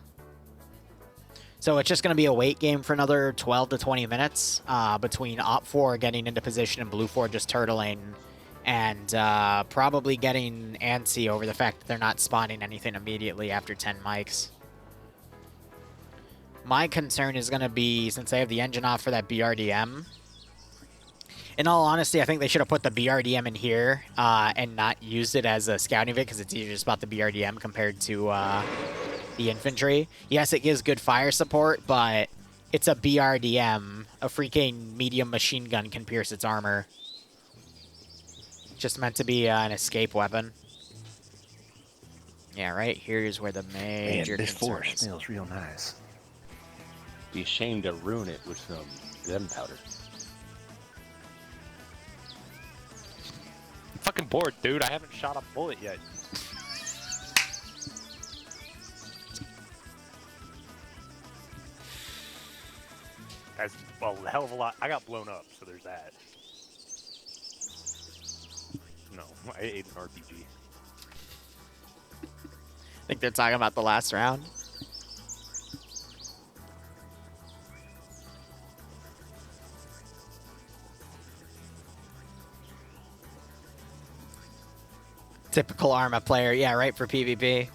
So it's just going to be a wait game for another 12 to 20 minutes between Op4 getting into position and Blue 4 just turtling. And probably getting antsy over the fact that they're not spawning anything immediately after 10 mics. My concern is going to be, since they have the engine off for that BRDM, in all honesty, I think they should have put the BRDM in here and not used it as a scouting vid, because it's easier to spot the BRDM compared to the infantry. Yes, it gives good fire support, but it's a BRDM. A freaking medium machine gun can pierce its armor. Just meant to be an escape weapon. Yeah, right here's where the major
this
concern
force
is.
smells real nice.
Be ashamed to ruin it with some gunpowder. I'm fucking bored, dude. I haven't shot a bullet yet. That's well, a hell of a lot. I got blown up, so there's that. No, I ate an RPG.
I think they're talking about the last round. Typical Arma player. Yeah, right, for PvP.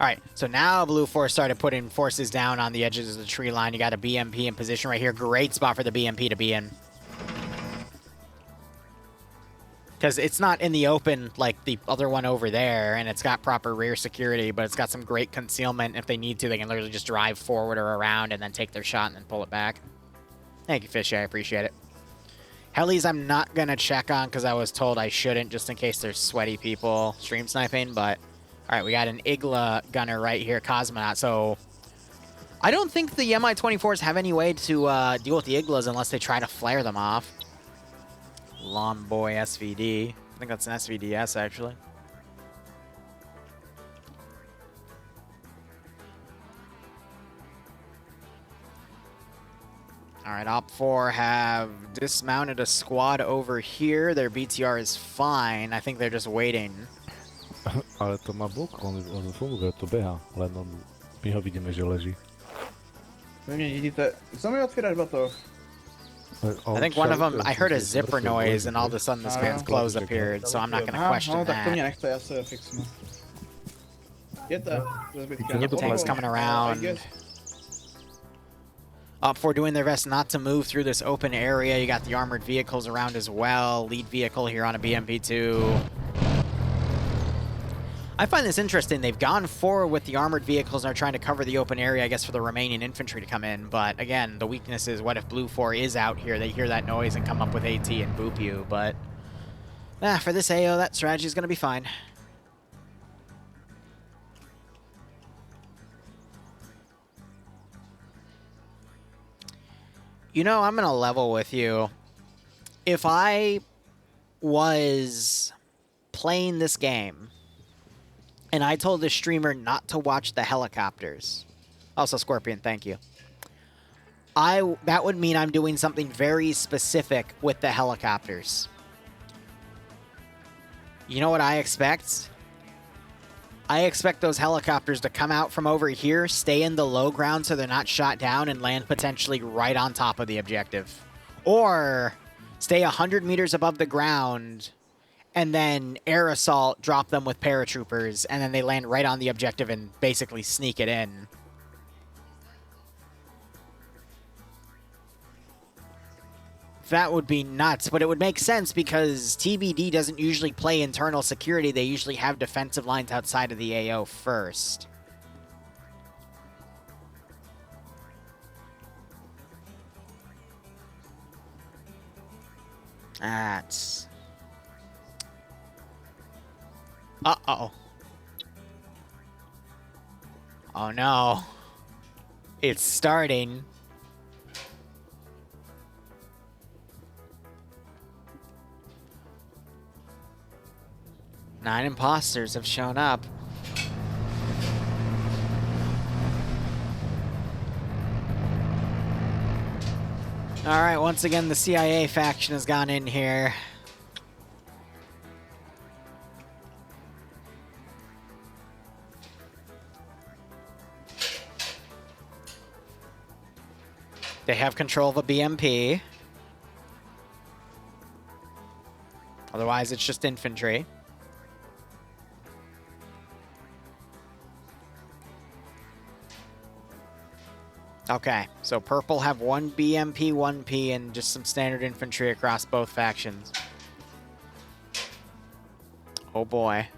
All right, so now Blue 4 started putting forces down on the edges of the tree line. You got a BMP in position right here. Great spot for the BMP to be in. Because it's not in the open like the other one over there, and it's got proper rear security, but it's got some great concealment. If they need to, they can literally just drive forward or around and then take their shot and then pull it back. Thank you, Fishy. I appreciate it. Helis I'm not going to check on because I was told I shouldn't, just in case there's sweaty people stream sniping, but... All right, we got an Igla gunner right here, Cosmonaut. So I don't think the Mi-24s have any way to deal with the Iglas unless they try to flare them off. Lawn Boy SVD. I think that's an SVDS, actually. All right, Op4 have dismounted a squad over here. Their BTR is fine. I think they're just waiting.
Ale to ma bóg, on funguje, to beha, len my ho vidíme, že leží.
Vy mě vidíte, co mi otvíráš batoh?
I think one of them, I heard a zipper noise and all of a sudden this man's clothes appeared, so I'm not going to question
no, tak to mě
that.
nechte, já se fixnu. Jděte, do zbytka.
Tank's coming around. Op4 doing their best not to move through this open area. You got the armored vehicles around as well. Lead vehicle here on a BMP-2. I find this interesting. They've gone forward with the armored vehicles and are trying to cover the open area, I guess, for the remaining infantry to come in. But again, the weakness is what if Blue 4 is out here? They hear that noise and come up with AT and boop you. But for this AO, that strategy is going to be fine. You know, I'm going to level with you. If I was playing this game and I told the streamer not to watch the helicopters, also Scorpion, thank you, that would mean I'm doing something very specific with the helicopters. You know what I expect? I expect those helicopters to come out from over here, stay in the low ground so they're not shot down, and land potentially right on top of the objective. Or stay 100 meters above the ground and then air assault, drop them with paratroopers, and then they land right on the objective and basically sneak it in. That would be nuts, but it would make sense because TBD doesn't usually play internal security. They usually have defensive lines outside of the AO first. That's... Uh-oh. Oh no. It's starting. Nine imposters have shown up. Alright, once again, the CIA faction has gone in here. They have control of a BMP. Otherwise, it's just infantry. Okay, so purple have one BMP, 1P, and just some standard infantry across both factions. Oh boy.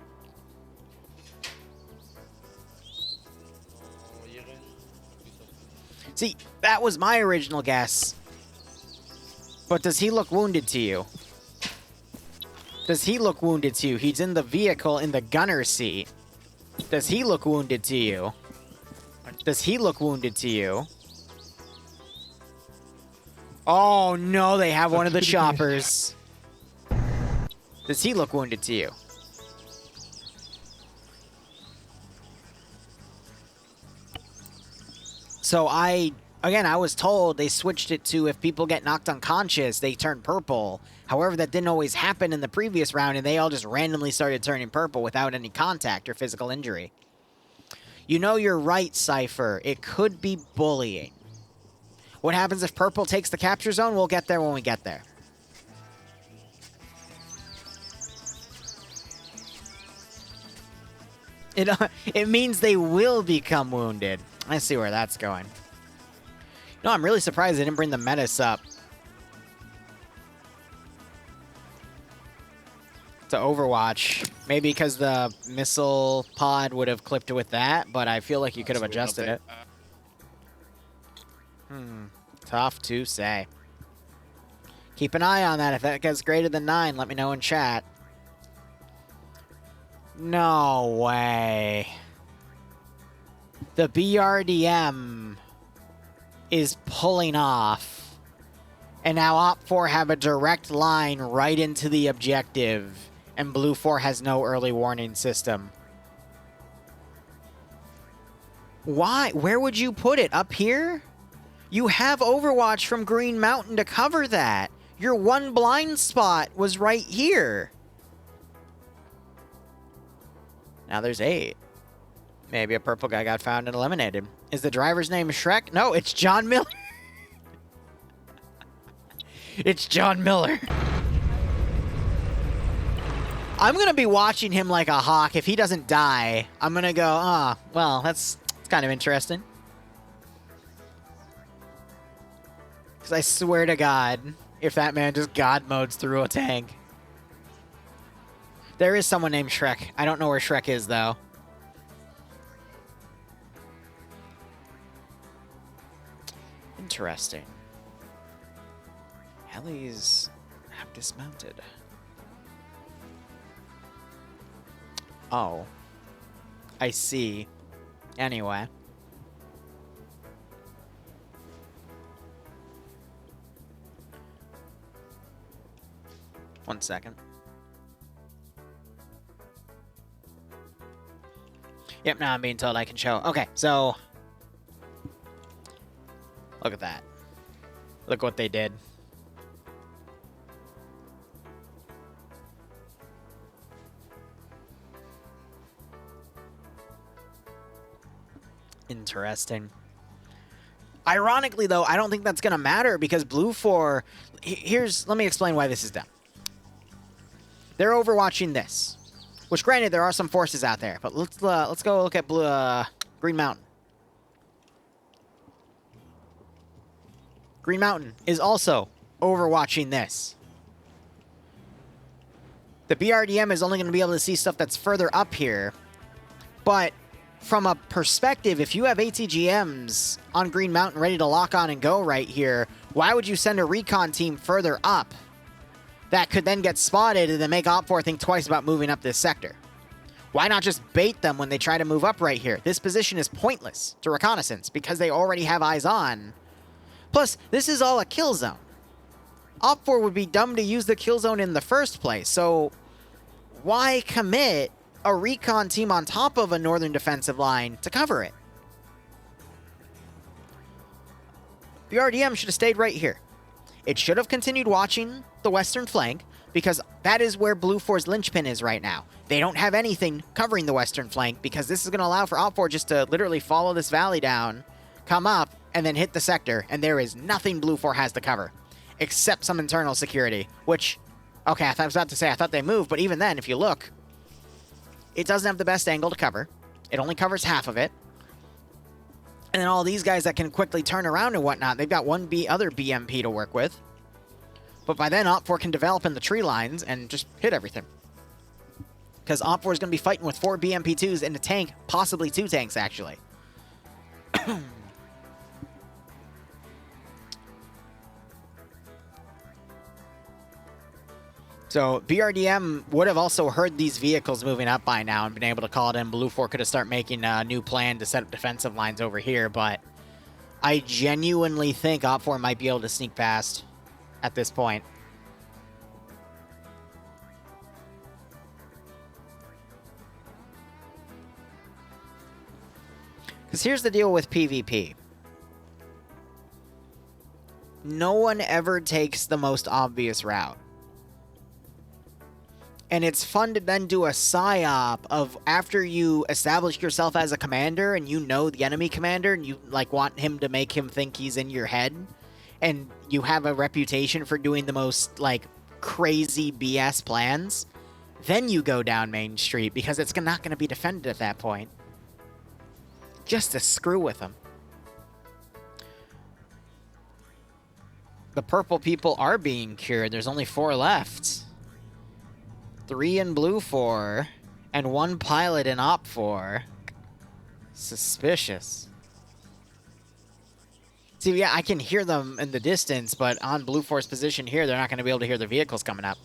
See, that was my original guess. But does he look wounded to you? Does he look wounded to you? He's in the vehicle in the gunner seat. Does he look wounded to you? Does he look wounded to you? Oh no, they have one of the choppers. Does he look wounded to you? So I was told they switched it to if people get knocked unconscious, they turn purple. However, that didn't always happen in the previous round, and they all just randomly started turning purple without any contact or physical injury. You know you're right, Cypher. It could be bullying. What happens if purple takes the capture zone? We'll get there when we get there. It means they will become wounded. I see where that's going. No, I'm really surprised they didn't bring the menace up to Overwatch. Maybe because the missile pod would have clipped with that, but I feel like you could have adjusted it. Tough to say. Keep an eye on that. If that gets greater than 9, let me know in chat. No way. The BRDM is pulling off. And now Op4 have a direct line right into the objective. And Blue 4 has no early warning system. Why? Where would you put it? Up here? You have Overwatch from Green Mountain to cover that. Your one blind spot was right here. Now there's 8. Maybe a purple guy got found and eliminated. Is the driver's name Shrek? No, it's John Miller. It's John Miller. I'm going to be watching him like a hawk. If he doesn't die, I'm going to go, well, that's kind of interesting. Because I swear to God, if that man just God modes through a tank. There is someone named Shrek. I don't know where Shrek is, though. Interesting. Helis have dismounted. Oh. I see. Anyway. One second. Yep, now I'm being told I can show. Okay, so... Look at that. Look what they did. Interesting. Ironically, though, I don't think that's going to matter because Blue 4... Let me explain why this is done. They're overwatching this. Which, granted, there are some forces out there. But let's go look at Green Mountain. Green Mountain is also overwatching this. The BRDM is only going to be able to see stuff that's further up here. But from a perspective, if you have ATGMs on Green Mountain ready to lock on and go right here, why would you send a recon team further up that could then get spotted and then make Op4 think twice about moving up this sector. Why not just bait them when they try to move up right here? This position is pointless to reconnaissance because they already have eyes on. Plus, this is all a kill zone. Op4 would be dumb to use the kill zone in the first place, so why commit a recon team on top of a northern defensive line to cover it? The RDM should have stayed right here. It should have continued watching the western flank because that is where Blue 4's linchpin is right now. They don't have anything covering the western flank because this is going to allow for Op4 just to literally follow this valley down, come up, and then hit the sector, and there is nothing Blue 4 has to cover, except some internal security, which, okay, I was about to say, I thought they moved, but even then, if you look, it doesn't have the best angle to cover. It only covers half of it. And then all these guys that can quickly turn around and whatnot, they've got one other BMP to work with. But by then, Op4 can develop in the tree lines and just hit everything. Because Op4 is going to be fighting with 4 BMP2s and a tank, possibly 2 tanks, actually. So BRDM would have also heard these vehicles moving up by now and been able to call it in. Blue 4 could have started making a new plan to set up defensive lines over here, but I genuinely think Op4 might be able to sneak past at this point. Because here's the deal with PvP. No one ever takes the most obvious route. And it's fun to then do a psyop of after you establish yourself as a commander and you know the enemy commander and you like want him to make him think he's in your head and you have a reputation for doing the most like crazy BS plans, then you go down Main Street because it's not going to be defended at that point. Just to screw with them. The purple people are being cured. There's only 4 left. 3 in Blue 4, and 1 pilot in Op 4. Suspicious. See, yeah, I can hear them in the distance, but on Blue 4's position here, they're not going to be able to hear the vehicles coming up.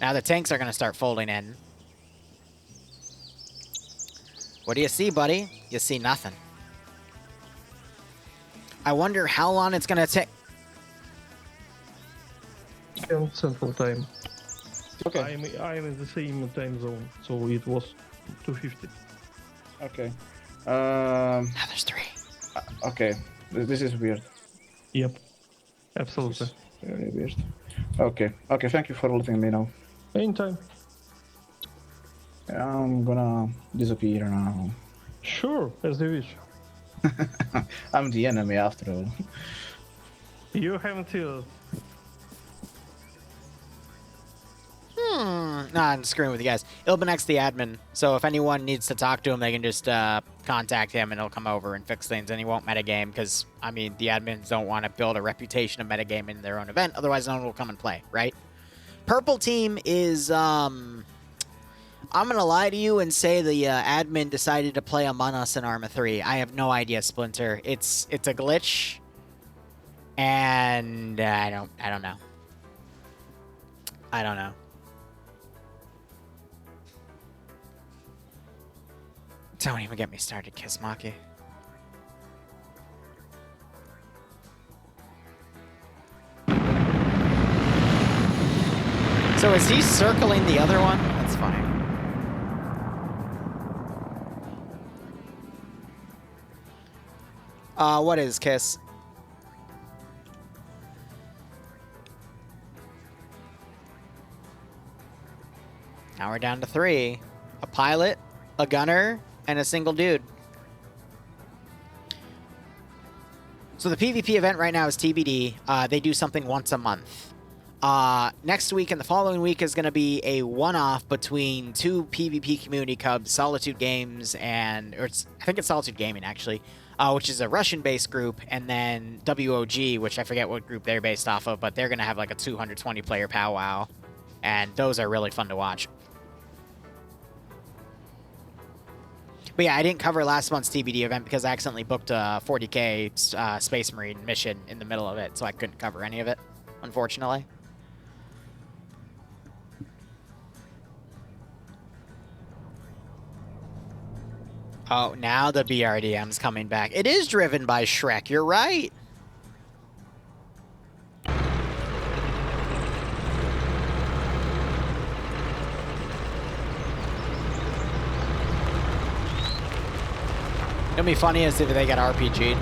Now the tanks are going to start folding in. What do you see, buddy? You see nothing. I wonder how long it's going to take.
Central time.
Okay.
I am in the same time zone, so it was 2:50.
Okay.
Now there's 3.
Okay. This is weird.
Yep. Absolutely.
Very weird. Okay. Okay, thank you for letting me know.
Anytime.
I'm gonna disappear now.
Sure, as you wish.
I'm the enemy after all.
You haven't heard.
Nah, I'm screwing with you guys. Ilbenek's the admin, so if anyone needs to talk to him, they can just contact him and he'll come over and fix things, and he won't metagame because, I mean, the admins don't want to build a reputation of metagaming in their own event, otherwise no one will come and play, right? Purple team is, I'm going to lie to you and say the admin decided to play Among Us in Arma 3. I have no idea, Splinter. It's a glitch, and I don't know. I don't know. Don't even get me started, Kismaki. So is he circling the other one? That's funny. What is Kiss? Now we're down to 3. A pilot, a gunner, and a single dude. So the PvP event right now is TBD. They do something once a month. Next week and the following week is going to be a one-off between 2 PvP community cubs, Solitude Games and... I think it's Solitude Gaming, actually, which is a Russian-based group, and then WOG, which I forget what group they're based off of, but they're going to have like a 220-player powwow, and those are really fun to watch. But yeah, I didn't cover last month's TBD event because I accidentally booked a 40k Space Marine mission in the middle of it, so I couldn't cover any of it, unfortunately. Oh, now the BRDM's coming back. It is driven by Shrek, you're right. It'll be funny as if they got RPG'd.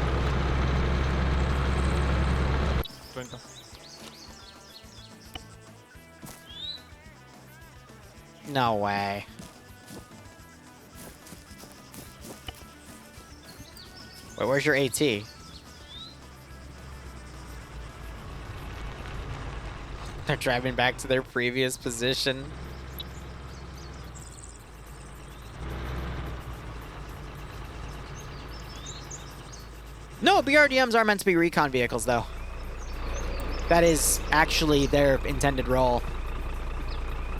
No way. Wait, where's your AT? They're driving back to their previous position. No, BRDMs are meant to be recon vehicles, though. That is actually their intended role.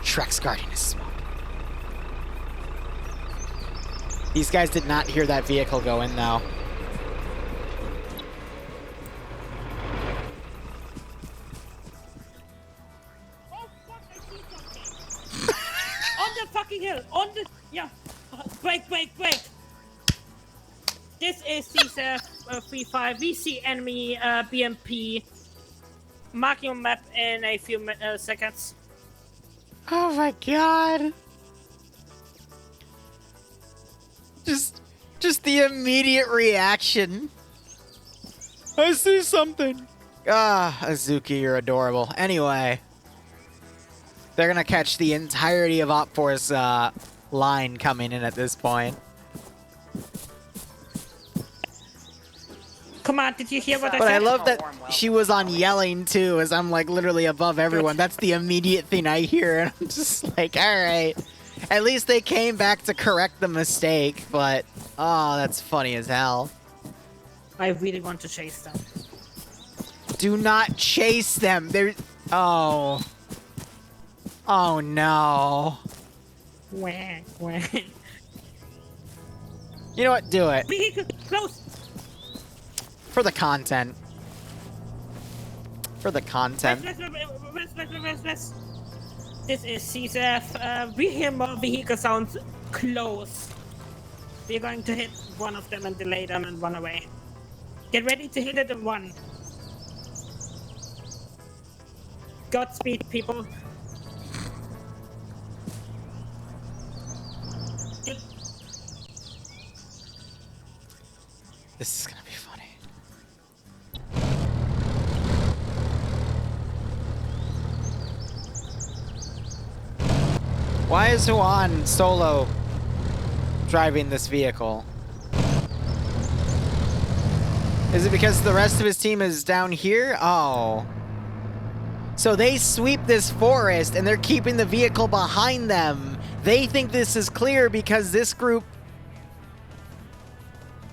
Shrek's guarding his smoke. These guys did not hear that vehicle go in, though.
On the fucking hill! On the... Yeah! Break, break, break! This is Caesar 3-5. We see enemy BMP. Marking on map in a few seconds.
Oh my god! Just the immediate reaction. I see something. Ah, Azuki, you're adorable. Anyway, they're gonna catch the entirety of OpForce line coming in at this point.
Come on, did you hear what I said?
But I love that she was on yelling too, as I'm like literally above everyone. That's the immediate thing I hear, and I'm just like, alright. At least they came back to correct the mistake, but oh, that's funny as hell.
I really want to chase them.
Do not chase them. They're... Oh. Oh no.
Wah, wah.
You know what? Do it.
Vehicle close.
For the content. For the content.
West. This is Caesar. We hear more vehicle sounds close. We're going to hit one of them and delay them and run away. Get ready to hit it and run. Godspeed, people.
This is gonna be funny. Why is Juan solo driving this vehicle? Is it because the rest of his team is down here? Oh. So they sweep this forest and they're keeping the vehicle behind them. They think this is clear because this group...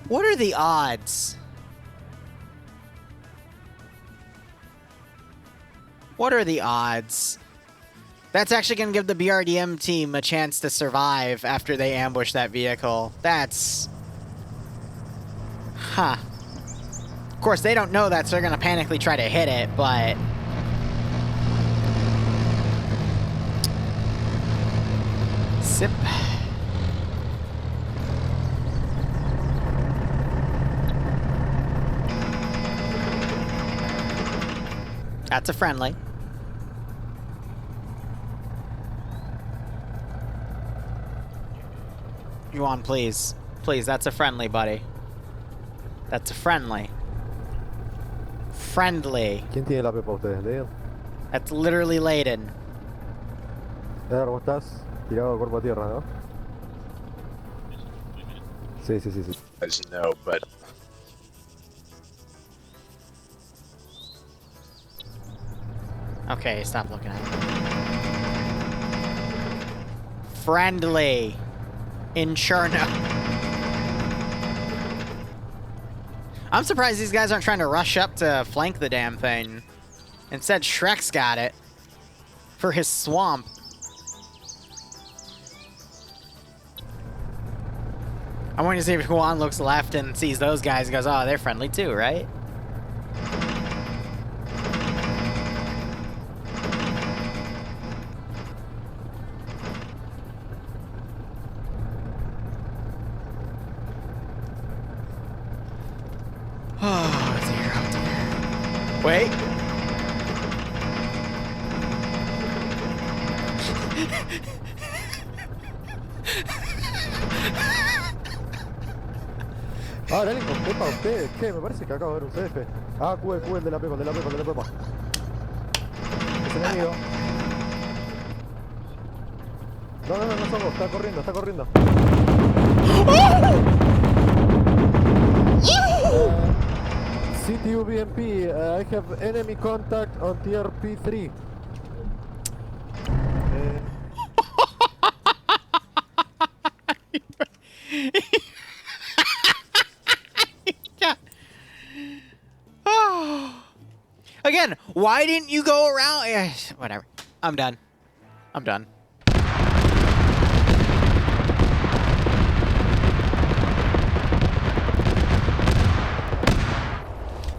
What are the odds? What are the odds? That's actually going to give the BRDM team a chance to survive after they ambush that vehicle. That's... Huh. Of course, they don't know that, so they're going to panically try to hit it, but... Sip. That's a friendly. Yuan, please. Please, that's a friendly, buddy. That's a friendly. Friendly.
¿Quién tiene la pepa ustedes? ¿Leon?
That's literally laden.
Edgar, ¿cómo estás? Tirado cuerpo a tierra, ¿no? Sí.
As no, but...
Okay, stop looking at me. Friendly. Insurno. I'm surprised these guys aren't trying to rush up to flank the damn thing. Instead, Shrek's got it. For his swamp. I'm waiting to see if Juan looks left and sees those guys and goes, oh, they're friendly too, right? Wait.
Ah, el Lincoln, Pepa, usted, ¿qué? Me parece que acabo de ver un CF. Ah, Q, el de la Pepa, el de la Pepa, el de la Pepa. Es enemigo. No, no, no, no somos, está corriendo, está corriendo. CTU BMP, I have enemy contact on tier P3.
Again, why didn't you go around? Whatever. I'm done. I'm done.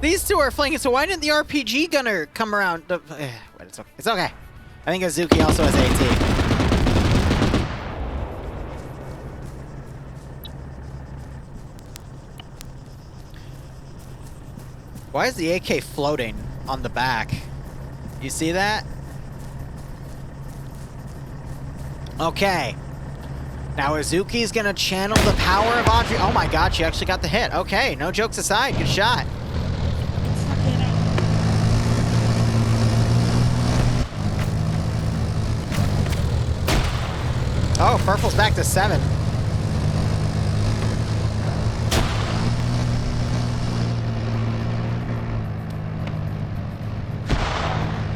These two are flanking, so why didn't the RPG gunner come around? It's okay. I think Azuki also has AT. Why is the AK floating on the back? You see that? Okay. Now Azuki's gonna channel the power of Audrey. Oh my god, she actually got the hit. Okay, no jokes aside, good shot. Oh, Purple's back to 7.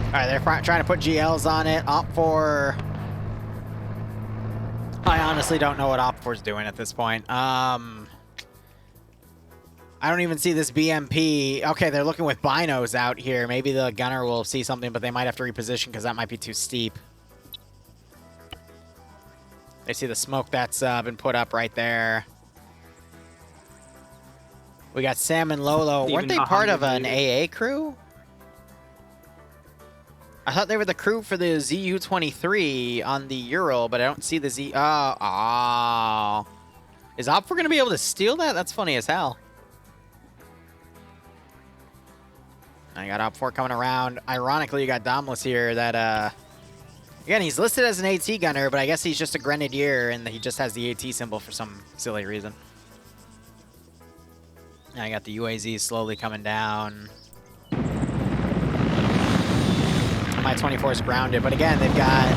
Alright, they're trying to put GLs on it. Op4... I honestly don't know what Op4's doing at this point. I don't even see this BMP. Okay, they're looking with binos out here. Maybe the gunner will see something, but they might have to reposition because that might be too steep. They see the smoke that's been put up right there. We got Sam and Lolo. Weren't they part of an AA crew? I thought they were the crew for the ZU-23 on the Ural, but I don't see the Z... Oh. Is Opfer going to be able to steal that? That's funny as hell. I got Op4 coming around. Ironically, you got Domless here that... Again, he's listed as an AT gunner, but I guess he's just a grenadier, and he just has the AT symbol for some silly reason. And I got the UAZ slowly coming down. My 24 is grounded, but again, they've got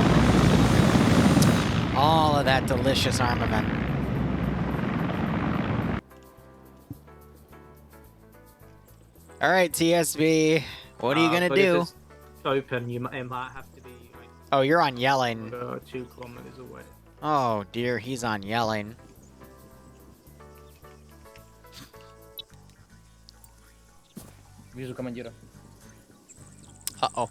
all of that delicious armament. All right, TSB, what are you gonna do?
Open, you might have to be.
Oh, you're on yelling.
2 kilometers away.
Oh dear, he's on yelling.
Вижу командира.
Uh-oh.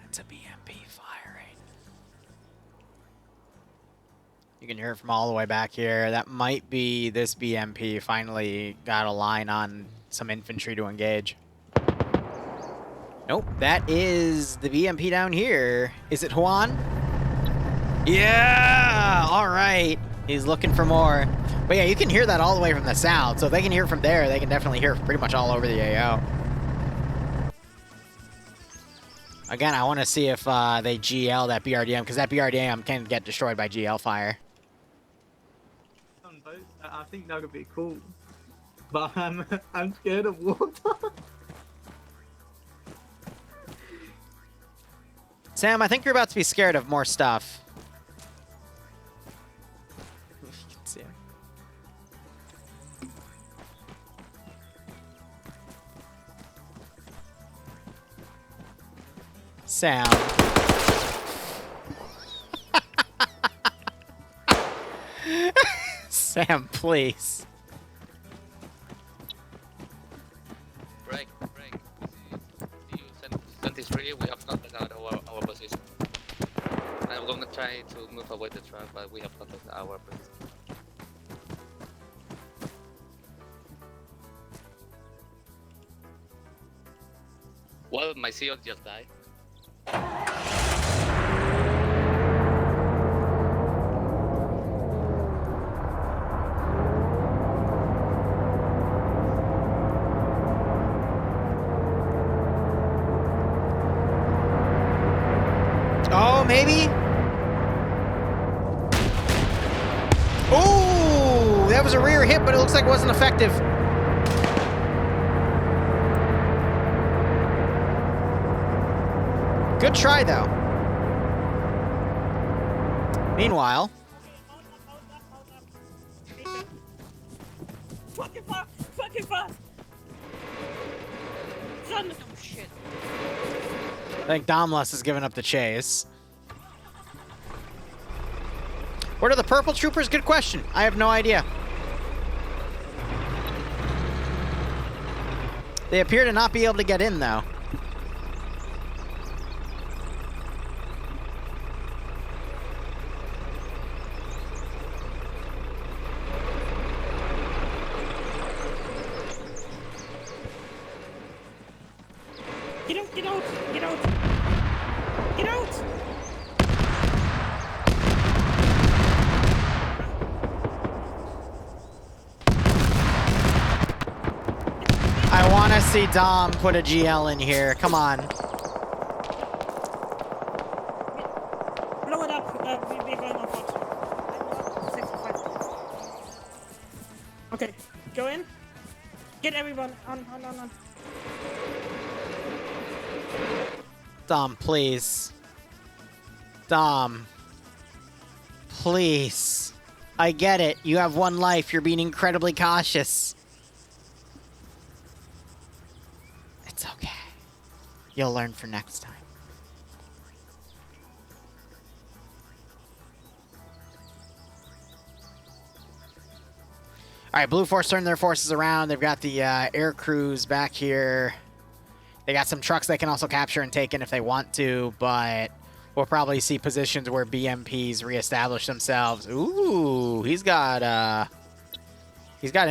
That's a BMP firing. You can hear it from all the way back here. That might be this BMP finally got a line on some infantry to engage. Nope, that is the BMP down here. Is it Juan? Yeah! All right. He's looking for more. But yeah, you can hear that all the way from the south. So if they can hear it from there, they can definitely hear it pretty much all over the AO. Again, I want to see if they GL that BRDM, because that BRDM can get destroyed by GL fire.
I think that would be cool. But I'm scared of water.
Sam, I think you're about to be scared of more stuff. You can see it. Sam. Sam, please.
Break. You we have contact at our position. I'm gonna try to move away the truck, but we have contact at our position. Well, my CEO just died.
go, maybe? Ooh, that was a rear hit, but it looks like it wasn't effective. Good try, though. Meanwhile...
Fucking fast! Fucking fast! Son of shit.
I think Domless has given up the chase. What are the purple troopers? Good question. I have no idea. They appear to not be able to get in, though.
Get out, get out, get out! Get out!
I want to see Dom put a GL in here. Come on.
Blow it up. We're going on foot. 65. Okay, go in. Get everyone on.
Dom, please. Dom. Please. I get it. You have one life. You're being incredibly cautious. It's okay. You'll learn for next time. Alright, Blue Force turned their forces around. They've got the air crews back here. They got some trucks they can also capture and take in if they want to, but we'll probably see positions where BMPs reestablish themselves. Ooh, he's got an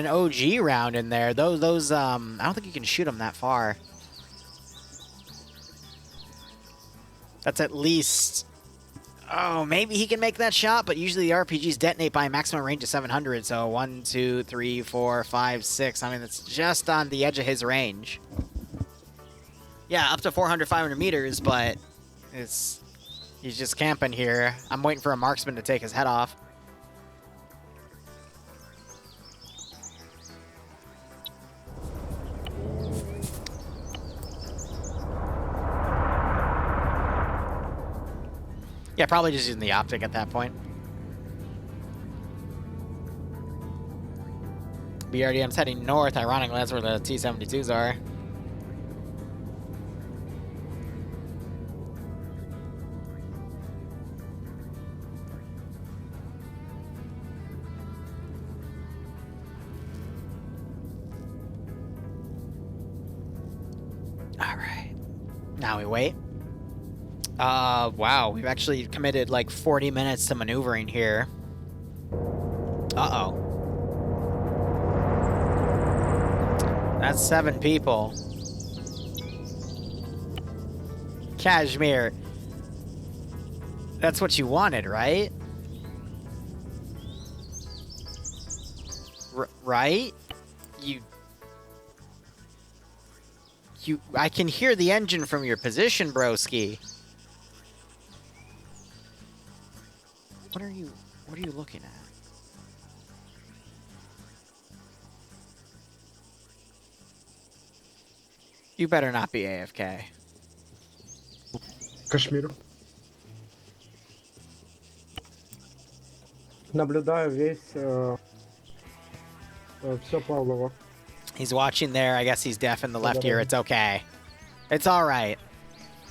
OG round in there. Those I don't think you can shoot them that far. That's at least... Oh, maybe he can make that shot, but usually the RPGs detonate by a maximum range of 700, so 1, 2, 3, 4, 5, 6. I mean, it's just on the edge of his range. Yeah, up to 400, 500 meters, but he's just camping here. I'm waiting for a marksman to take his head off. Yeah, probably just using the optic at that point. BRDM's heading north. Ironically, that's where the T-72s are. Alright. Now we wait. Wow. We've actually committed like 40 minutes to maneuvering here. Uh-oh. That's 7 people. Kashmir. That's what you wanted, right? Right? I can hear the engine from your position, broski. What are you looking at? You better not be AFK.
Кашмир. Наблюдаю весь все Павлово.
He's watching there. I guess he's deaf in the left ear. It's okay. It's all right.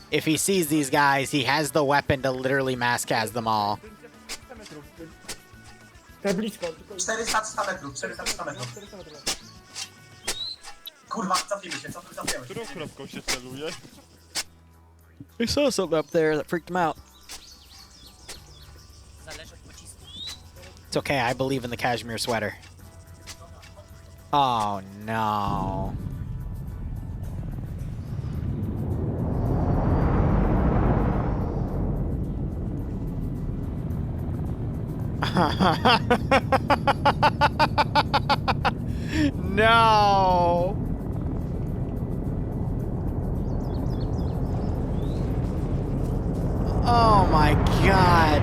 If he sees these guys, he has the weapon to literally mass cast them all.
400 metrów. Kurwa, cofnijmy się, cofniemy się.
Którą kropką się celuje?
He saw something up there that freaked him out. It's okay, I believe in the cashmere sweater. Oh no. No. Oh my god.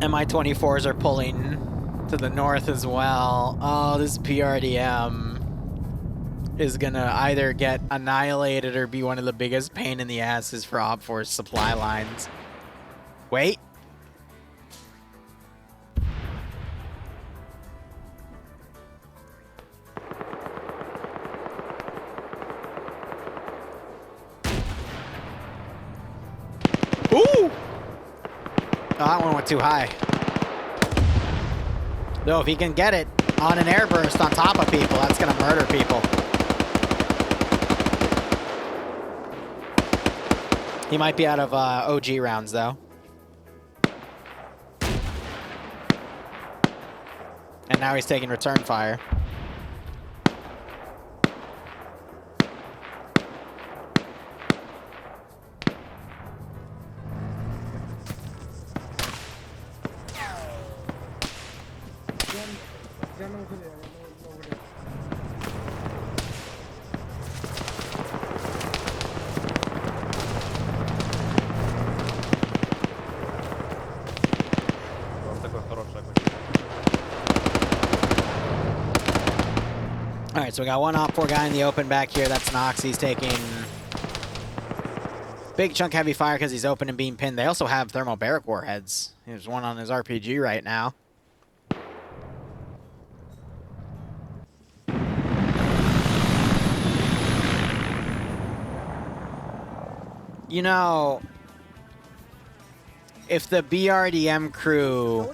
Mi-24s are pulling to the north as well. Oh, this PRDM is gonna either get annihilated or be one of the biggest pain in the asses for OpForce supply lines. Wait. Ooh! Oh, that one went too high. Though, if he can get it on an airburst on top of people, that's gonna murder people. He might be out of OG rounds, though. And now he's taking return fire. Alright, so we got one OpFor guy in the open back here. That's Nox. He's taking big chunk heavy fire because he's open and being pinned. They also have thermobaric warheads. There's one on his RPG right now. You know, if the BRDM crew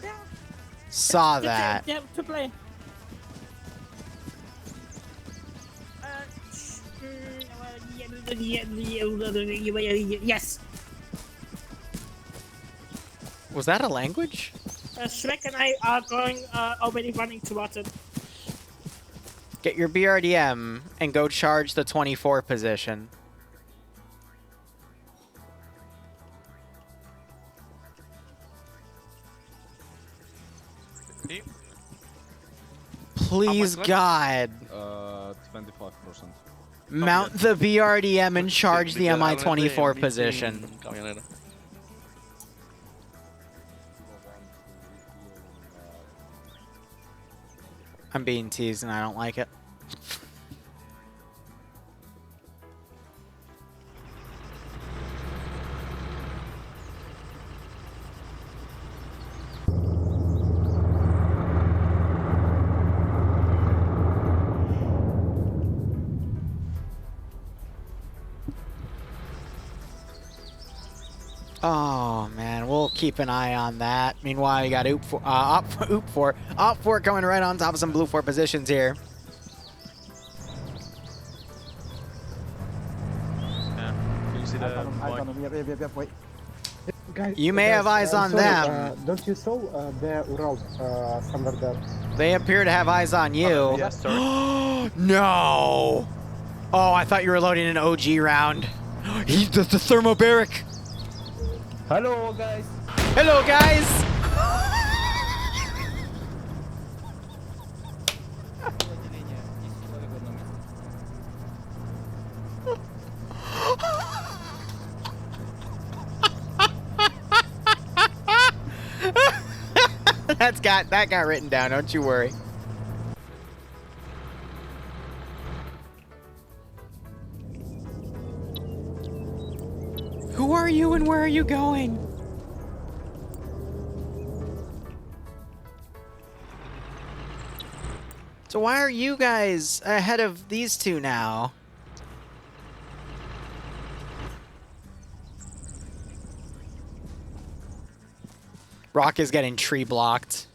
saw that...
To play. Yes.
Was that a language?
Shrek and I are going already running towards it.
Get your BRDM and go charge the 24 position. Please, God.
25%.
Mount the BRDM and charge the Mi-24 position. I'm being teased and I don't like it. Oh man, we'll keep an eye on that. Meanwhile, you got OpFor coming right on top of some blue 4 positions here.
Yeah, you see the
Wait. Guys,
You may have eyes on them.
Don't you saw the Ural somewhere there?
They appear to have eyes on you.
Yes, sir.
No! Oh, I thought you were loading an OG round. He's the thermobaric.
Hello, guys.
Hello, guys. that got written down. Don't you worry. Who are you and where are you going? So why are you guys ahead of these two now? Rock is getting tree blocked.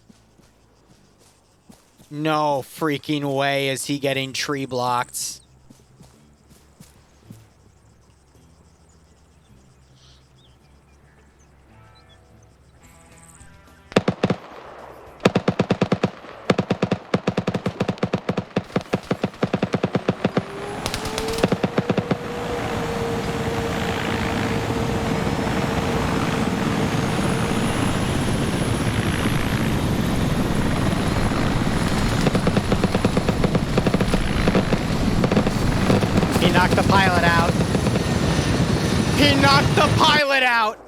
No freaking way is he getting tree blocked. knocked the pilot out. He knocked the pilot out!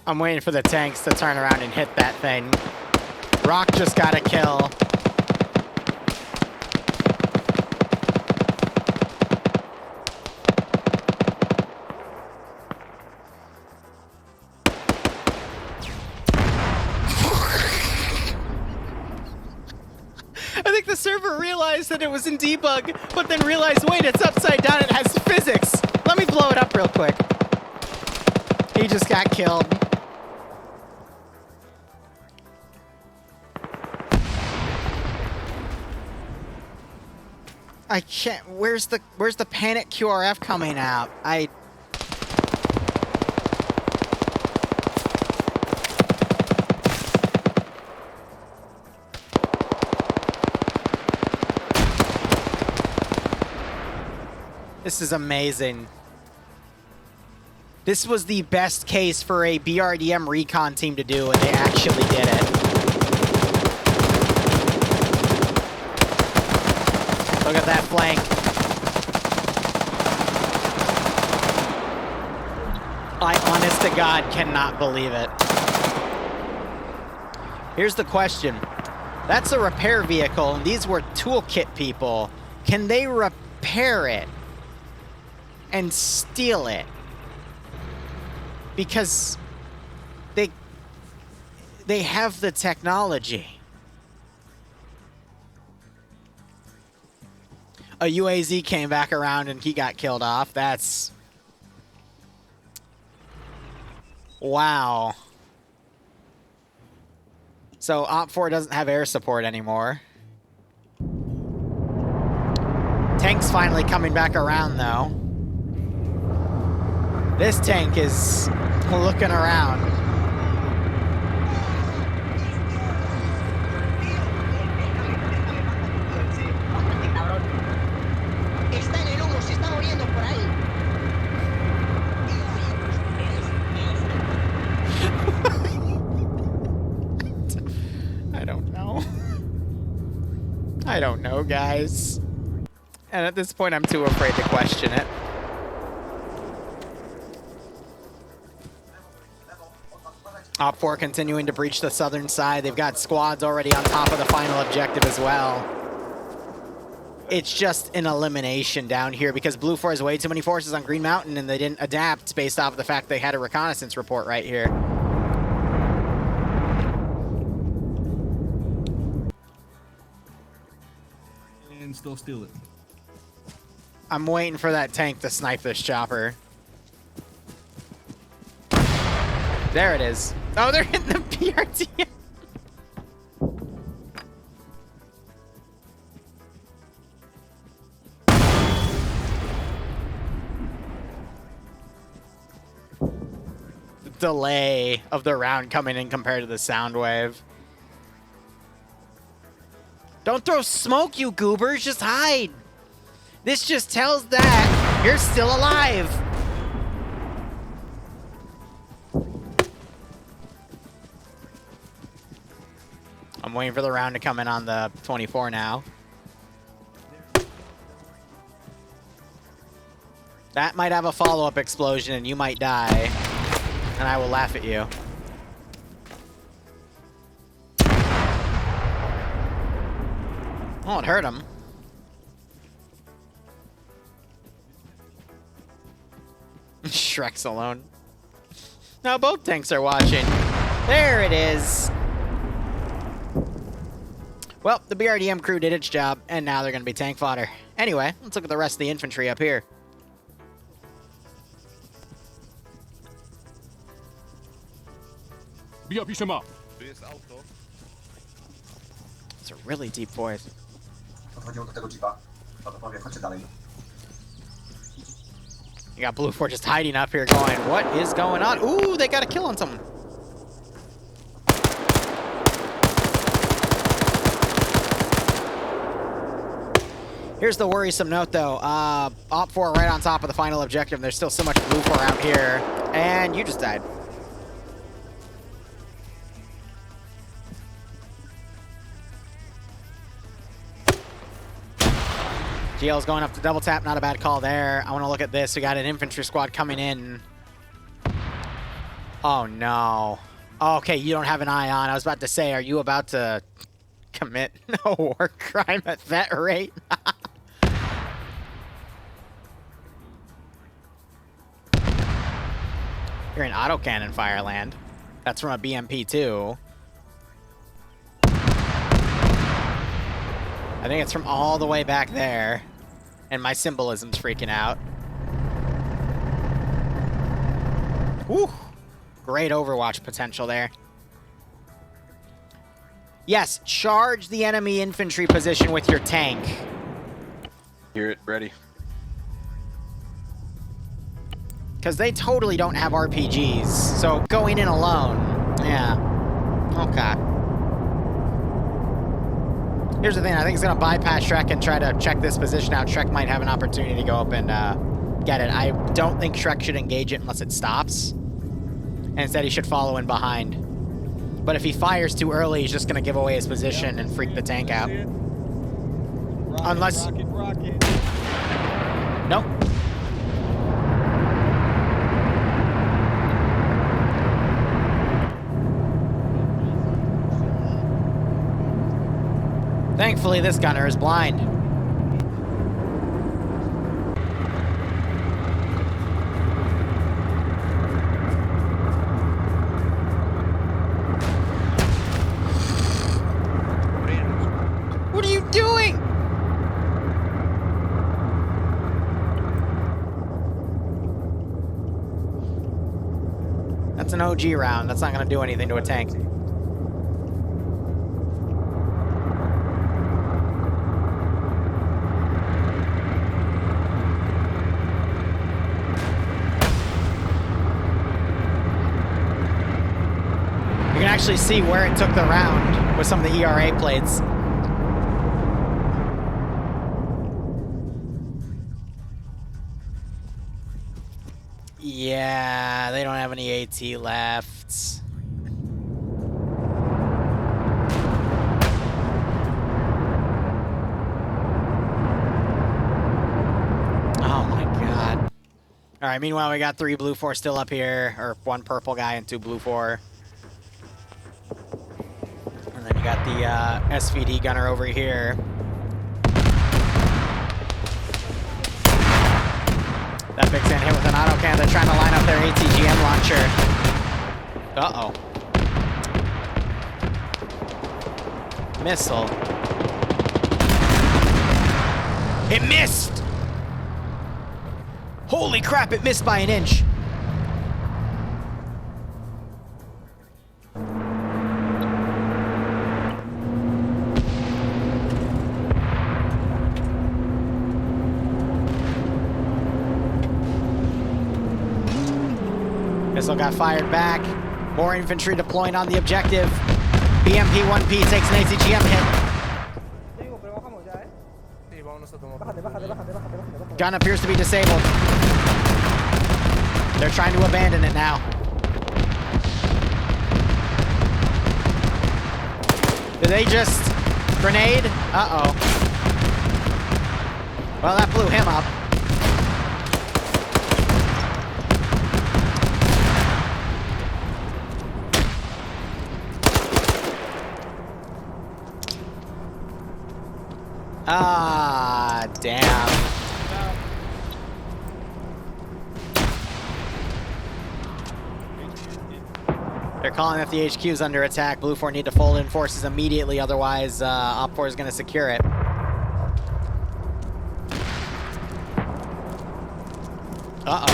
I'm waiting for the tanks to turn around and hit that thing. Rock just got a kill. I think the server realized that it was in debug, but then realized, wait, it's upside down, it has physics. Let me blow it up real quick. He just got killed. I can't. Where's the panic QRF coming out? This is amazing. This was the best case for a BRDM Recon team to do, and they actually did it. Look at that flank. I honest to God cannot believe it. Here's the question. That's a repair vehicle, and these were toolkit people. Can they repair it and steal it? Because they have the technology. A UAZ came back around and he got killed off. That's... wow. So Op4 doesn't have air support anymore. Tank's finally coming back around though. This tank is looking around. I don't know, guys. And at this point, I'm too afraid to question it. Op4 continuing to breach the southern side. They've got squads already on top of the final objective as well. It's just an elimination down here because Blue 4 has way too many forces on Green Mountain and they didn't adapt based off of the fact they had a reconnaissance report right here.
And still steal it.
I'm waiting for that tank to snipe this chopper. There it is. Oh, they're hitting the PRT. The delay of the round coming in compared to the sound wave. Don't throw smoke, you goobers. Just hide. This just tells that you're still alive. I'm waiting for the round to come in on the 24 now. That might have a follow-up explosion and you might die. And I will laugh at you. Oh, it hurt him. Shrek's alone. No, both tanks are watching. There it is. Well, the BRDM crew did its job, and now they're going to be tank fodder. Anyway, let's look at the rest of the infantry up here. It's a really deep voice. You got Blue 4 just hiding up here going, what is going on? Ooh, they got a kill on someone. Here's the worrisome note, though. Op 4 right on top of the final objective. There's still so much blue 4 out here. And you just died. GL's going up to double tap. Not a bad call there. I want to look at this. We got an infantry squad coming in. Oh, no. Okay, you don't have an eye on. I was about to say, are you about to commit a war crime at that rate? You're in autocannon fire land. That's from a BMP too. I think it's from all the way back there. And my symbolism's freaking out. Whew. Great Overwatch potential there. Yes, charge the enemy infantry position with your tank.
Hear it, ready.
Because they totally don't have RPGs, so going in alone, yeah. Okay. Here's the thing, I think it's going to bypass Shrek and try to check this position out. Shrek might have an opportunity to go up and get it. I don't think Shrek should engage it unless it stops. And instead he should follow in behind. But if he fires too early, he's just going to give away his position and freak the tank out. Unless...
Rocket.
Nope. Thankfully, this gunner is blind. What are you doing? That's an OG round. That's not going to do anything to a tank. You can actually see where it took the round with some of the ERA plates. Yeah, they don't have any AT left. Oh my god. All right, meanwhile, we got 3 blue 4 still up here, or 1 purple guy and 2 blue 4. And then you got the SVD gunner over here. That big fan hit with an autocan. They're trying to line up their ATGM launcher. Uh-oh. Missile. It missed! Holy crap, it missed by an inch. Missile got fired back. More infantry deploying on the objective. BMP 1P takes an ATGM hit. Gun appears to be disabled. They're trying to abandon it now. Did they just grenade? Uh-oh. Well, that blew him up. Ah, damn. They're calling that the HQ is under attack. Blue 4 need to fold in forces immediately, otherwise Op 4 is going to secure it. Uh-oh.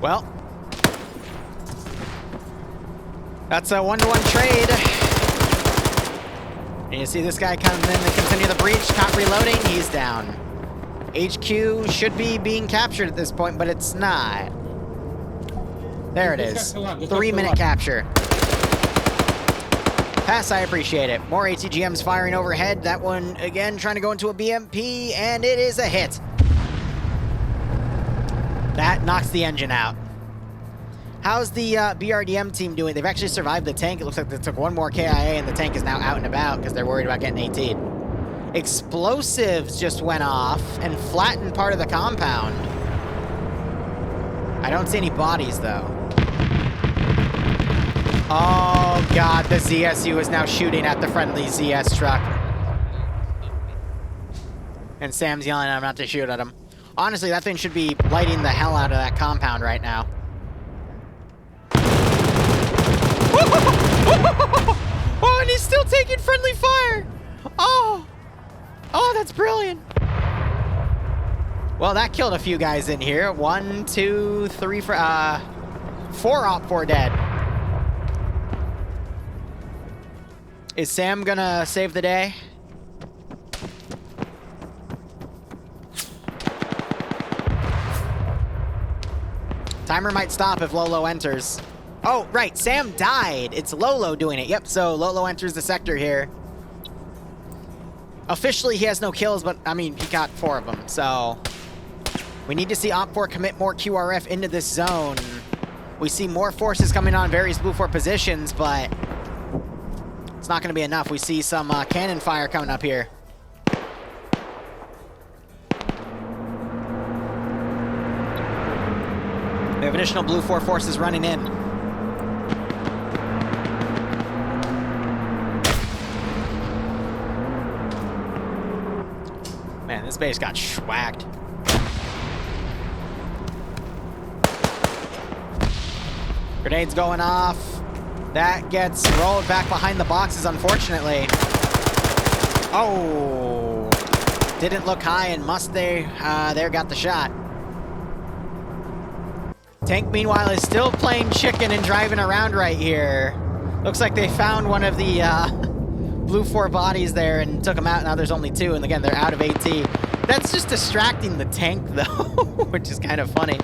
Well, that's a 1-to-1 trade. And you see this guy come in and continue the breach, not reloading, he's down. HQ should be being captured at this point, but it's not. There it is. 3-minute capture. Pass, I appreciate it. More ATGMs firing overhead. That one, again, trying to go into a BMP, and it is a hit. That knocks the engine out. How's the BRDM team doing? They've actually survived the tank. It looks like they took one more KIA, and the tank is now out and about because they're worried about getting AT'd. Explosives just went off and flattened part of the compound. I don't see any bodies, though. Oh, God, the ZSU is now shooting at the friendly ZS truck. And Sam's yelling at him not to shoot at him. Honestly, that thing should be lighting the hell out of that compound right now. Oh, and he's still taking friendly fire! Oh! Oh, that's brilliant! Well, that killed a few guys in here. 1, 2, 3, 4 Op4 dead. Is Sam gonna save the day? Timer might stop if Lolo enters. Oh, right, Sam died. It's Lolo doing it. Yep, so Lolo enters the sector here. Officially, he has no kills, but, I mean, he got 4 of them, so... We need to see Op4 commit more QRF into this zone. We see more forces coming on various Blue 4 positions, but... It's not going to be enough. We see some cannon fire coming up here. We have additional Blue 4 forces running in. Man, this base got schwacked. Grenades going off. That gets rolled back behind the boxes, unfortunately. Oh! Didn't look high, and must they? There got the shot. Tank, meanwhile, is still playing chicken and driving around right here. Looks like they found one of the Blue 4 bodies there and took them out. Now there's only 2, and again, they're out of AT. That's just distracting the tank, though, which is kind of funny.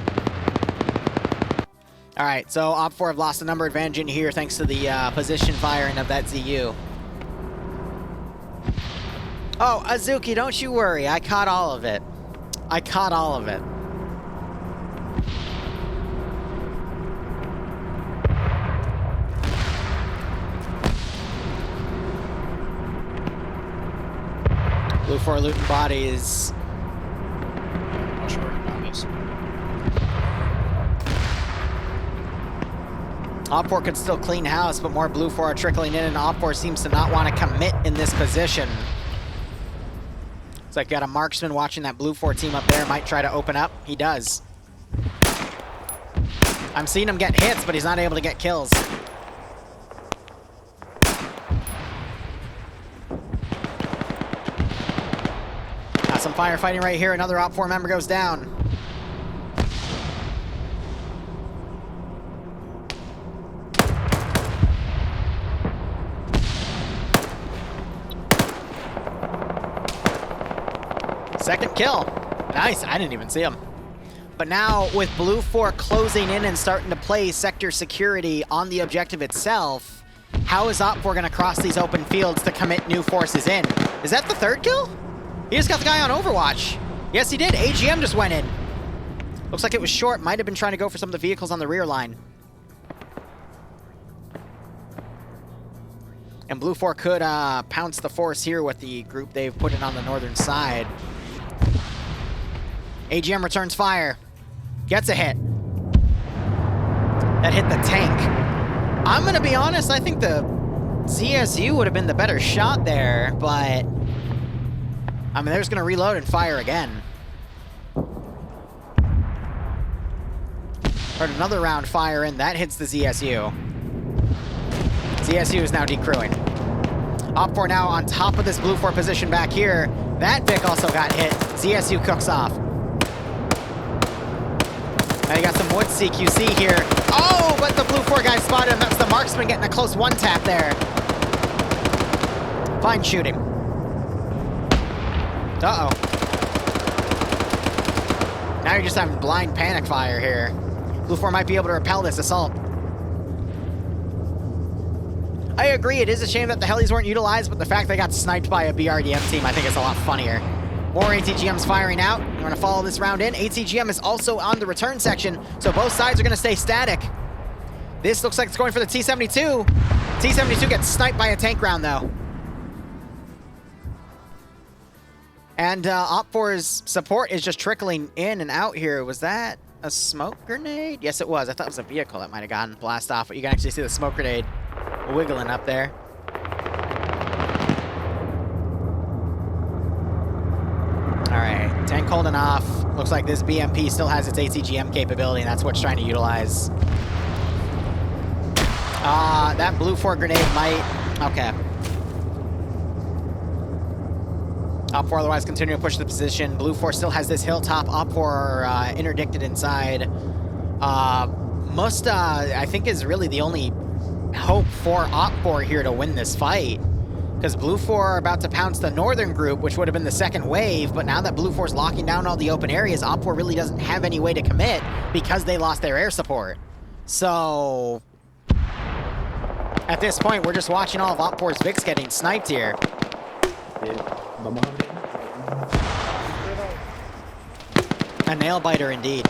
All right, so Op4 have lost a number advantage in here thanks to the position firing of that ZU. Oh, Azuki, don't you worry. I caught all of it. I caught all of it. Blue 4 looting bodies.
Not sure about this.
Op4 could still clean house, but more Blue 4 are trickling in, and Op4 seems to not want to commit in this position. It's like got a marksman watching that Blue 4 team up there, might try to open up. He does. I'm seeing him get hits, but he's not able to get kills. Got some firefighting right here. Another Op4 member goes down. Second kill. Nice, I didn't even see him. But now, with Blue 4 closing in and starting to play sector security on the objective itself, how is Op4 going to cross these open fields to commit new forces in? Is that the 3rd kill? He just got the guy on Overwatch. Yes, he did. AGM just went in. Looks like it was short. Might have been trying to go for some of the vehicles on the rear line. And Blue 4 could pounce the force here with the group they've put in on the northern side. AGM returns fire. Gets a hit. That hit the tank. I'm going to be honest, I think the ZSU would have been the better shot there, but... I mean, they're just going to reload and fire again. Heard another round fire in. That hits the ZSU. ZSU is now decrewing. Op4 now on top of this Blue 4 position back here. That Vic also got hit. ZSU cooks off. Now you got some wood CQC here. Oh, but the Blue 4 guy spotted him. That's the marksman getting a close one tap there. Fine shooting. Uh-oh. Now you're just having blind panic fire here. Blue 4 might be able to repel this assault. I agree, it is a shame that the helis weren't utilized, but the fact they got sniped by a BRDM team I think is a lot funnier. More ATGMs firing out. We're going to follow this round in. ATGM is also on the return section, so both sides are going to stay static. This looks like it's going for the T-72. T-72 gets sniped by a tank round, though. And Op4's support is just trickling in and out here. Was that a smoke grenade? Yes, it was. I thought it was a vehicle that might have gotten blast off, but you can actually see the smoke grenade wiggling up there. All right, tank holding off. Looks like this BMP still has its ATGM capability, and that's what it's trying to utilize. That blue 4 grenade might... Okay. Op4 otherwise continuing to push the position. Blue 4 still has this hilltop. Op4 interdicted inside. Musta, I think, is really the only hope for Op4 here to win this fight. Because Blue 4 are about to pounce the northern group, which would have been the second wave, but now that Blue 4 is locking down all the open areas, Op4 really doesn't have any way to commit because they lost their air support. So... at this point, we're just watching all of Op4's Vics getting sniped here. A nail biter indeed.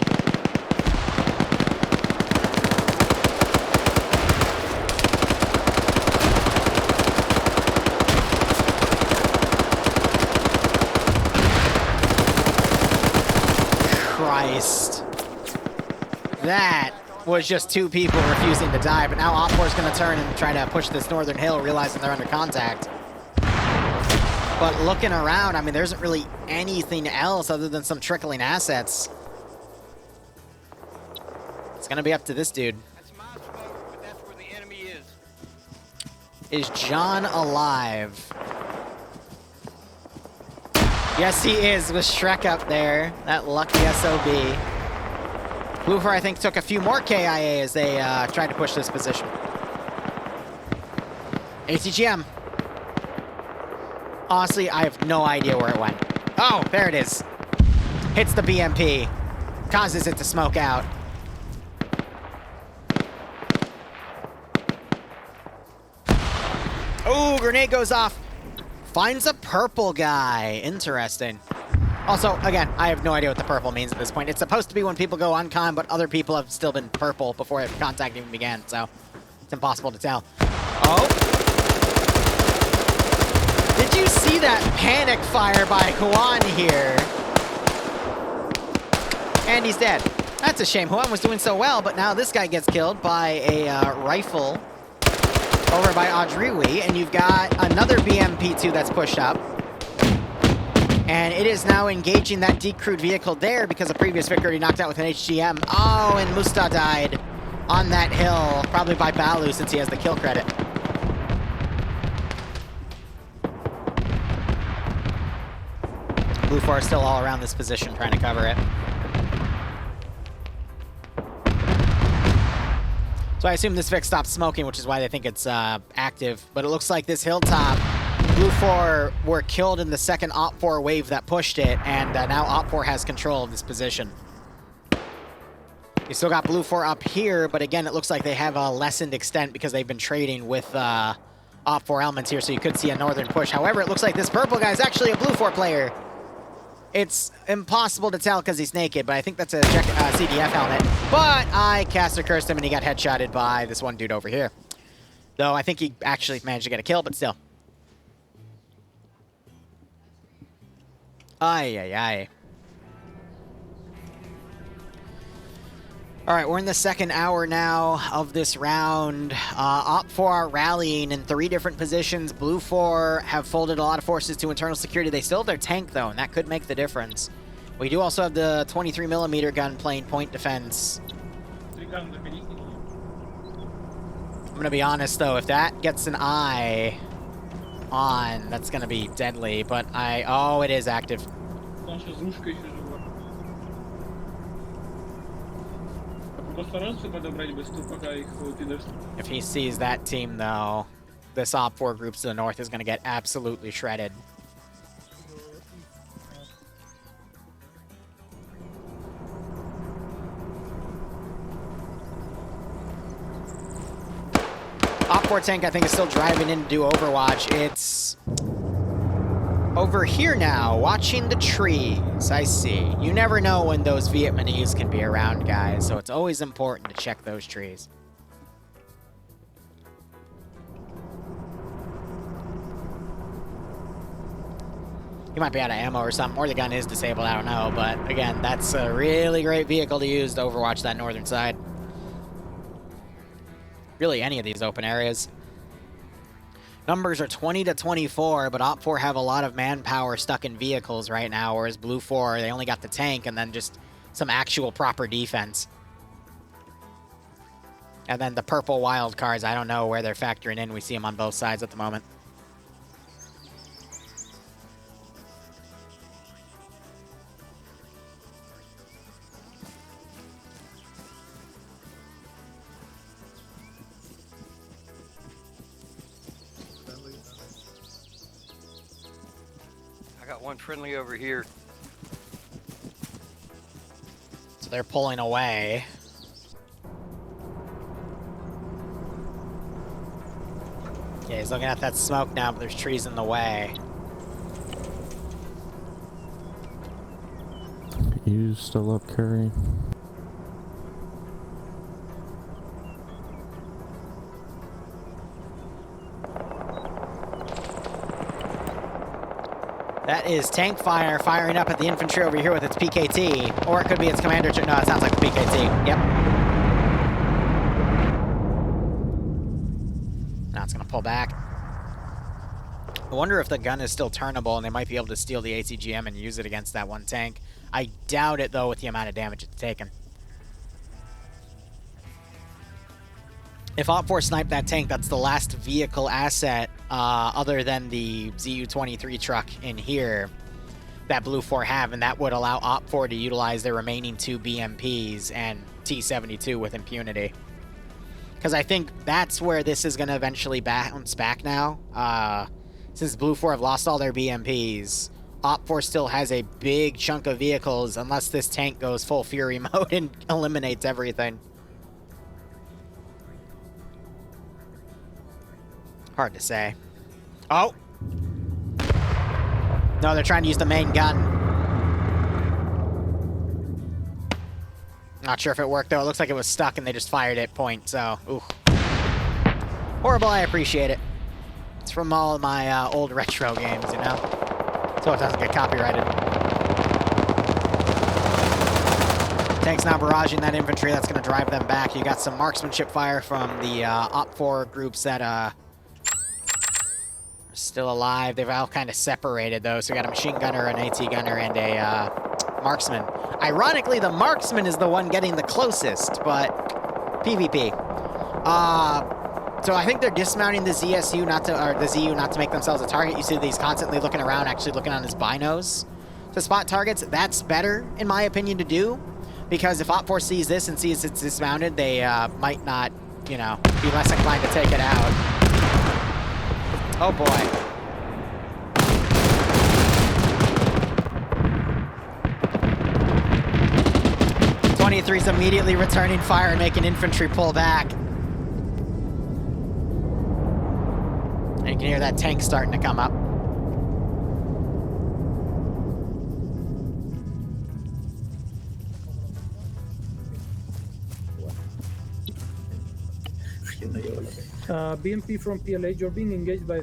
Christ. That was just two people refusing to die, but now Op4's going to turn and try to push this northern hill, realizing they're under contact. But looking around, I mean, there isn't really anything else other than some trickling assets. It's going to be up to this dude.
That's my smoke, but that's where the enemy is.
Is John alive? Yes, he is, with Shrek up there. That lucky SOB. Blue 4, I think, took a few more KIA as they tried to push this position. ATGM. Honestly, I have no idea where it went. Oh, there it is. Hits the BMP. Causes it to smoke out. Oh, grenade goes off. Finds a purple guy. Interesting. Also, again, I have no idea what the purple means at this point. It's supposed to be when people go uncon, but other people have still been purple before contact even began, so it's impossible to tell. Oh. Did you see that panic fire by Huan here? And he's dead. That's a shame. Huan was doing so well, but now this guy gets killed by a rifle over by Audriwi, and you've got another BMP2 that's pushed up. And it is now engaging that decrewed vehicle there because a previous Vic already knocked out with an HGM. Oh, and Musta died on that hill, probably by Balu since he has the kill credit. Blue 4 is still all around this position trying to cover it. So I assume this Vic stopped smoking, which is why they think it's active. But it looks like this hilltop, Blue 4 were killed in the second Op4 wave that pushed it, and now Op4 has control of this position. You still got Blue 4 up here, but again, it looks like they have a lessened extent because they've been trading with Op4 elements here, so you could see a northern push. However, it looks like this purple guy is actually a Blue 4 player. It's impossible to tell because he's naked, but I think that's a CDF helmet. But I caster cursed him and he got headshotted by this one dude over here. Though I think he actually managed to get a kill, but still. Ay, ay, ay. All right, we're in the second hour now of this round. Op4 are rallying in 3 different positions. Blue 4 have folded a lot of forces to internal security. They still have their tank, though, and that could make the difference. We do also have the 23mm gun playing point defense. I'm going to be honest, though, if that gets an eye on, that's going to be deadly, but oh, it is active. If he sees that team, though, this Op4 group to the north is going to get absolutely shredded. Op4 tank, I think, is still driving in to do Overwatch. It's over here now, watching the trees. I see. You never know when those Vietnamese can be around, guys, so it's always important to check those trees. He might be out of ammo or something, or the gun is disabled, I don't know. But again, that's a really great vehicle to use to overwatch that northern side. Really, any of these open areas. Numbers are 20 to 24, but Op4 have a lot of manpower stuck in vehicles right now, whereas Blue 4, they only got the tank and then just some actual proper defense. And then the purple wild cards, I don't know where they're factoring in. We see them on both sides at the moment.
I got one friendly over here.
So they're pulling away. Yeah, he's looking at that smoke now, but there's trees in the way.
You still up, Curry?
That is tank fire firing up at the infantry over here with its PKT. Or it could be its commander. No, it sounds like the PKT. Yep. Now it's going to pull back. I wonder if the gun is still turnable and they might be able to steal the ACGM and use it against that one tank. I doubt it, though, with the amount of damage it's taken. If Op4 sniped that tank, that's the last vehicle asset other than the ZU-23 truck in here that Blue 4 have, and that would allow Op4 to utilize their remaining 2 BMPs and T-72 with impunity. Because I think that's where this is going to eventually bounce back now. Since Blue 4 have lost all their BMPs, Op4 still has a big chunk of vehicles unless this tank goes full Fury mode and eliminates everything. Hard to say. Oh! No, they're trying to use the main gun. Not sure if it worked, though. It looks like it was stuck and they just fired it point, so... Ooh. Horrible, I appreciate it. It's from all my old retro games, you know? So it doesn't get copyrighted. Tank's now barraging that infantry. That's going to drive them back. You got some marksmanship fire from the Op4 groups that... are still alive. They've all kind of separated, though. So we got a machine gunner, an AT gunner, and a marksman. Ironically, the marksman is the one getting the closest, but PvP. So I think they're dismounting the ZSU not to, or the ZU not to make themselves a target. You see these constantly looking around, actually looking on his binos to spot targets. That's better, in my opinion, to do, because if Op4 sees this and sees it's dismounted, they might not, you know, be less inclined to take it out. Oh boy. '23's immediately returning fire and making infantry pull back. And you can hear that tank starting to come up.
BMP from PLH, you're being engaged by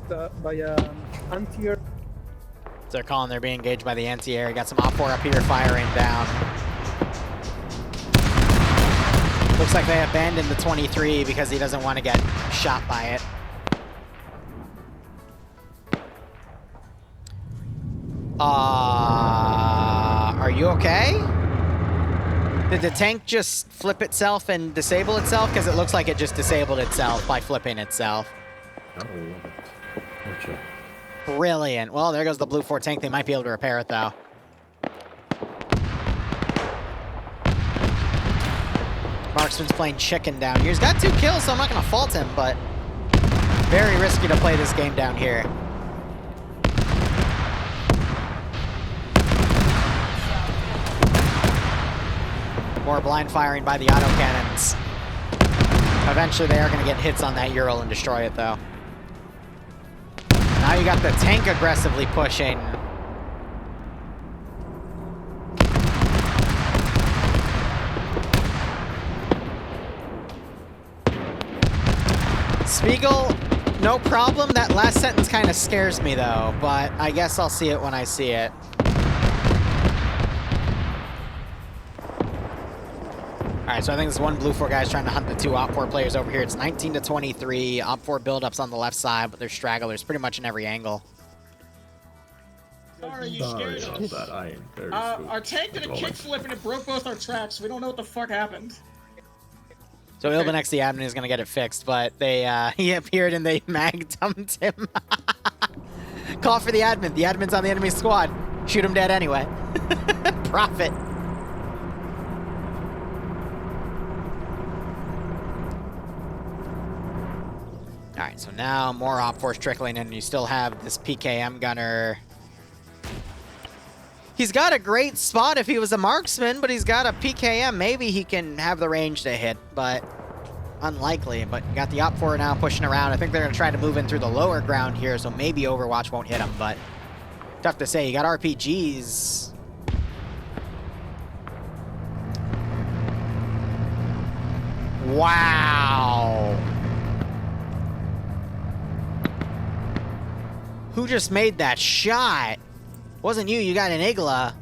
anti-air.
So they're calling they're being engaged by the anti-air. Got some Op4 up here firing down. Looks like they abandoned the 23 because he doesn't want to get shot by it. Are you okay? Did the tank just flip itself and disable itself? Because it looks like it just disabled itself by flipping itself.
Oh, love it. Gotcha.
Brilliant. Well, there goes the Blue 4 tank. They might be able to repair it, though. Marksman's playing chicken down here. He's got 2 kills, so I'm not going to fault him, but very risky to play this game down here. More blind firing by the autocannons. Eventually they are going to get hits on that Ural and destroy it, though. Now you got the tank aggressively pushing. Spiegel, no problem. That last sentence kind of scares me, though, but I guess I'll see it when I see it. Alright, so I think this one Blue 4 guy is trying to hunt the two Op 4 players over here. It's 19 to 23. Op 4 build-ups on the left side, but they're stragglers pretty much in every angle.
Sorry, you scared us. Our tank did a kickflip and it broke both our tracks. We don't know what the fuck happened.
So Ilbenex the admin is going to get it fixed, but they he appeared and they mag-dumped him. Call for the admin. The admin's on the enemy squad. Shoot him dead anyway. Profit. Alright, so now more Op Force trickling in, and you still have this PKM gunner. He's got a great spot if he was a marksman, but he's got a PKM. Maybe he can have the range to hit, but unlikely. But you got the Op 4 now pushing around. I think they're going to try to move in through the lower ground here, so maybe Overwatch won't hit him, but tough to say. You got RPGs. Wow. Who just made that shot? Wasn't you, you got an Igla.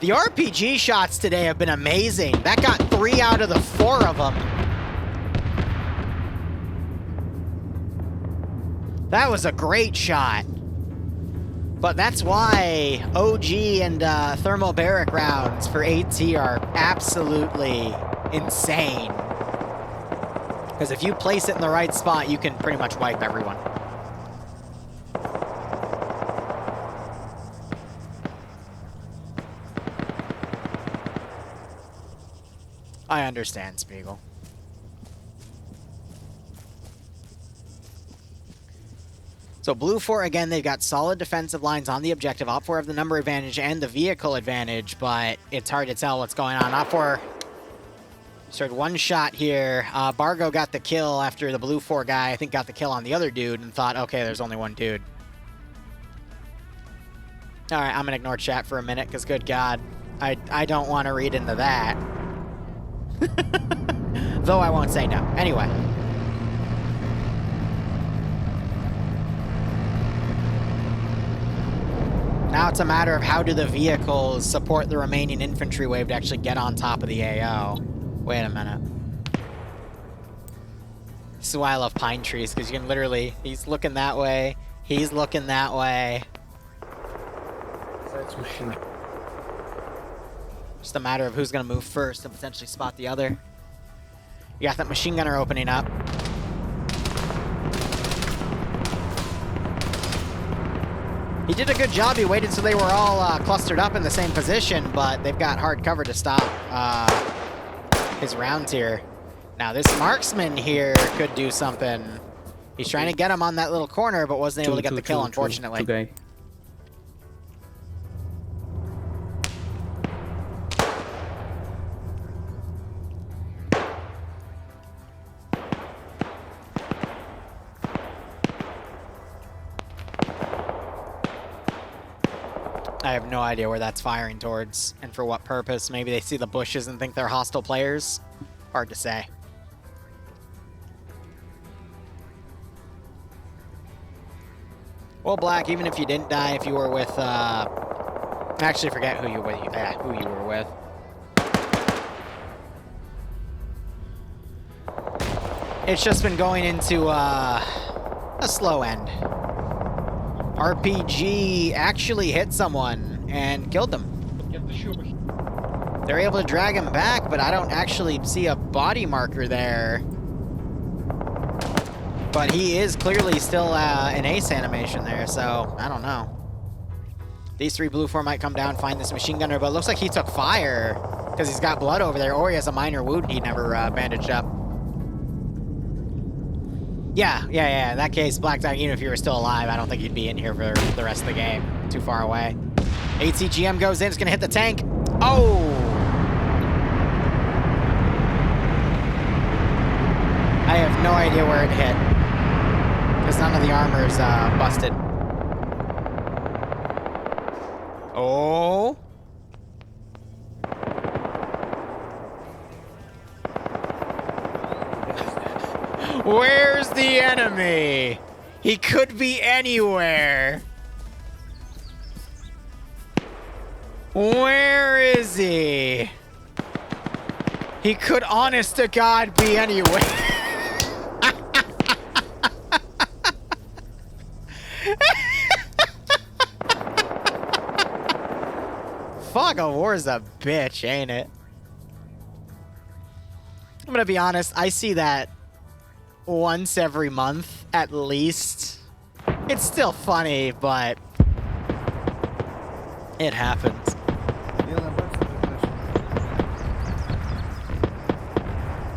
The RPG shots today have been amazing. That got 3 out of the 4 of them. That was a great shot. But that's why OG and thermobaric rounds for AT are absolutely insane. Because if you place it in the right spot, you can pretty much wipe everyone. I understand, Spiegel. So Blue 4, again, they've got solid defensive lines on the objective. Op 4 have the number advantage and the vehicle advantage, but it's hard to tell what's going on. Op 4 started one shot here. Bargo got the kill after the Blue 4 guy, I think, got the kill on the other dude and thought, okay, there's only one dude. All right, I'm going to ignore chat for a minute because, good God, I don't want to read into that. Though I won't say no. Anyway. Now it's a matter of how do the vehicles support the remaining infantry wave to actually get on top of the AO. Wait a minute. This is why I love pine trees, because you can literally, he's looking that way, he's looking that way. Just a matter of who's going to move first and potentially spot the other. You got that machine gunner opening up. He did a good job. He waited so they were all clustered up in the same position, but they've got hard cover to stop his rounds here. Now, this marksman here could do something. He's trying to get him on that little corner, but wasn't able to get the kill, unfortunately. I have no idea where that's firing towards and for what purpose. Maybe they see the bushes and think they're hostile players. Hard to say. Well, Black, even if you didn't die, if you were with, actually forget who you were with. It's just been going into a slow end. RPG actually hit someone and killed them. They're able to drag him back, but I don't actually see a body marker there. But he is clearly still an ace animation there, so I don't know. These 3 Blue 4 might come down, find this machine gunner, but it looks like he took fire because he's got blood over there, or he has a minor wound he never bandaged up. Yeah. In that case, Black Dog, even if you were still alive, I don't think you'd be in here for the rest of the game. Too far away. ATGM goes in, it's gonna hit the tank. Oh! I have no idea where it hit. Because none of the armor's busted. Oh! Where's the enemy? He could be anywhere. Where is he? He could, honest to God, be anywhere. Fog of War's a bitch, ain't it? I'm gonna be honest, I see that once every month, at least. It's still funny, but it happens.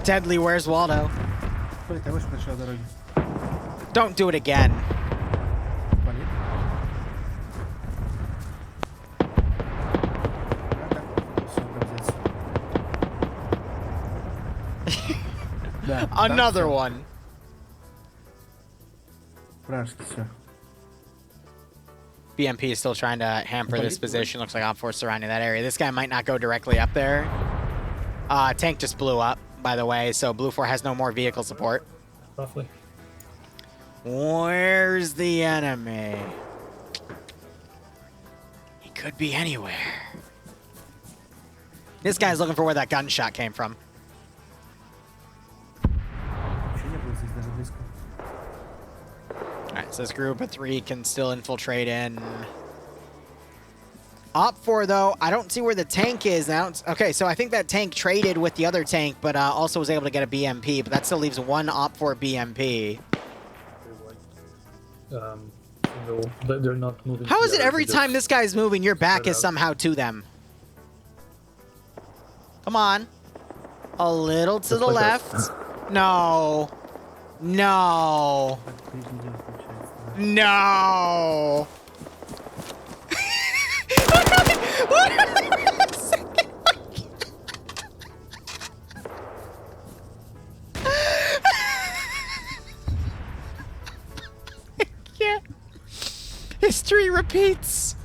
Deadly, where's Waldo? Don't do it again. Another one. BMP is still trying to hamper this position. Looks like Op 4 surrounding that area. This guy might not go directly up there. Tank just blew up, by the way, so Blue 4 has no more vehicle support.
Roughly.
Where's the enemy? He could be anywhere. This guy's looking for where that gunshot came from. Alright, so this group of 3 can still infiltrate in. Op 4, though, I don't see where the tank is now. Okay, so I think that tank traded with the other tank, but also was able to get a BMP, but that still leaves one Op 4 BMP.
No, they're not moving.
How is it every time this guy's moving, your back is somehow to them? Come on. A little to the left. No. No. No. History repeats.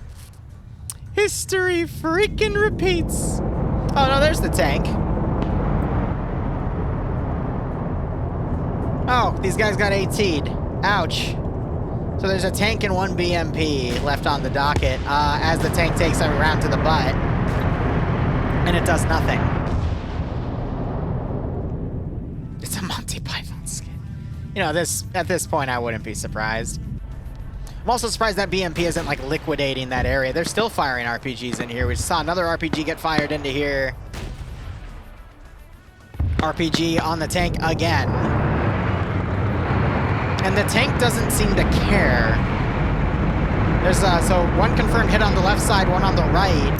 History freaking repeats. Oh no, there's the tank. Oh, these guys got AT'd. Ouch. So there's a tank and 1 BMP left on the docket as the tank takes a round to the butt. And it does nothing. It's a Monty Python skin. You know, at this point, I wouldn't be surprised. I'm also surprised that BMP isn't, like, liquidating that area. They're still firing RPGs in here. We saw another RPG get fired into here. RPG on the tank again. And the tank doesn't seem to care. There's, so 1 confirmed hit on the left side, 1 on the right.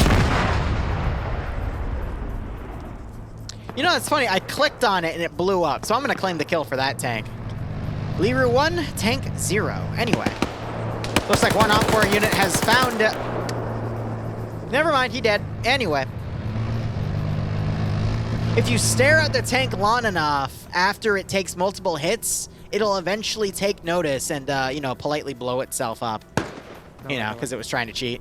You know, it's funny. I clicked on it and it blew up. So I'm going to claim the kill for that tank. Liru 1, tank 0. Anyway. Looks like 1 Op 4 unit has found... Never mind, he dead. Anyway. If you stare at the tank long enough after it takes multiple hits, it'll eventually take notice and, you know, politely blow itself up. You know, because it was trying to cheat.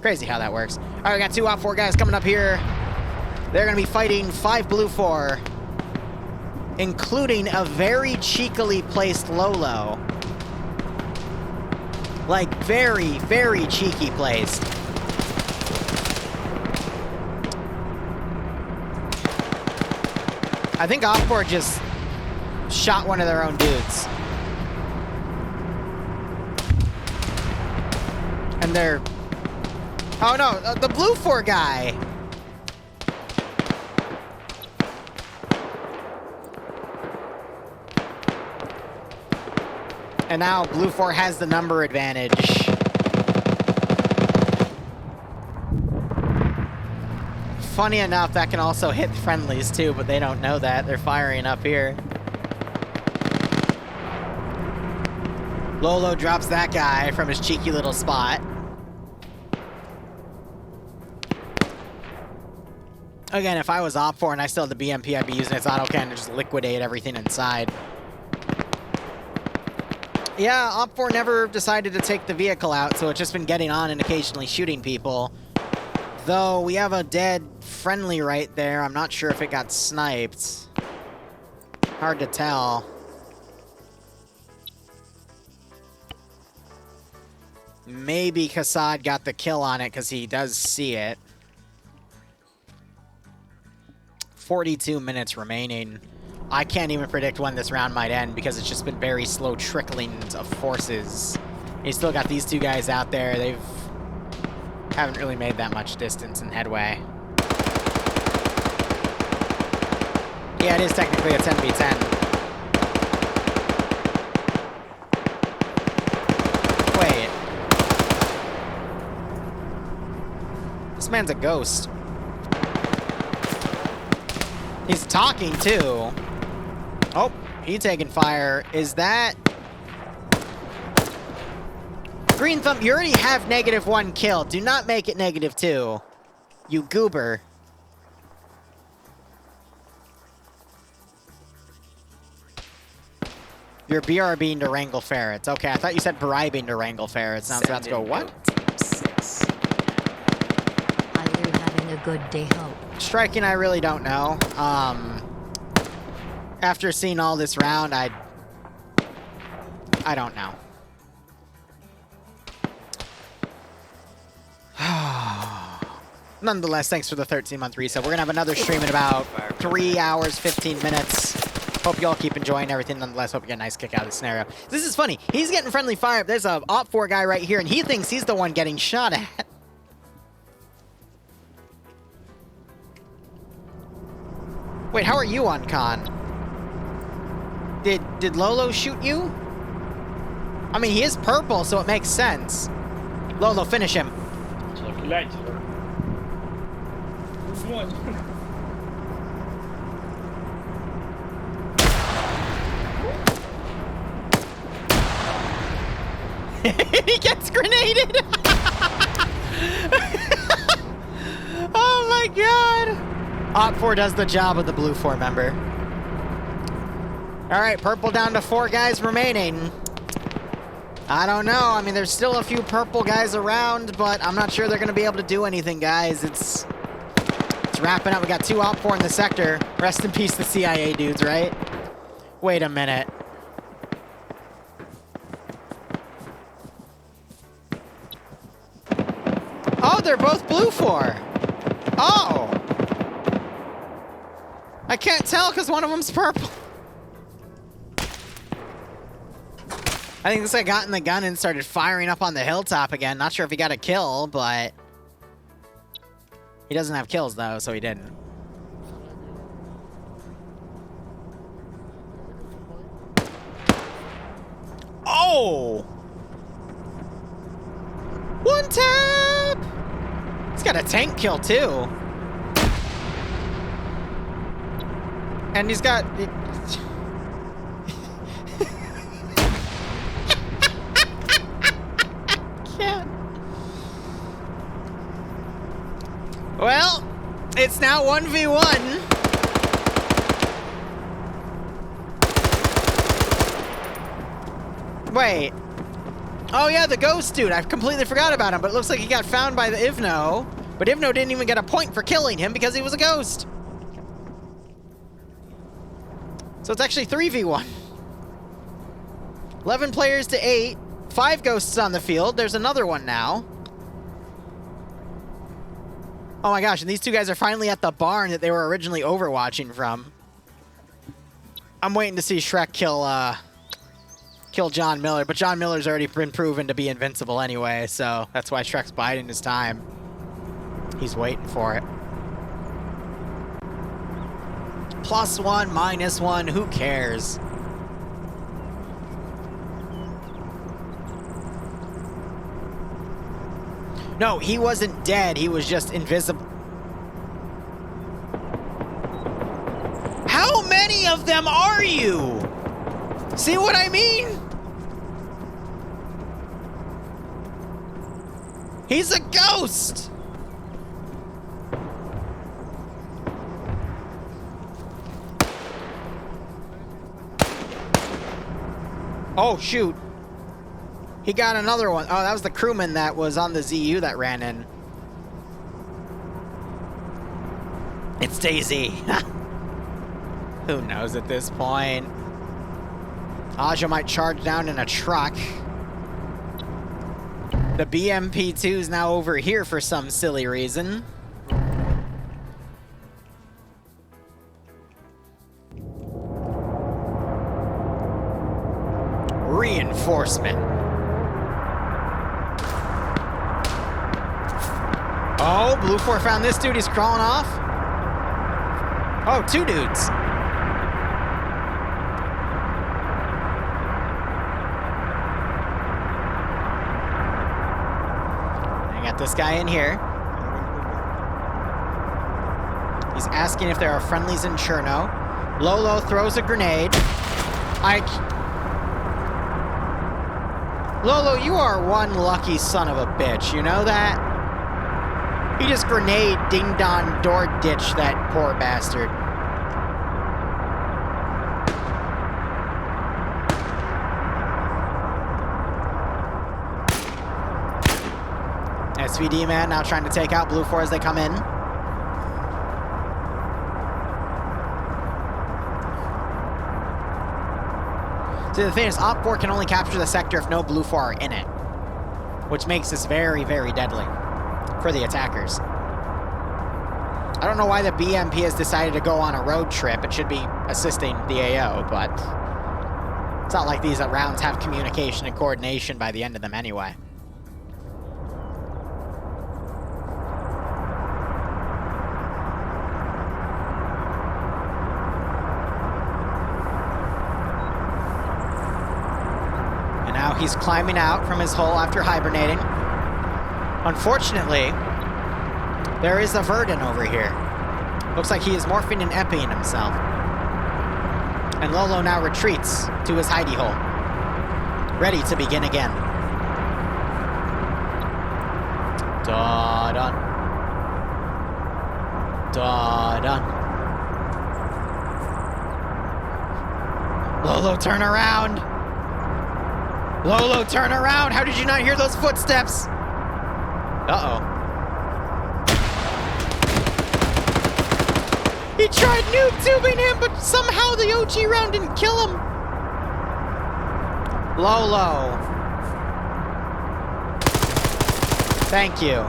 Crazy how that works. All right, we got 2 Op 4 guys coming up here. They're going to be fighting 5 Blue 4, including a very cheekily placed Lolo. Like, very, very cheeky placed. I think Op 4 just shot one of their own dudes. And they're... Oh no, the Blue 4 guy! And now Blue 4 has the number advantage. Funny enough, that can also hit friendlies too, but they don't know that. They're firing up here. Lolo drops that guy from his cheeky little spot. Again, if I was Op4 and I still had the BMP, I'd be using its auto cannon to just liquidate everything inside. Yeah, Op4 never decided to take the vehicle out, so it's just been getting on and occasionally shooting people. Though, we have a dead friendly right there. I'm not sure if it got sniped. Hard to tell. Maybe Kassad got the kill on it because he does see it. 42 minutes remaining. I can't even predict when this round might end because it's just been very slow trickling of forces. You still got these two guys out there. They've haven't really made that much distance and headway. Yeah, it is technically a 10v10. Wait. This man's a ghost. He's talking too. Oh, he taking fire. Is that... Green Thumb, you already have -1 kill. Do not make it -2. You goober. You're BRBing to wrangle ferrets. Okay, I thought you said bribing to wrangle ferrets. Now I was about to go, what?
Are you having a good day, Hope?
Striking, I really don't know. After seeing all this round, I don't know. Nonetheless, thanks for the 13-month reset. We're gonna have another stream in about 3 hours, 15 minutes. Hope you all keep enjoying everything. Nonetheless, hope you get a nice kick out of the scenario. This is funny. He's getting friendly fire. There's a Op4 guy right here, and he thinks he's the one getting shot at. Wait, how are you on con? Did Lolo shoot you? I mean, he is purple, so it makes sense. Lolo, finish him. He gets grenaded! Oh my god! Op4 does the job of the blue 4 member. Alright, purple down to 4 guys remaining. I don't know. I mean, there's still a few purple guys around, but I'm not sure they're going to be able to do anything, guys. It's wrapping up. We got 2 Op4 in the sector. Rest in peace, the CIA dudes, right? Wait a minute. Oh, they're both blue 4. Oh. I can't tell because one of them's purple. I think this guy got in the gun and started firing up on the hilltop again. Not sure if he got a kill, but he doesn't have kills though, so he didn't. Oh! One tap! He's got a tank kill too. And he's got... Well, it's now 1v1. Wait. Oh yeah, the ghost dude. I completely forgot about him, but it looks like he got found by the Ivno. But Ivno didn't even get a point for killing him because he was a ghost. So it's actually 3v1. 11 players to 8. 5 ghosts on the field. There's another one now. Oh my gosh, and these 2 guys are finally at the barn that they were originally overwatching from. I'm waiting to see Shrek kill John Miller, but John Miller's already been proven to be invincible anyway, so that's why Shrek's biding his time. He's waiting for it. +1, -1, who cares? No, he wasn't dead. He was just invisible. How many of them are you? See what I mean? He's a ghost! Oh, shoot. He got another one. Oh, that was the crewman that was on the ZU that ran in. It's Daisy. Who knows at this point? Aja might charge down in a truck. The BMP-2 is now over here for some silly reason. Reinforcement. Oh, Blue 4 found this dude. He's crawling off. Oh, two dudes. I got this guy in here. He's asking if there are friendlies in Cherno. Lolo throws a grenade. Lolo, you are one lucky son of a bitch, you know that? He just grenade ding-dong door ditch that poor bastard. SVD man now trying to take out Blue 4 as they come in. See, the thing is, Op 4 can only capture the sector if no Blue 4 are in it, which makes this very, very deadly for the attackers. I don't know why the BMP has decided to go on a road trip. It should be assisting the AO, but it's not like these rounds have communication and coordination by the end of them anyway. He's climbing out from his hole after hibernating. Unfortunately, there is a Verdun over here. Looks like he is morphing and epiing himself. And Lolo now retreats to his hidey hole, ready to begin again. Da-dun. Da-dun. Lolo, turn around! Lolo, turn around! How did you not hear those footsteps? Uh-oh. He tried noob tubing him, but somehow the OG round didn't kill him. Lolo. Thank you.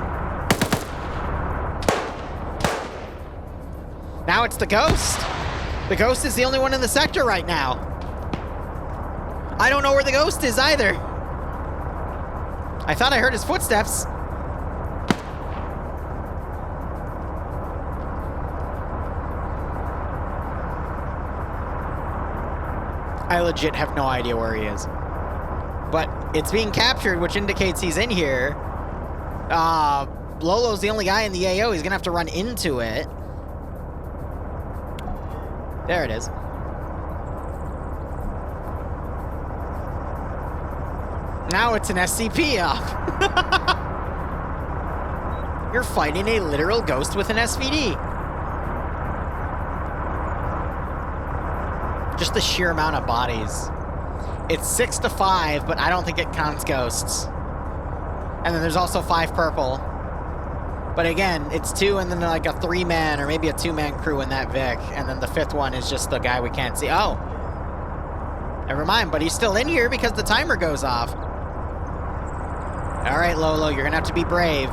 Now it's the Ghost. The Ghost is the only one in the sector right now. I don't know where the Ghost is either. I thought I heard his footsteps. I legit have no idea where he is. But it's being captured, which indicates he's in here. Lolo's the only guy in the AO. He's gonna have to run into it. There it is. Now it's an SCP up. You're fighting a literal ghost with an SVD. Just the sheer amount of bodies. It's 6 to 5, but I don't think it counts ghosts. And then there's also 5 purple. But again, it's 2 and then like a 3-man or maybe a 2-man crew in that Vic. And then the 5th one is just the guy we can't see. Oh. Never mind, but he's still in here because the timer goes off. All right, Lolo, you're gonna have to be brave.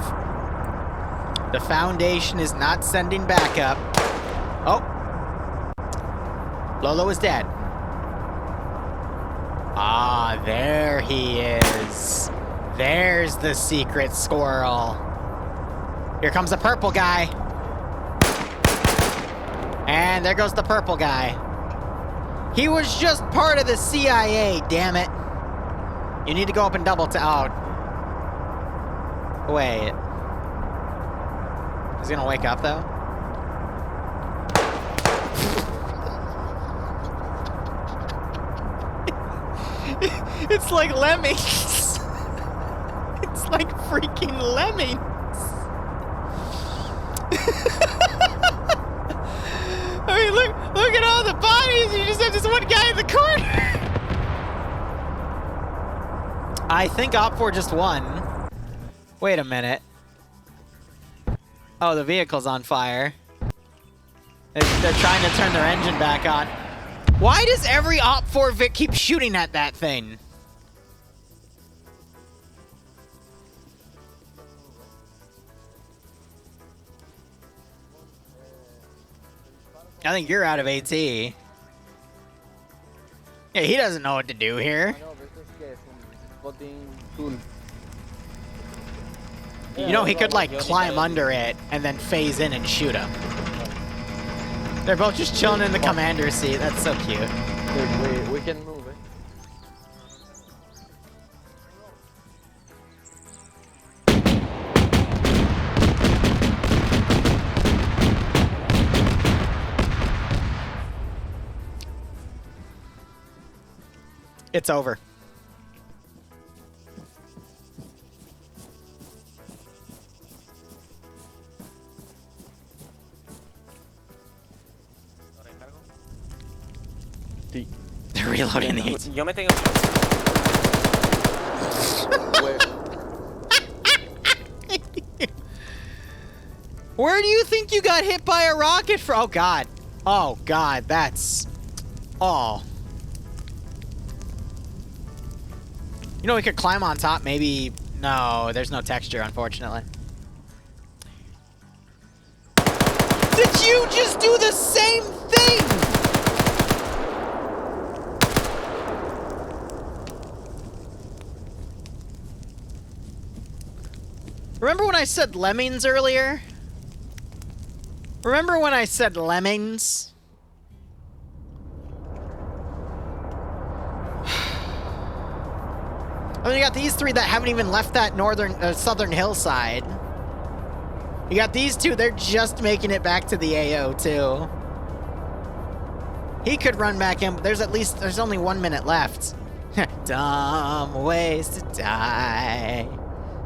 The Foundation is not sending backup. Oh. Lolo is dead. Ah, there he is. There's the secret squirrel. Here comes the purple guy. And there goes the purple guy. He was just part of the CIA, damn it. You need to go up and double tap. Oh. Wait. Is he gonna wake up, though? It's like lemmings. It's like freaking lemmings. I mean, look at all the bodies. You just have this one guy in the corner. I think Op4 just won. Wait a minute. Oh, the vehicle's on fire. They're trying to turn their engine back on. Why does every Op4 Vic keep shooting at that thing? I think you're out of AT. Yeah, he doesn't know what to do here. You know, he could, like, climb under it and then phase in and shoot him. They're both just chilling in the commander's seat. That's so cute.
Dude, we can move it.
It's over. They're reloading the AT.
Yo me tengo.
Where do you think you got hit by a rocket from? Oh, God. Oh, God. That's... Oh. You know, we could climb on top, maybe... No, there's no texture, unfortunately. Did you just do the same thing? Remember when I said lemmings earlier? Remember when I said lemmings? I mean, you got these three that haven't even left that southern hillside. You got these two, they're just making it back to the AO, too. He could run back in, but there's only 1 minute left. Dumb ways to die.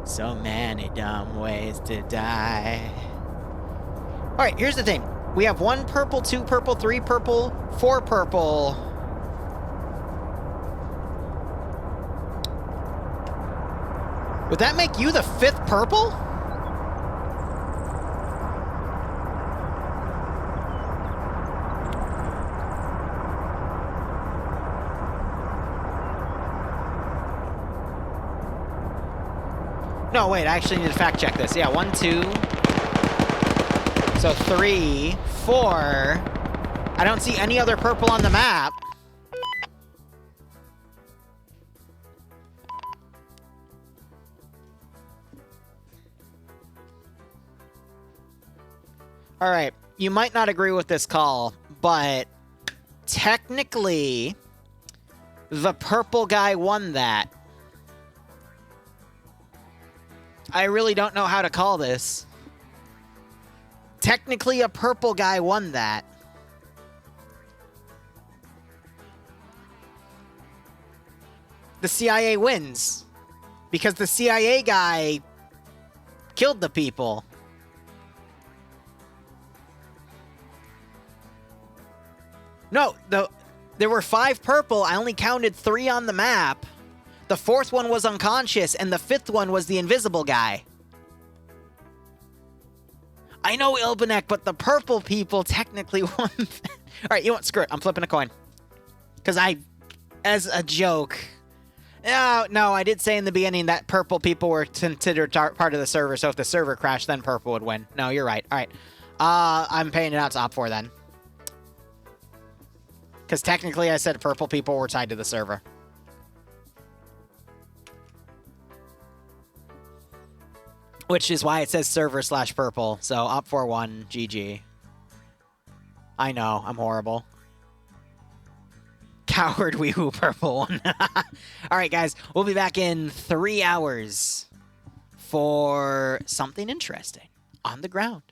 So many dumb ways to die. Alright, here's the thing. We have 1 purple, 2 purple, 3 purple, 4 purple. Would that make you the 5th purple? No, wait, I actually need to fact check this. Yeah, 1, 2. So 3, 4. I don't see any other purple on the map. All right, you might not agree with this call, but technically, the purple guy won that. I really don't know how to call this. Technically, a purple guy won that. The CIA wins. Because the CIA guy killed the people. No, there were 5 purple. I only counted 3 on the map. The 4th one was unconscious, and the 5th one was the invisible guy. I know, Ilbanek, but the purple people technically won. Alright, you know what? Screw it. I'm flipping a coin. Because as a joke... No, I did say in the beginning that purple people were considered part of the server, so if the server crashed, then purple would win. No, you're right. Alright. I'm paying it out to Op4 then. Because technically I said purple people were tied to the server. Which is why it says server/purple. So Op4 won. GG. I know, I'm horrible. Coward weehoo purple one. Alright guys, we'll be back in 3 hours for something interesting on the ground.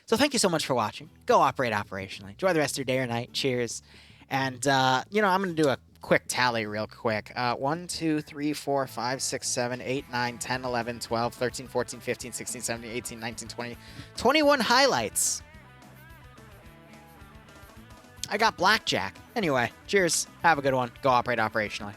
So thank you so much for watching. Go operate operationally. Enjoy the rest of your day or night. Cheers. And, you know, I'm going to do a quick tally real quick. 1, 2, 3, 4, 5, 6, 7, 8, 9, 10, 11, 12, 13, 14, 15, 16, 17, 18, 19, 20, 21 highlights. I got blackjack. Anyway, cheers. Have a good one. Go operate operationally.